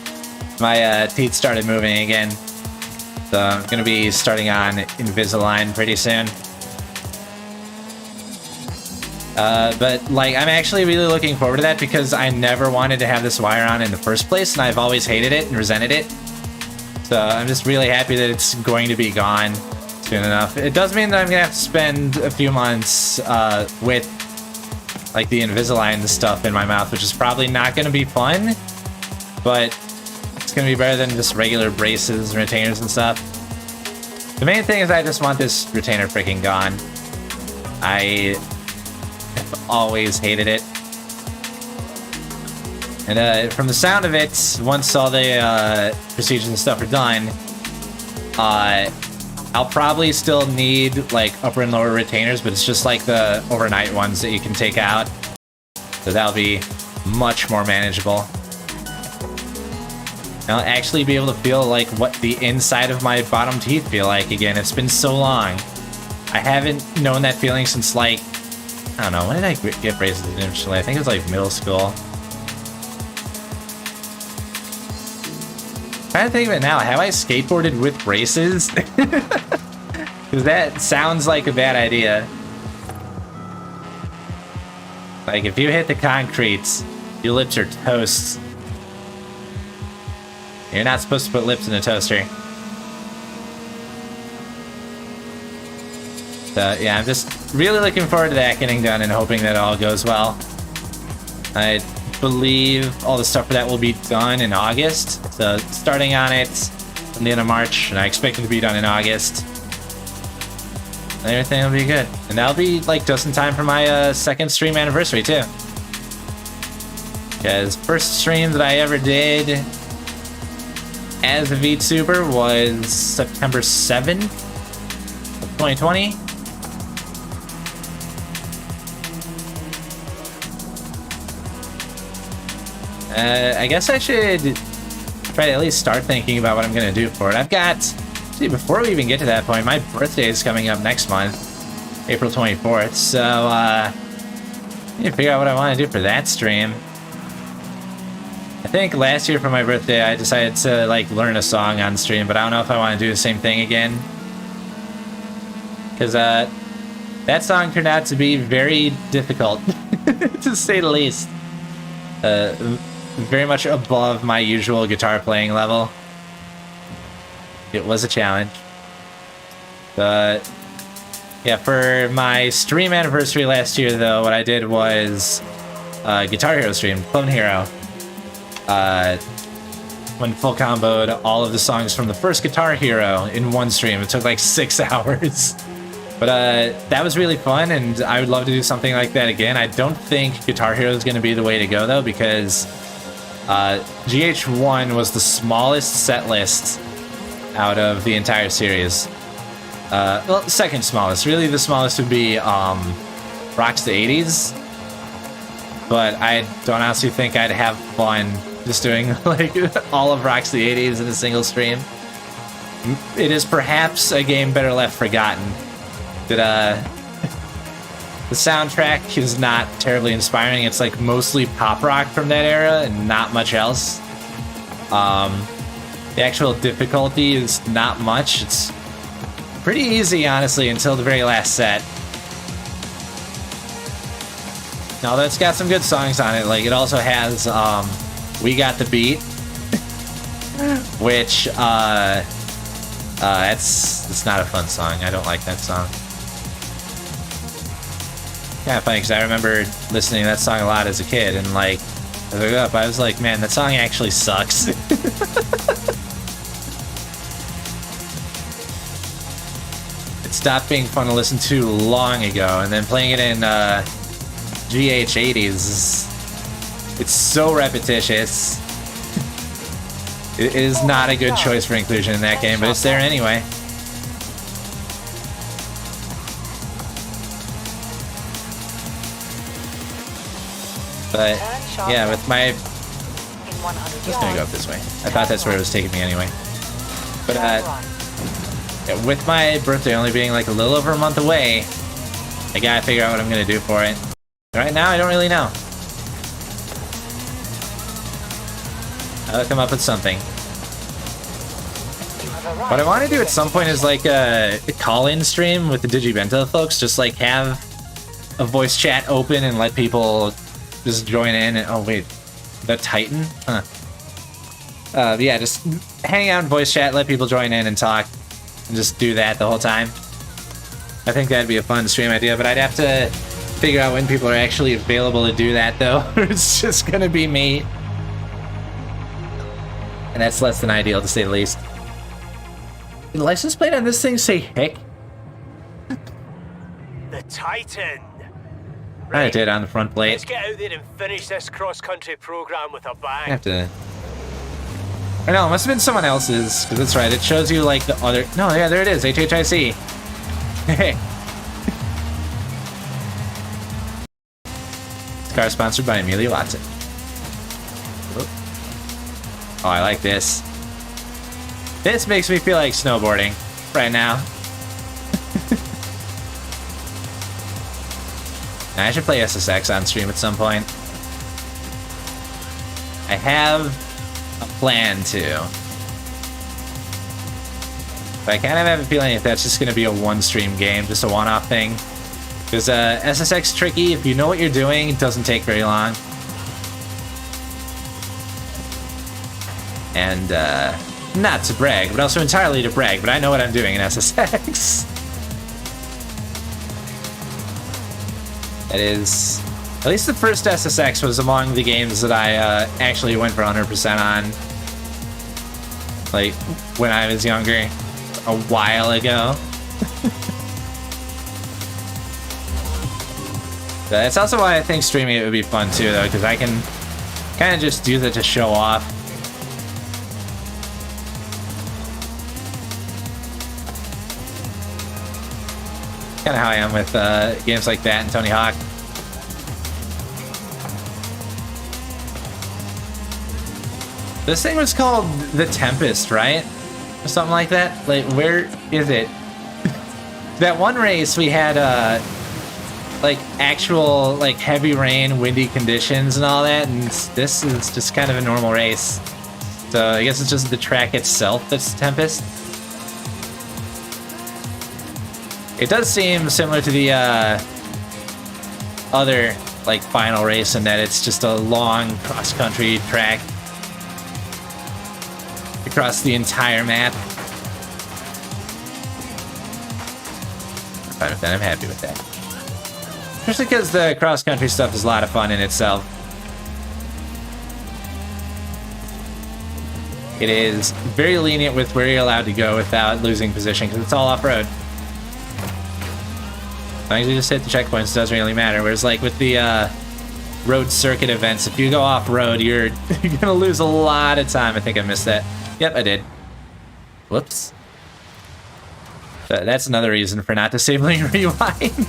My teeth started moving again. So I'm going to be starting on Invisalign pretty soon. But like, I'm actually really looking forward to that because I never wanted to have this wire on in the first place, and I've always hated it and resented it. So I'm just really happy that it's going to be gone soon enough. It does mean that I'm gonna have to spend a few months with like the Invisalign stuff in my mouth, which is probably not gonna be fun, but it's gonna be better than just regular braces and retainers and stuff. The main thing is I just want this retainer freaking gone. I have always hated it. And from the sound of it, once all the procedures and stuff are done, I'll probably still need like upper and lower retainers, but it's just like the overnight ones that you can take out. So that'll be much more manageable. And I'll actually be able to feel like what the inside of my bottom teeth feel like again. It's been so long. I haven't known that feeling since like, I don't know, when did I get braces initially? I think it was like middle school. Trying to think of it now. Have I skateboarded with braces? Because that sounds like a bad idea. Like, if you hit the concrete, your lips are toast. You're not supposed to put lips in a toaster. So, yeah, I'm just really looking forward to that getting done and hoping that it all goes well. I believe all the stuff for that will be done in August. So starting on it from the end of March, and I expect it to be done in August. And everything will be good. And that'll be like just in time for my second stream anniversary too. Because first stream that I ever did as a VTuber was September 7th of 2020. I guess I should try to at least start thinking about what I'm going to do for it. I've got... See, before we even get to that point, my birthday is coming up next month, April 24th, so, I need to figure out what I want to do for that stream. I think last year for my birthday, I decided to, like, learn a song on stream, but I don't know if I want to do the same thing again. Because, that song turned out to be very difficult, to say the least. Very much above my usual guitar playing level. It was a challenge. But yeah, for my stream anniversary last year though, what I did was Guitar Hero stream, Clone Hero. When full comboed all of the songs from the first Guitar Hero in one stream. It took like 6 hours. But that was really fun, and I would love to do something like that again. I don't think Guitar Hero is going to be the way to go, though, because GH1 was the smallest set list out of the entire series. Well, second smallest. Really, the smallest would be Rocks the 80s. But I don't honestly think I'd have fun just doing like all of Rocks the 80s in a single stream. It is perhaps a game better left forgotten. That the soundtrack is not terribly inspiring. It's like mostly pop rock from that era and not much else. The actual difficulty is not much. It's pretty easy, honestly, until the very last set. Now, that's got some good songs on it. Like, it also has We Got the Beat, which, it's not a fun song. I don't like that song. Kind of funny, because I remember listening to that song a lot as a kid, and, like, as I grew up, I was like, man, that song actually sucks. It stopped being fun to listen to long ago, and then playing it in GH80s, it's so repetitious. It is not a good choice for inclusion in that game, but it's there anyway. But yeah, with my... I'm just gonna go up this way. I thought that's where it was taking me anyway. But yeah, with my birthday only being like a little over a month away, I gotta figure out what I'm gonna do for it. Right now, I don't really know. I'll come up with something. What I want to do at some point is like a call-in stream with the Digibento folks. Just like have a voice chat open and let people just join in. And, oh wait, the Titan? Huh. Yeah, just hang out in voice chat, let people join in and talk, and just do that the whole time. I think that'd be a fun stream idea, but I'd have to figure out when people are actually available to do that, though. It's just gonna be me. And that's less than ideal, to say the least. Did the license plate on this thing say heck? The Titan. Right. I did on the front plate. Let's get out there and finish this cross-country program with a bang. I have to... Or no, it must have been someone else's, because that's right, it shows you like the other... No, yeah, there it is, HHIC. Hey. This car is sponsored by Amelia Watson. Oh, I like this. This makes me feel like snowboarding right now. I should play SSX on stream at some point. I have a plan to. But I kind of have a feeling if that's just going to be a one-stream game, just a one-off thing. Because SSX tricky, if you know what you're doing, it doesn't take very long. And, not to brag, but also entirely to brag, but I know what I'm doing in SSX. It is... At least the first SSX was among the games that I actually went for 100% on. Like, when I was younger. A while ago. That's also why I think streaming it would be fun too, though, because I can kind of just do that to show off. Kind of how I am with games like that and Tony Hawk. This thing was called The Tempest, right? Or something like that? Like, where is it? That one race we had, like, actual, like, heavy rain, windy conditions and all that, and this is just kind of a normal race. So I guess it's just the track itself that's Tempest. It does seem similar to the other, like, final race in that it's just a long cross-country track across the entire map. I'm fine with that. I'm happy with that. Especially because the cross-country stuff is a lot of fun in itself. It is very lenient with where you're allowed to go without losing position, because it's all off-road. As long as you just hit the checkpoints, it doesn't really matter. Whereas, like, with the road circuit events, if you go off-road, you're gonna lose a lot of time. I think I missed that. Yep, I did. Whoops. That's another reason for not disabling rewind.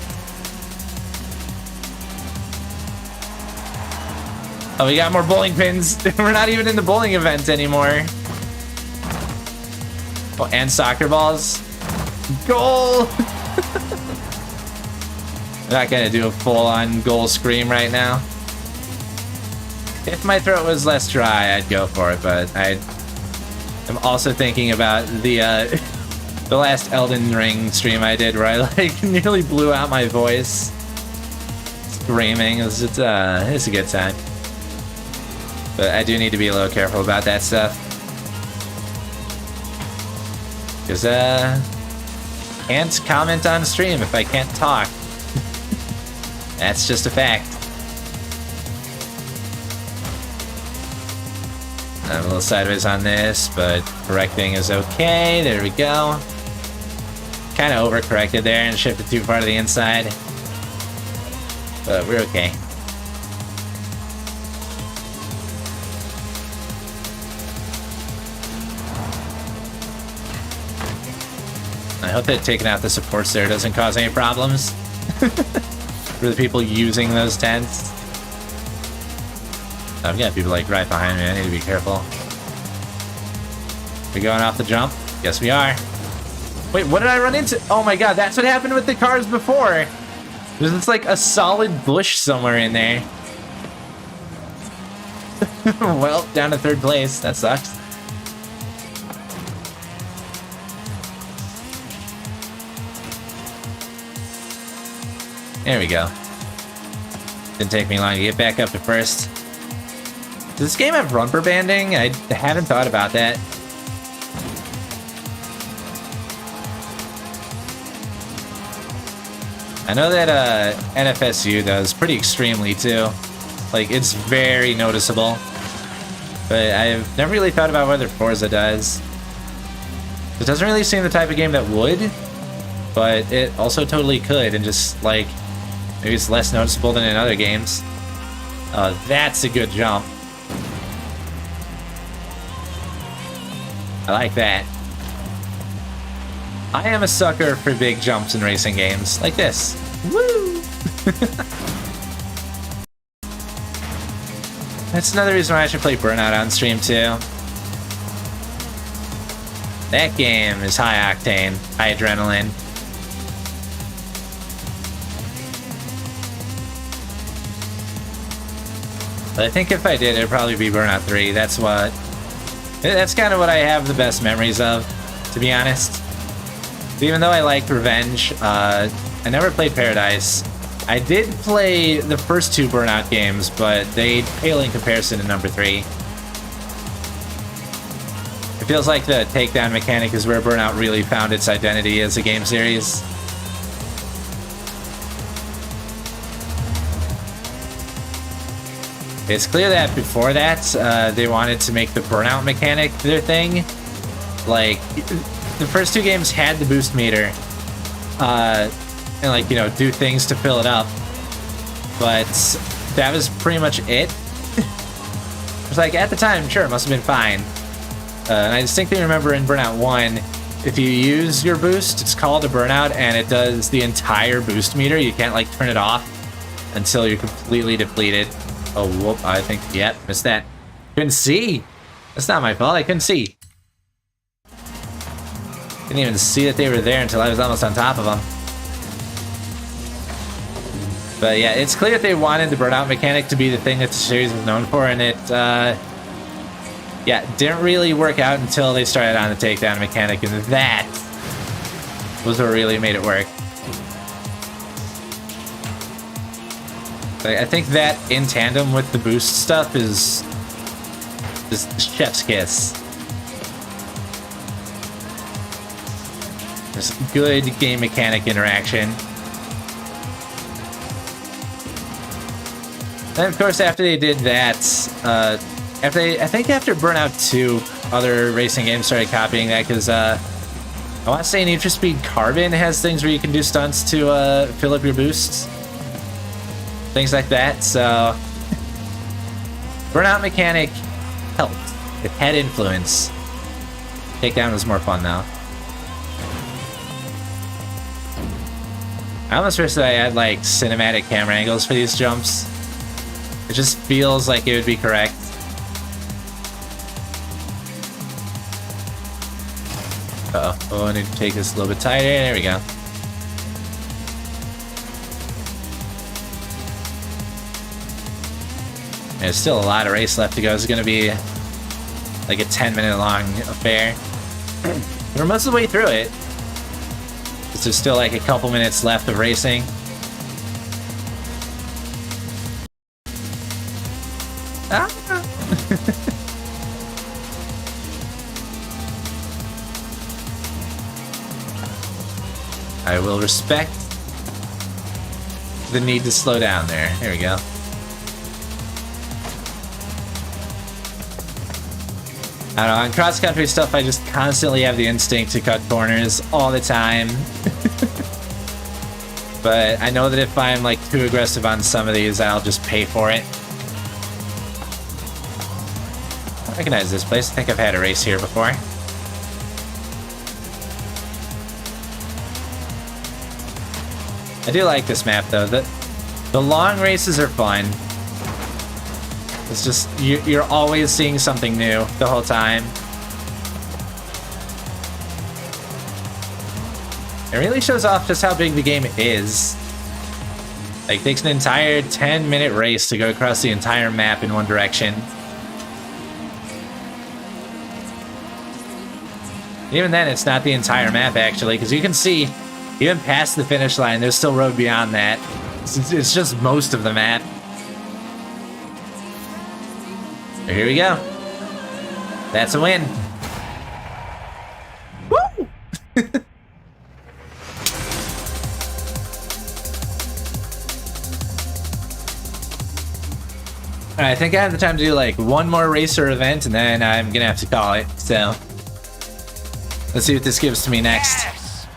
Oh, we got more bowling pins. We're not even in the bowling event anymore. Oh, and soccer balls. Goal! I'm not gonna do a full-on goal scream right now. If my throat was less dry, I'd go for it, but I'm also thinking about the last Elden Ring stream I did where I like nearly blew out my voice screaming. It's a good time. But I do need to be a little careful about that stuff. Because, can't comment on stream if I can't talk. That's just a fact. I'm a little sideways on this, but correcting is okay. There we go. Kind of overcorrected there and shifted too far to the inside. But we're okay. I hope that taking out the supports there doesn't cause any problems for the people using those tents. I've got people like right behind me. I need to be careful. We going off the jump? Yes, we are. Wait, what did I run into? Oh my god, that's what happened with the cars before. There's just like a solid bush somewhere in there. Well, down to 3rd place. That sucks. There we go. Didn't take me long to get back up to 1st. Does this game have rubber banding? I haven't thought about that. I know that NFSU does pretty extremely too. Like, it's very noticeable. But I've never really thought about whether Forza does. It doesn't really seem the type of game that would, but it also totally could, and just like maybe it's less noticeable than in other games. That's a good jump. I like that. I am a sucker for big jumps in racing games, like this. Woo! That's another reason why I should play Burnout on stream too. That game is high octane, high adrenaline. But I think if I did, it'd probably be Burnout 3. That's kind of what I have the best memories of, to be honest. Even though I liked Revenge, I never played Paradise. I did play the first 2 Burnout games, but they pale in comparison to number 3. It feels like the takedown mechanic is where Burnout really found its identity as a game series. It's clear that before that, they wanted to make the Burnout mechanic their thing. Like, the first 2 games had the boost meter, and like, you know, do things to fill it up. But that was pretty much it. It was like, at the time, sure, it must have been fine. And I distinctly remember in Burnout 1, if you use your boost, it's called a burnout, and it does the entire boost meter. You can't, like, turn it off until you're completely depleted. Oh, whoop, I think, yep, missed that. Couldn't see. That's not my fault, I couldn't see. Didn't even see that they were there until I was almost on top of them. But yeah, it's clear that they wanted the burnout mechanic to be the thing that the series was known for, and it, yeah, didn't really work out until they started on the takedown mechanic, and that was what really made it work. I think that, in tandem with the boost stuff, is chef's kiss. There's good game mechanic interaction. And of course, after they did that, I think after Burnout 2, other racing games started copying that, because I want to say Need for Speed Carbon has things where you can do stunts to fill up your boosts. Things like that, so Burnout mechanic helped. It had influence. Takedown was more fun though. I almost wish that I had like cinematic camera angles for these jumps. It just feels like it would be correct. Uh-oh. Oh, I need to take this a little bit tighter. There we go. There's still a lot of race left to go. It's gonna be like a 10-minute long affair. We're most of the way through it. There's still like a couple minutes left of racing. Ah. I will respect the need to slow down there. There we go. I don't know, on cross-country stuff, I just constantly have the instinct to cut corners all the time. But I know that if I'm like too aggressive on some of these, I'll just pay for it. I recognize this place. I think I've had a race here before. I do like this map though. The long races are fun. It's just, you're always seeing something new the whole time. It really shows off just how big the game is. Like, it takes an entire 10-minute race to go across the entire map in one direction. Even then, it's not the entire map, actually, because you can see, even past the finish line, there's still road beyond that. It's just most of the map. So here we go. That's a win. Woo! Alright, I think I have the time to do like one more racer event and then I'm gonna have to call it. So let's see what this gives to me next. Yes!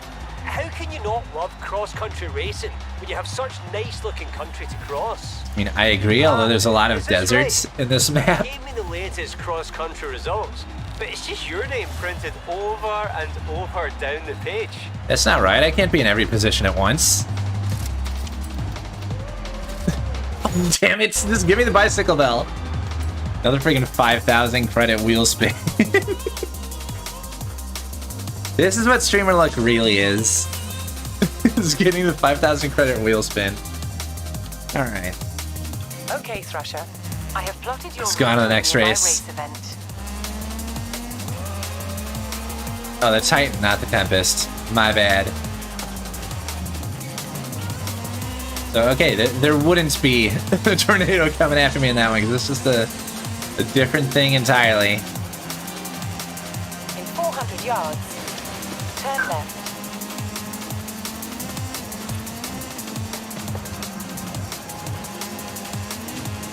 How can you not love cross-country racing when you have such nice-looking country to cross? I mean, I agree, although there's a lot of deserts in this map. You gave me the latest cross-country results, but it's just your name printed over and over down the page. That's not right. I can't be in every position at once. Oh, damn it. Just give me the bicycle bell. Another freaking 5,000 credit wheel spin. This is what streamer luck really is. Is getting the 5,000 credit wheel spin. Alright. Okay, Thrasher. I have plotted your Let's go on to the next race. Event. Oh, the Titan, not the Tempest. My bad. So, okay, there wouldn't be a tornado coming after me in that one, because it's just a different thing entirely. In 400 yards, turn left.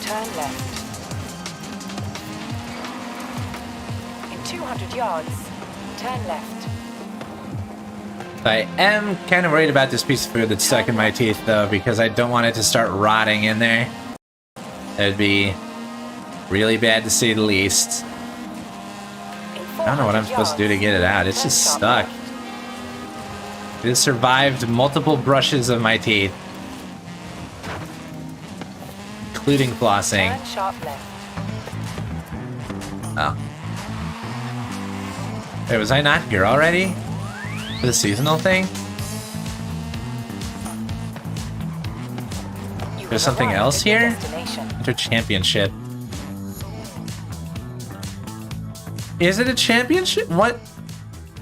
Turn left. In 200 yards, turn left. I am kind of worried about this piece of food that's stuck in my teeth, though, because I don't want it to start rotting in there. That'd be really bad to say the least. I don't know what I'm supposed to do to get it out. It's just stuck. It has survived multiple brushes of my teeth, including flossing. Turn sharp left. Oh. Wait, was I not here already? For the seasonal thing? There's something else here? Enter championship. Is it a championship? What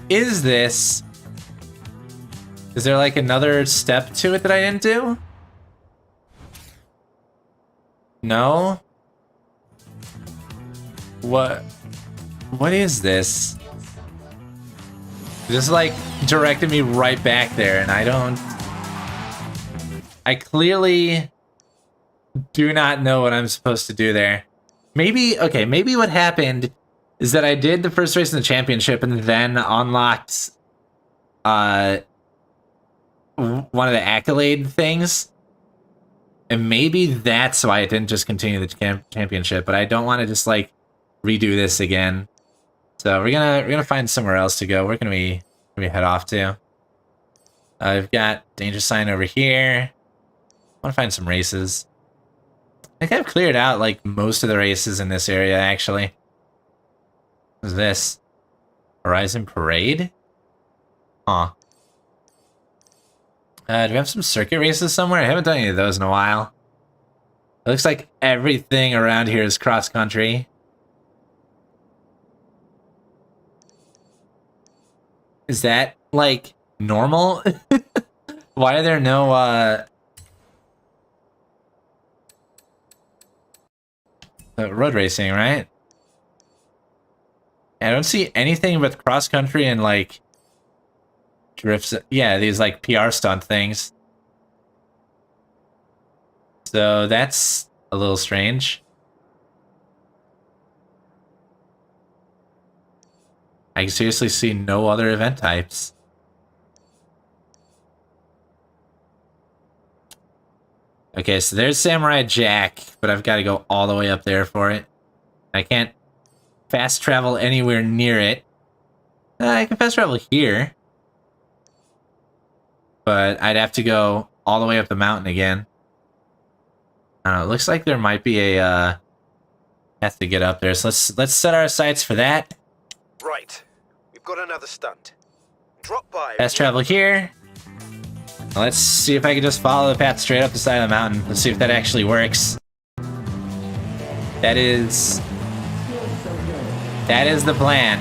is this? Is there like another step to it that I didn't do? No? What is this? Just like directed me right back there, and I clearly do not know what I'm supposed to do there. Maybe, okay, maybe what happened is that I did the first race in the championship and then unlocked one of the accolade things. And maybe that's why it didn't just continue the championship, but I don't want to just like redo this again. So we're gonna find somewhere else to go. Where can we head off to? I've got danger sign over here. I want to find some races. I think I've cleared out like most of the races in this area actually. What is this? Horizon Parade? Huh. Do we have some circuit races somewhere? I haven't done any of those in a while. It looks like everything around here is cross-country. Is that, like, normal? Why are there no, road racing, right? I don't see anything but cross-country and, like, drifts. Yeah, these, like, PR stunt things. So that's a little strange. I can seriously see no other event types. Okay, so there's Samurai Jack, but I've got to go all the way up there for it. I can't fast travel anywhere near it. I can fast travel here. But I'd have to go all the way up the mountain again. I don't know, it looks like there might be a path to get up there. So let's set our sights for that. Right. We've got another stunt. Drop by. Fast travel here. Let's see if I can just follow the path straight up the side of the mountain. Let's see if that actually works. That is the plan.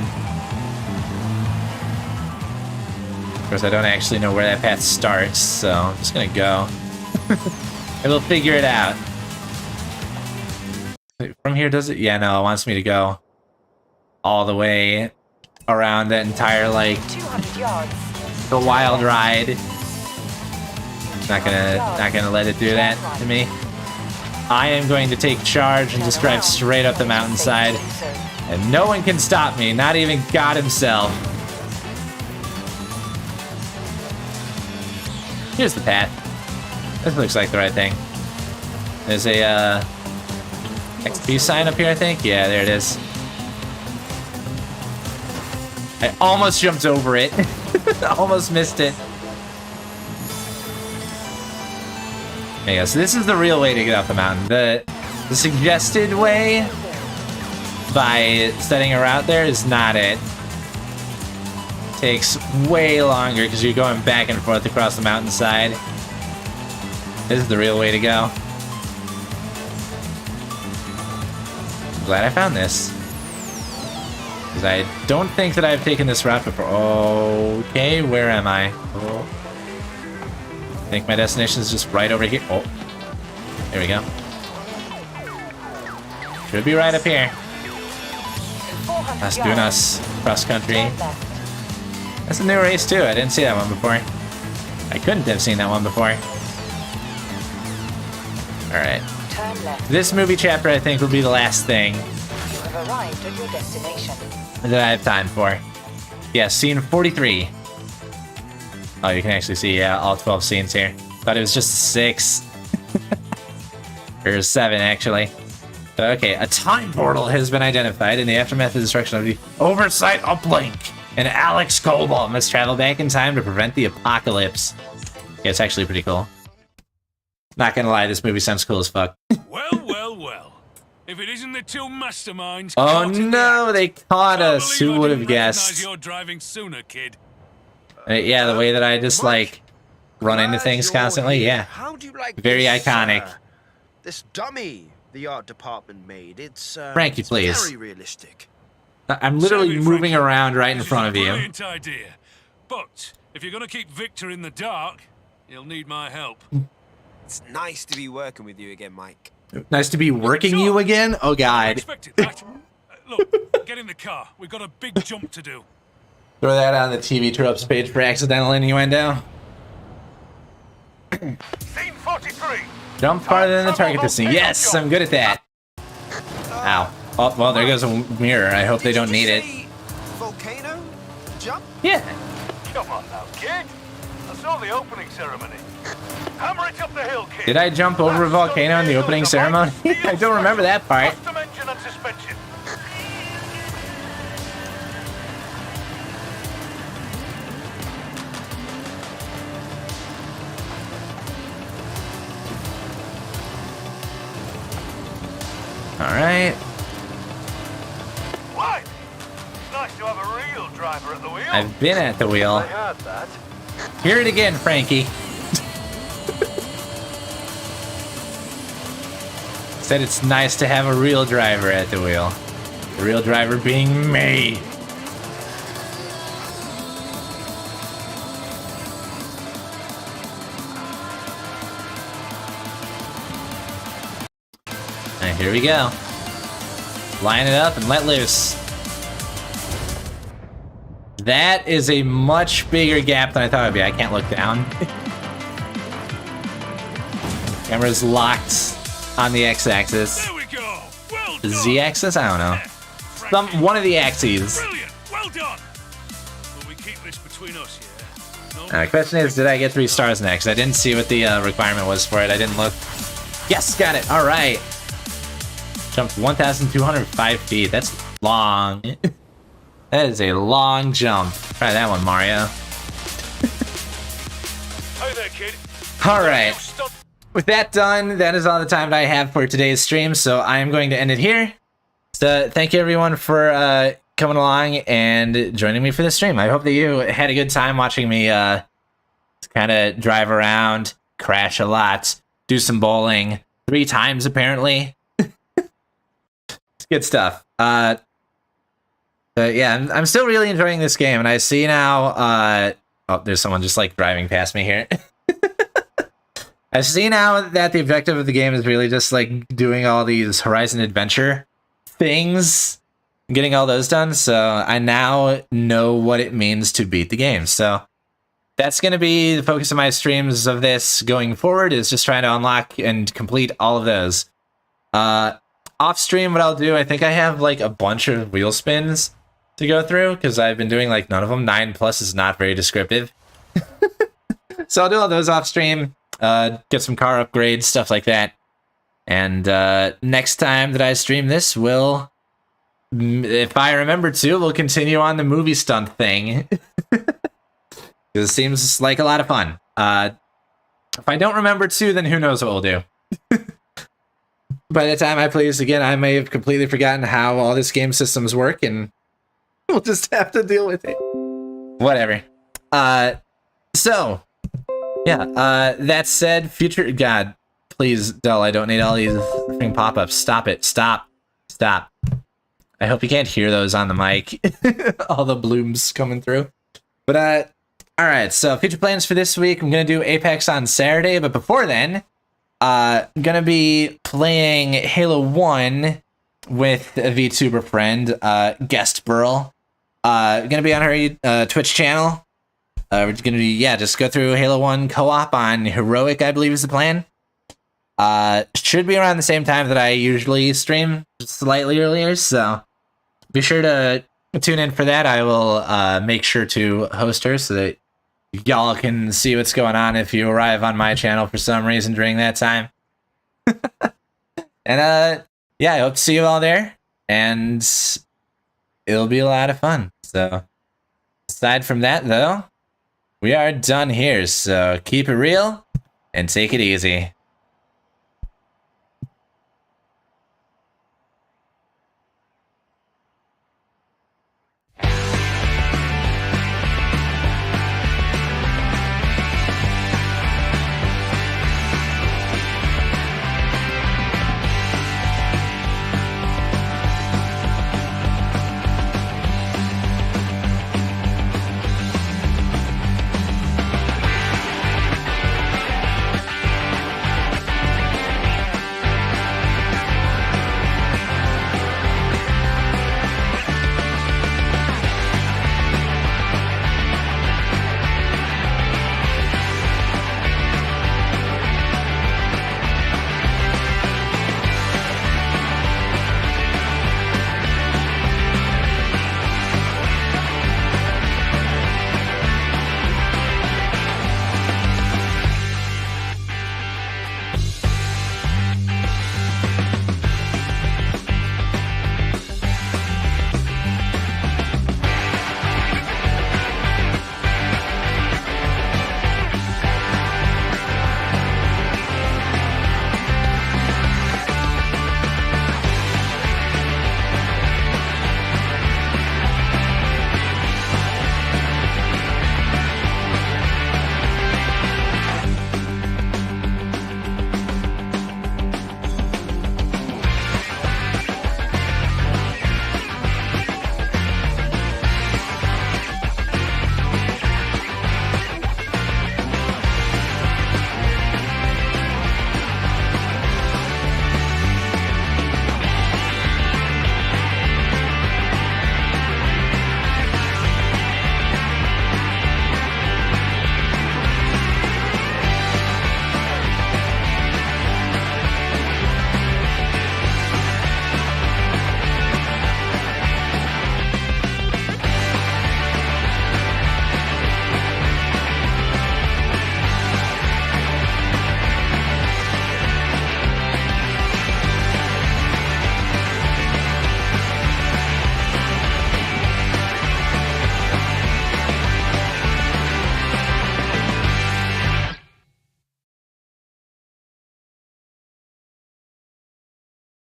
Of course, I don't actually know where that path starts, so I'm just gonna go. And we'll figure it out. From here, does it? Yeah, no, it wants me to go all the way around that entire, like, 200 yards. the wild ride. Not gonna let it do that to me. I am going to take charge and just drive straight up the mountainside. And no one can stop me, not even God himself. Here's the path. This looks like the right thing. There's a XP sign up here, I think. Yeah, there it is. I almost jumped over it. Almost missed it. Okay, yeah, so this is the real way to get up the mountain. The suggested way by setting a route there is not it. Takes way longer because you're going back and forth across the mountainside. This is the real way to go. I'm glad I found this. Because I don't think that I've taken this route before. Okay, where am I? Oh. I think my destination is just right over here. Oh, there we go. Should be right up here. Las Dunas, cross country. That's a new race too. I didn't see that one before. I couldn't have seen that one before. Alright. This movie chapter, I think, will be the last thing You have arrived at your destination. that I have time for. Yeah, scene 43. Oh, you can actually see, yeah, all 12 scenes here. Thought it was just 6. Or 7, actually. Okay, a time portal has been identified in the aftermath of the destruction of the Oversight Uplink. And Alex Cobalt must travel back in time to prevent the apocalypse. Yeah, it's actually pretty cool. Not gonna lie, this movie sounds cool as fuck. Well. If it isn't the two masterminds. Oh no, they caught us. Who would have guessed? You're driving sooner, kid. Yeah, the way that I just, like, run into things constantly. Yeah. How do you like Very this, iconic. This dummy the art department made. It's Frankie, it's please. very realistic. I'm literally moving around right in front of you. Brilliant idea. But if you're going to keep Victor in the dark, you'll need my help. It's nice to be working with you again, Mike. Nice to be working you again? Oh, God. Expected that. Look, get in the car. We've got a big jump to do. Throw that on the TV Tropes page for accidental innuendo. Scene 43. Jump farther than the target distance. Yes, I'm good at that. Ow. Oh, well, there goes a mirror. I hope they don't need it. Volcano? Jump? Yeah. Come on now, kid. I saw the opening ceremony. Hammer it up the hill, kid. Did I jump over a volcano in the opening ceremony? I don't remember that part. Custom engine and suspension. Alright. Why? It's nice to have a real driver at the wheel. I've been at the wheel. I heard that. Hear it again, Frankie. Said it's nice to have a real driver at the wheel. The real driver being me. Alright, here we go. Line it up and let loose. That is a much bigger gap than I thought it would be. I can't look down. Camera's locked on the x-axis. There we go. Well The done. z-axis? I don't know. One of the axes. Brilliant. Well done. But we keep this between us, yeah? No The question is, did I get 3 stars next? I didn't see what the requirement was for it. I didn't look. Yes, got it. All right. Jumped 1,205 feet. That's long. That is a long jump. Try that one, Mario. Hey there, kid. All right. Stop. With that done, that is all the time that I have for today's stream, so I am going to end it here. So thank you everyone for coming along and joining me for the stream. I hope that you had a good time watching me kind of drive around, crash a lot, do some bowling 3 times apparently. It's good stuff. But yeah, I'm still really enjoying this game, and I see now. Oh, there's someone just like driving past me here. I see now that the objective of the game is really just like doing all these Horizon Adventure things, getting all those done. So I now know what it means to beat the game. So that's going to be the focus of my streams of this going forward, is just trying to unlock and complete all of those. Off stream, what I'll do, I think I have like a bunch of wheel spins to go through because I've been doing like none of them. 9+ is not very descriptive. So I'll do all those off stream. Get some car upgrades, stuff like that. And next time that I stream this, we'll, if I remember to, we'll continue on the movie stunt thing. It seems like a lot of fun. If I don't remember to, then who knows what we'll do. By the time I play this again, I may have completely forgotten how all this game systems work, and we'll just have to deal with it. Whatever. So... yeah, that said, future... God, please, Del, I don't need all these freaking pop-ups. Stop it. Stop. Stop. I hope you can't hear those on the mic. All the blooms coming through. But, alright, so future plans for this week. I'm going to do Apex on Saturday, but before then, I'm going to be playing Halo 1 with a VTuber friend, Guest Burl. Going to be on her Twitch channel. We're just gonna be, yeah, just go through Halo 1 co-op on Heroic, I believe is the plan. Should be around the same time that I usually stream, just slightly earlier, so be sure to tune in for that. I will make sure to host her so that y'all can see what's going on if you arrive on my channel for some reason during that time. And yeah, I hope to see you all there, and it'll be a lot of fun. So aside from that, though, we are done here, so keep it real and take it easy.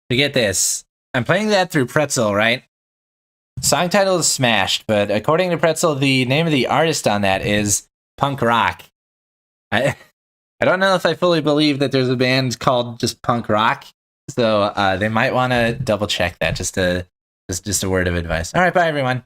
To get this, I'm playing that through Pretzel, right? Song title is Smashed, but according to Pretzel, the name of the artist on that is Punk Rock. I don't know if I fully believe that there's a band called just Punk Rock, so they might want to double check that. Just a word of advice. All right, bye everyone.